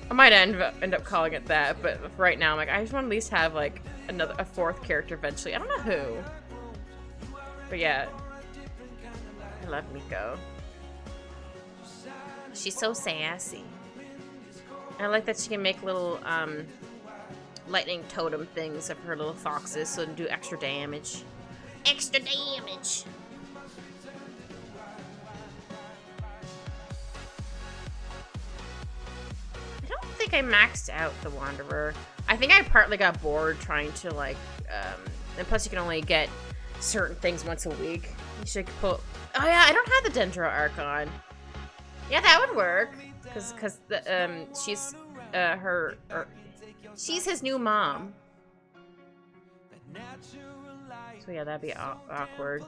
I might end up calling it that, but right now I'm like, I just want to at least have like a fourth character eventually. I don't know who. But yeah. I love Miko. She's so sassy. I like that she can make little lightning totem things of her little foxes so to do extra damage. Extra damage! I don't think I maxed out the Wanderer. I think I partly got bored trying to like, and plus you can only get certain things once a week. You should pull, oh yeah, I don't have the Dendro Archon. Yeah, that would work. Cause the she's she's his new mom. So yeah, that'd be awkward.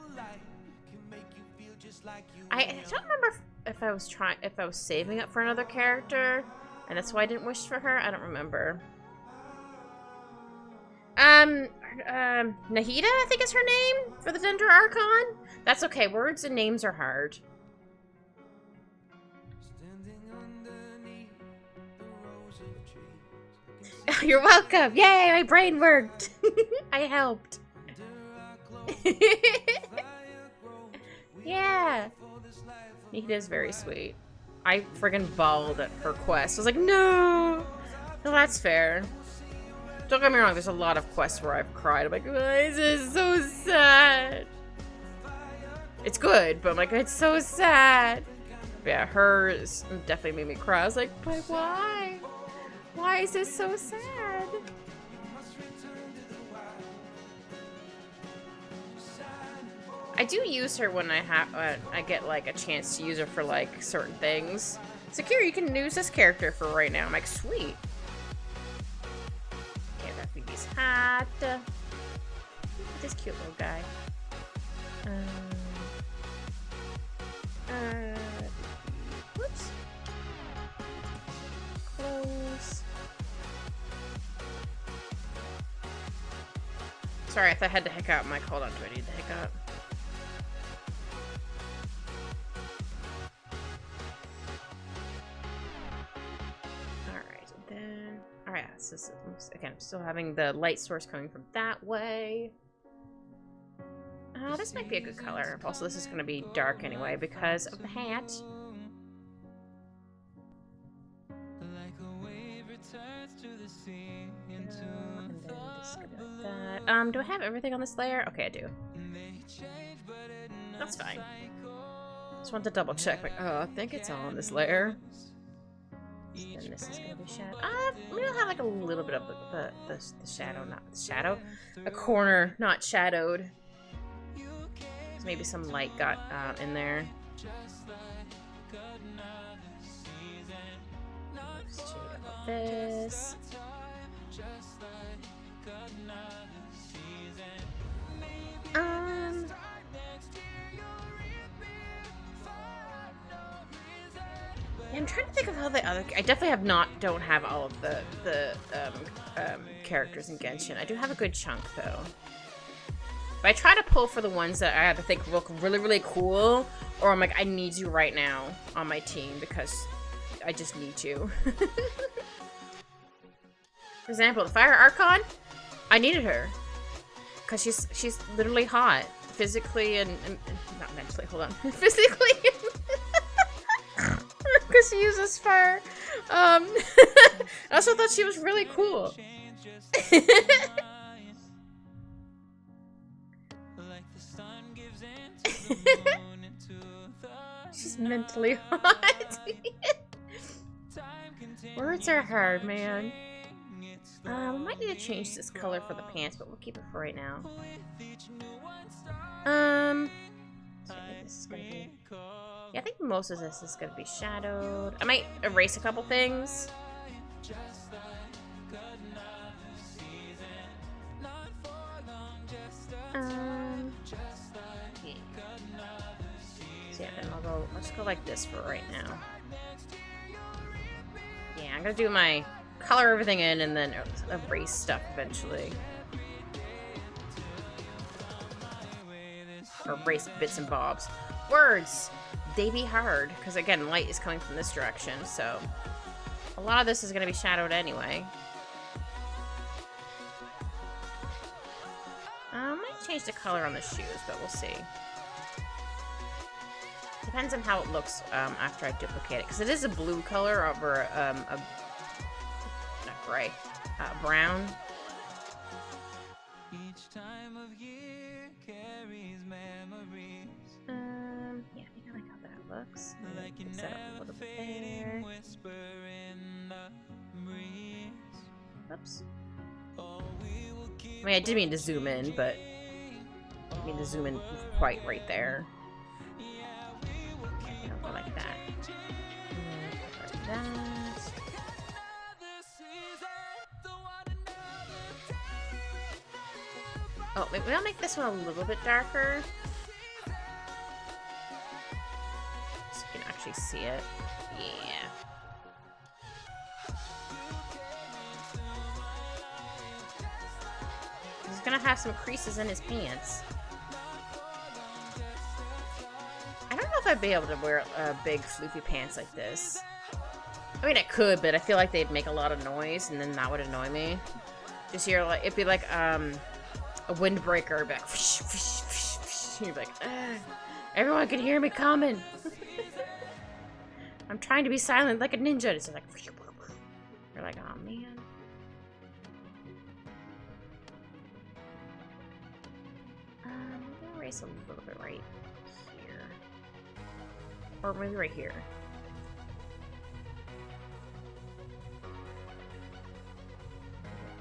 I don't remember if I was saving up for another character, and that's why I didn't wish for her. I don't remember. Nahida, I think is her name for the Dendro Archon. That's okay. Words and names are hard. You're welcome. Yay, my brain worked. I helped. Yeah. He is very sweet. I friggin' bawled at her quest. I was like, no. No, that's fair. Don't get me wrong, there's a lot of quests where I've cried. I'm like, why is this so sad? It's good, but I'm like, it's so sad. But yeah, hers definitely made me cry. I was like, but why? Why is this so sad? I do use her when I get like a chance to use her for like certain things. Secure, you can use this character for right now. I'm like, sweet. Okay, that Vivi's hot. Look at this cute little guy. Whoops. Close. Sorry, if I had to hiccup, I'm like, hold on, do I need to hiccup? Alright, and then... Alright, so again, I'm still having the light source coming from that way. This might be a good color. Also, this is going to be dark anyway because of the hat. Do I have everything on this layer? Okay, I do. That's fine. Just want to double check. Like, oh, I think it's all on this layer. Then this is gonna be shadow. We'll have like a little bit of the shadow, not the shadow. A corner, not shadowed. So maybe some light got in there. Let's shade up this. Yeah, I'm trying to think of how the other. I definitely don't have all of the characters in Genshin. I do have a good chunk though. But I try to pull for the ones that I either think look really, really cool, or I'm like, I need you right now on my team because I just need you. For example, the Fire Archon, I needed her because she's literally hot, physically and not mentally. Hold on, physically, because she uses fire. I also thought she was really cool. She's mentally hot. Words are hard, man. We might need to change this color for the pants, but we'll keep it for right now. So I think this is gonna be. Yeah, I think most of this is gonna be shadowed. I might erase a couple things. Yeah. So yeah, then I'll just go like this for right now. Yeah, I'm gonna do my color everything in and then erase stuff eventually. Or erase bits and bobs. Words! They be hard, because again, light is coming from this direction, so a lot of this is gonna be shadowed anyway. I might change the color on the shoes, but we'll see. Depends on how it looks after I duplicate it, because it is a blue color over a not gray, brown. Each time of year carries memories. Yeah, I think I like how that looks. Like fix that up a little bit there. Oops. I mean, I did mean to zoom in, but I didn't mean to zoom in quite right there. I'll go like that. Like that. Oh, maybe I'll make this one a little bit darker. So you can actually see it. Yeah. He's gonna have some creases in his pants. I don't know if I'd be able to wear big floofy pants like this. I mean, I could, but I feel like they'd make a lot of noise, and then that would annoy me. Just hear like it'd be like a windbreaker, back. You're like, everyone can hear me coming. I'm trying to be silent like a ninja. It's like, you're like, oh man. I'm gonna erase a little bit right here, or maybe right here.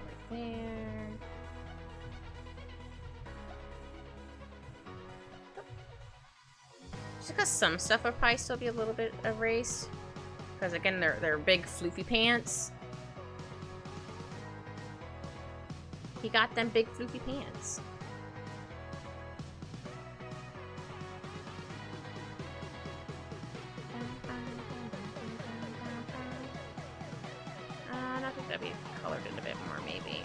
Right there. Just because some stuff will probably still be a little bit erased. Because again, they're big floofy pants. He got them big floofy pants. I think that'd be colored in a bit more, maybe.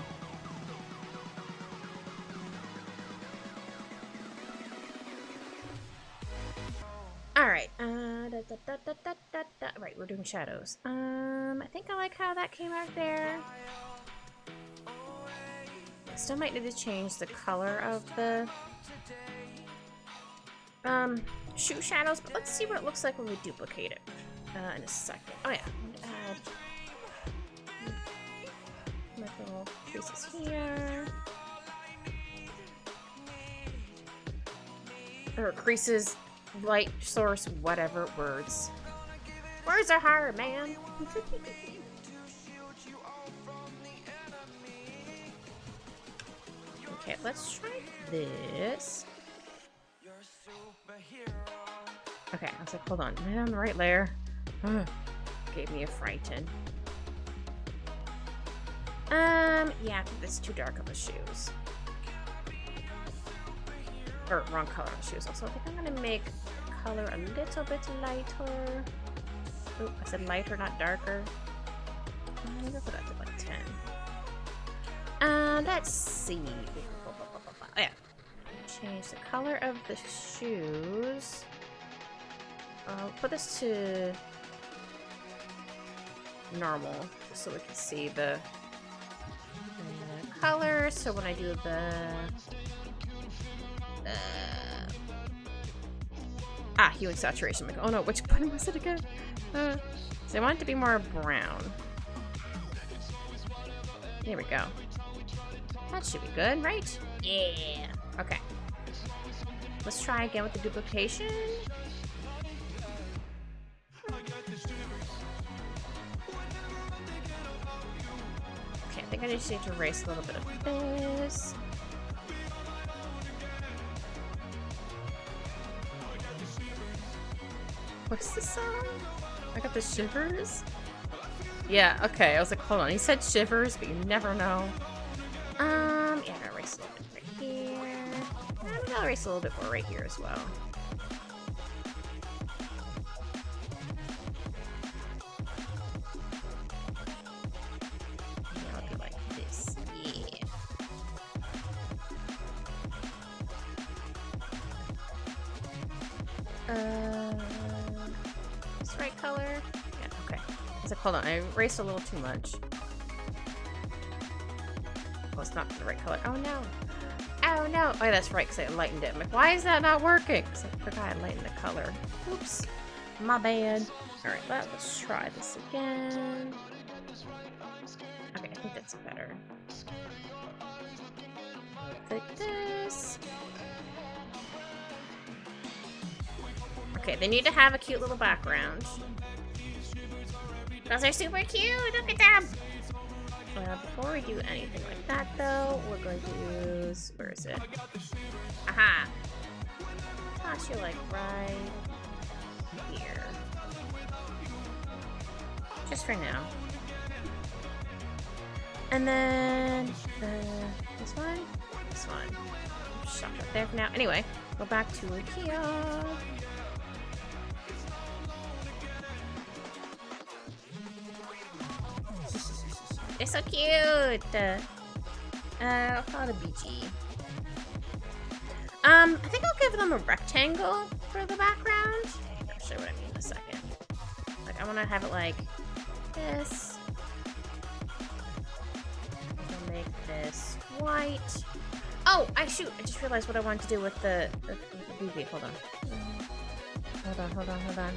Alright, right, we're doing shadows. I think I like how that came out there. Still might need to change the color of the shoe shadows, but let's see what it looks like when we duplicate it in a second. Oh yeah, I'm gonna add my little creases here. Or creases, light source, whatever. Words are hard, man. Okay, let's try this. Okay, I was like, hold on, am I on the right layer? Ugh, gave me a frighten. Yeah, I think that's too dark of the shoes. Or wrong color on the shoes. Also, I think I'm gonna make the color a little bit lighter. Oh, I said lighter, not darker. I'm gonna put that to like 10. Let's see. Oh, yeah. Change the color of the shoes. I'll put this to normal, just so we can see the color. So when I do the hue and saturation, I'm like, oh no, which button was it again? So I want it to be more brown. There we go. That should be good, right? Yeah. Okay. Let's try again with the duplication. Okay, I think I just need to erase a little bit of this. What's the song? I got the shivers. Yeah, okay. I was like, hold on. He said shivers, but you never know. Yeah, I'm gonna erase a little bit right here. And I'll erase a little bit more right here as well. Yeah, I'll do like this. Yeah. This right color? Yeah, okay. I was like, hold on, I erased a little too much. Oh, it's not the right color. Oh no. Oh no. Oh, yeah, that's right, because I lightened it. I'm like, why is that not working? Because I forgot I lightened the color. Oops. My bad. Alright, let's try this again. Okay, I think that's better. Like this. Okay, they need to have a cute little background. Those are super cute! Look at them! Before we do anything like that, though, we're going to use... Where is it? Aha! Toss you, like, right here. Just for now. And then... this one? This one. Shop right there for now. Anyway, go back to IKEA. They're so cute! I'll call it a BG. I think I'll give them a rectangle for the background. I'll show you what I mean in a second. Like, I want to have it like this. I'll make this white. Oh, I just realized what I wanted to do with the Vivi. Hold on. Hold on.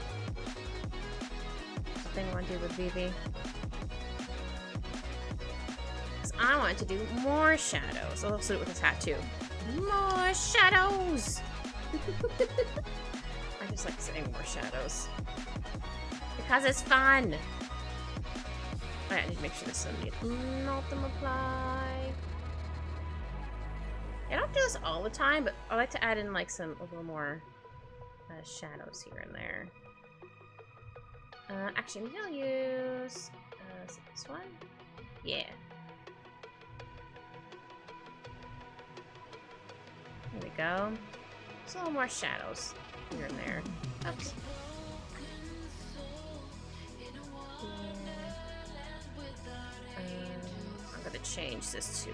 The thing I want to do with Vivi. I want to do more shadows. I'll also do it with a tattoo. More shadows! I just like saying more shadows. Because it's fun! Alright, I need to make sure this doesn't need multiply. I don't do this all the time, but I like to add in like a little more shadows here and there. Actually, maybe I'll use this one? Yeah. There we go. Just a little more shadows here and there. Oops. I'm gonna change this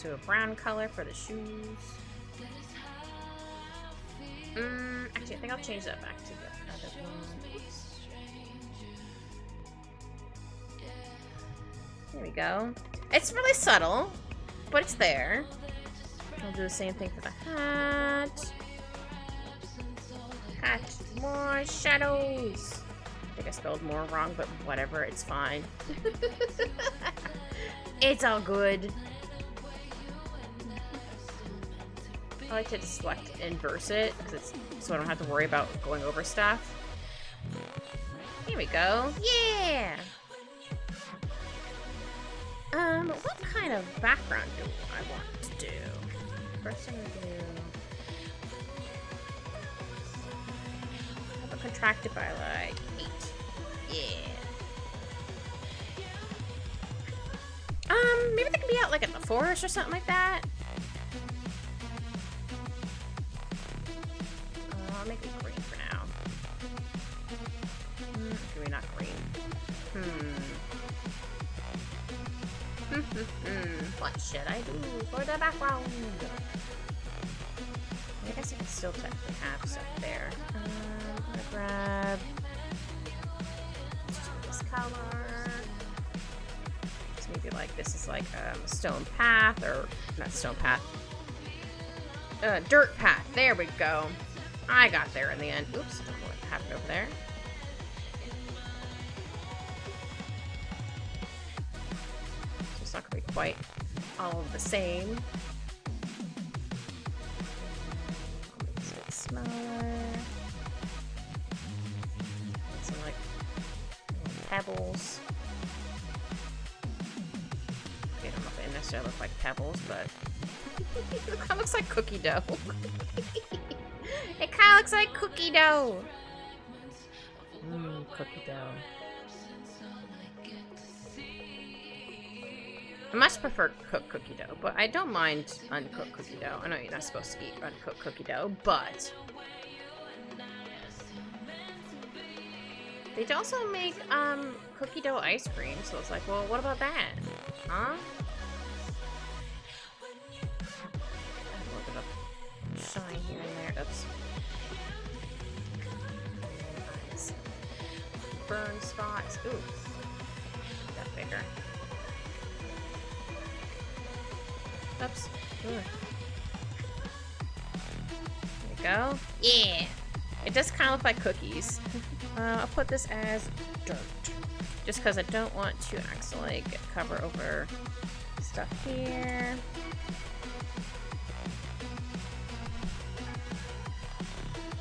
to a brown color for the shoes. Actually, I think I'll change that back to the other one. There we go. It's really subtle, but it's there. I'll do the same thing for the hat. Hat, more shadows. I think I spelled more wrong, but whatever, it's fine. It's all good. I like to just select inverse it, so I don't have to worry about going over stuff. Here we go. Yeah! What kind of background do I want to do? First I'm gonna do... Have it contracted by like 8. Yeah. Maybe they can be out like at the forest or something like that. I'll make it green for now. maybe not green. What should I do for the background? I guess I can still technically have stuff there. I'm gonna grab just this color. So maybe like this is like a stone path, or not stone path. Dirt path. There we go. I got there in the end. Oops, don't know what happened over there. So it's not gonna be quite all of the same. It's a bit smaller. Some like pebbles. Okay, I don't know if they necessarily look like pebbles, but it kind of looks like cookie dough. It kind of looks like cookie dough. Cookie dough. I much prefer cooked cookie dough, but I don't mind uncooked cookie dough. I know you're not supposed to eat uncooked cookie dough, but they also make cookie dough ice cream, so it's like, well, what about that? Huh? A little bit of shine here and there. Oops. Nice. Burn spots. Ooh. Got bigger. Oops. Ooh. There we go. Yeah. It does kind of look like cookies. I'll put this as dirt. Just because I don't want to accidentally get cover over stuff here.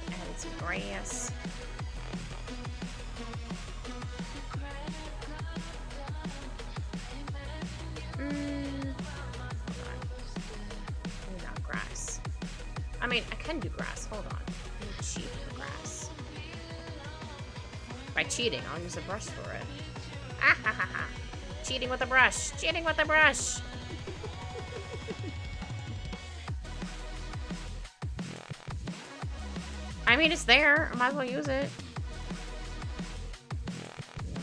Add some grass. Not grass. I mean, I can do grass. Hold on. Let me cheat for grass. By cheating, I'll use a brush for it. Ah ha ha ha. Cheating with a brush. Cheating with a brush. I mean, it's there. I might as well use it.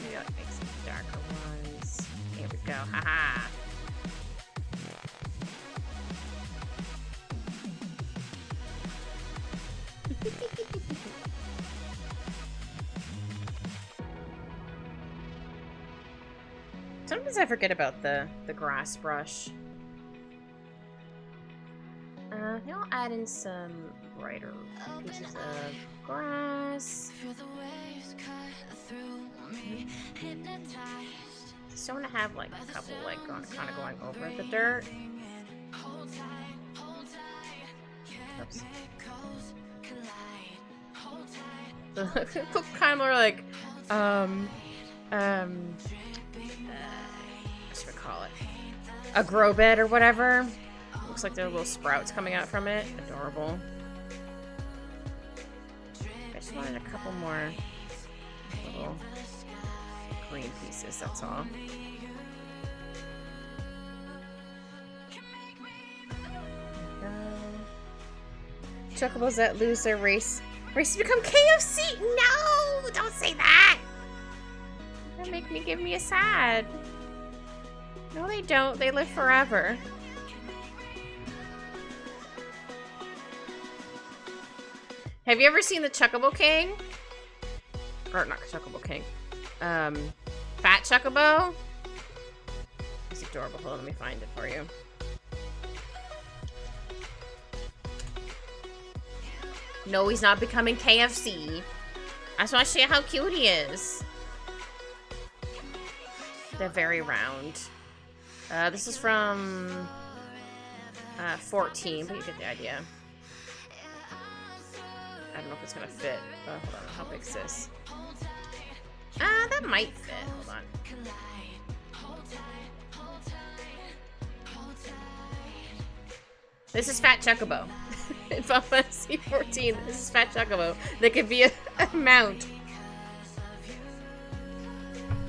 Maybe like make some darker ones. Here we go. Haha. Sometimes I forget about the grass brush. I'll add in some brighter pieces of grass. Just don't want to have like a couple like kind of going over the dirt. Oops. Look kind of more like what should we call it? A grow bed or whatever. Looks like there are little sprouts coming out from it. Adorable. I just wanted a couple more little green pieces, that's all. Chocobos that lose their races become KFC! No! Don't say that! That give me a sad. No, they don't. They live forever. Have you ever seen the Chocobo King? Or not Chocobo King. Fat Chocobo? He's adorable. Hold on, let me find it for you. No, he's not becoming KFC. I just want to show you how cute he is. They're very round. This is from 14, but you get the idea. I don't know if it's gonna fit. Hold on, how big is this? That might fit. Hold on. This is Fat Chocobo. In Final Fantasy 14, this is Fat Chocobo. That could be a mount.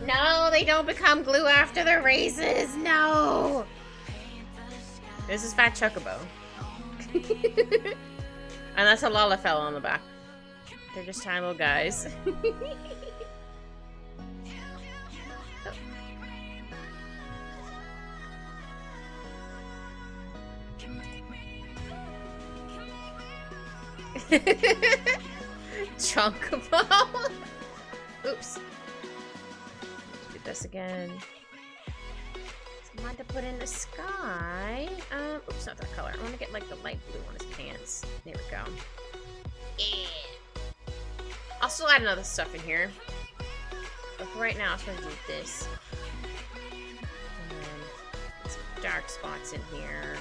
No, they don't become glue after the races. No. This is Fat Chocobo. And that's a Lalafell on the back. They're just tiny little guys. Chocobo. Oops. Do this again. So I want to put in the sky. Oops, not that color. I want to get like the light blue on his pants. There we go. Yeah. I'll still add another stuff in here. But for right now, I'm going to do this. Get some dark spots in here.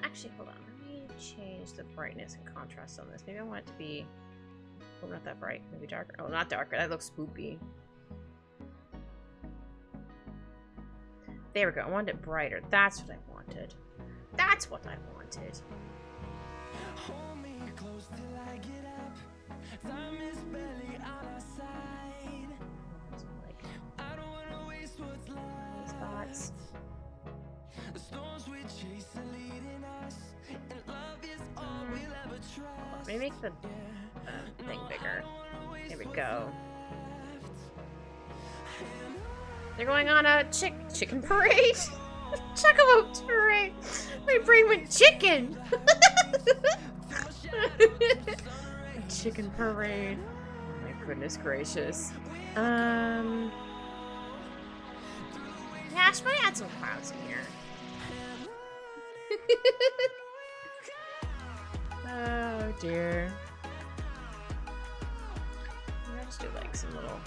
Actually, hold on. Let me change the brightness and contrast on this. Maybe I want it to be... Oh, not that bright. Maybe darker. Oh, not darker. That looks spoopy. There we go. I wanted it brighter. That's what I wanted. That's what I wanted. Hold me close till I get up. Time is barely on our side. Like, I don't want to waste what's left. Spots. The storms we chase are leading us, and love is all we'll ever trust. Let me make the thing bigger. There we go. They're going on a chicken parade. Chocobo parade. My brain went chicken. A chicken parade. Oh my goodness gracious. Yeah, I should probably add some clouds in here. Oh dear. I'll just do like some little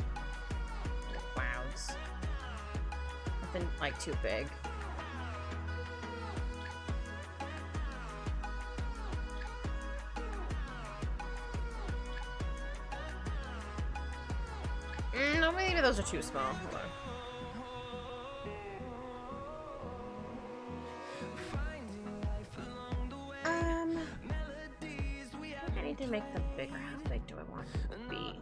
clouds. Nothing like too big. No, maybe those are too small. Hold on. I need to make them bigger. How big do I want them to be?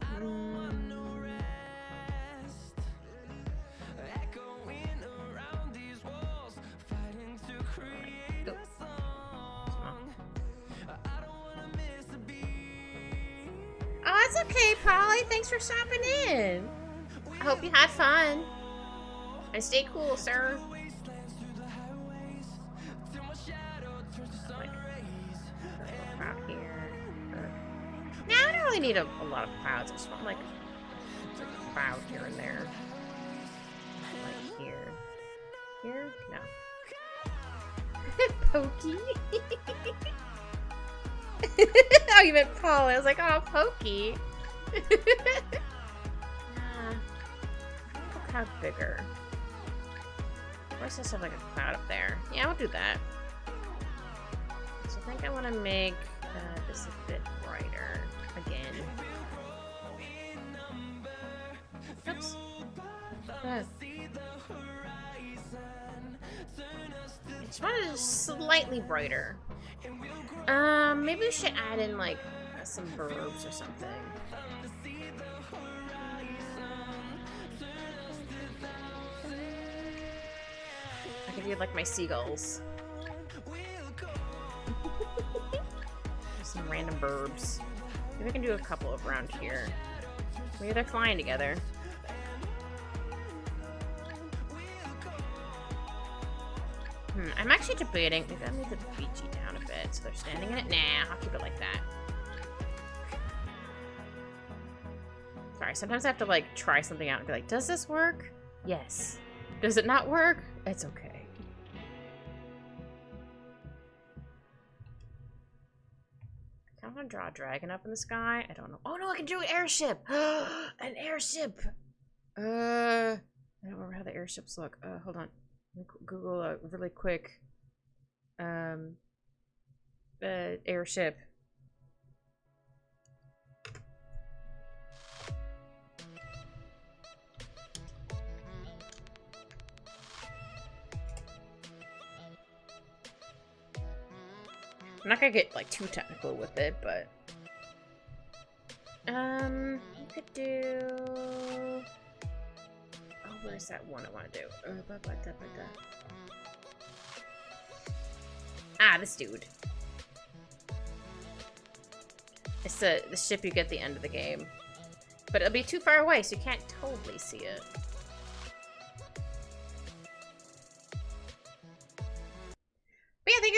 Oh, that's okay, Polly. Thanks for stopping in. I hope you had fun. And stay cool, sir. Out here. Now I don't really need a lot of clouds. I just want like a cloud here and there. Like here. Here? No. Pokey. Oh, you meant Polly. I was like, oh, Pokey. A cloud bigger. Or does this have like a cloud up there? Yeah, I'll do that. So I think I want to make this a bit brighter again. Oops. I just wanted it slightly brighter. Maybe we should add in like some verbs or something. I could do like my seagulls. Some random verbs. Maybe we can do a couple of around here. Maybe they're flying together. I'm actually debating. Maybe I move the beachy down a bit so they're standing in it. Nah, I'll keep it like that. Sorry, sometimes I have to like try something out and be like, does this work? Yes. Does it not work? It's okay. I kind of want to draw a dragon up in the sky. I don't know. Oh no, I can do an airship. An airship. I don't remember how the airships look. Hold on. Let me Google a really quick airship. I'm not gonna get like too technical with it, but you could do. Oh, where's that one I want to do? Ah, this dude. It's the ship you get at the end of the game, but it'll be too far away, so you can't totally see it.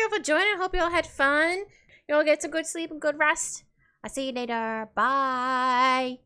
you all for joining. Hope you all had fun. You all get some good sleep and good rest. I'll see you later. Bye.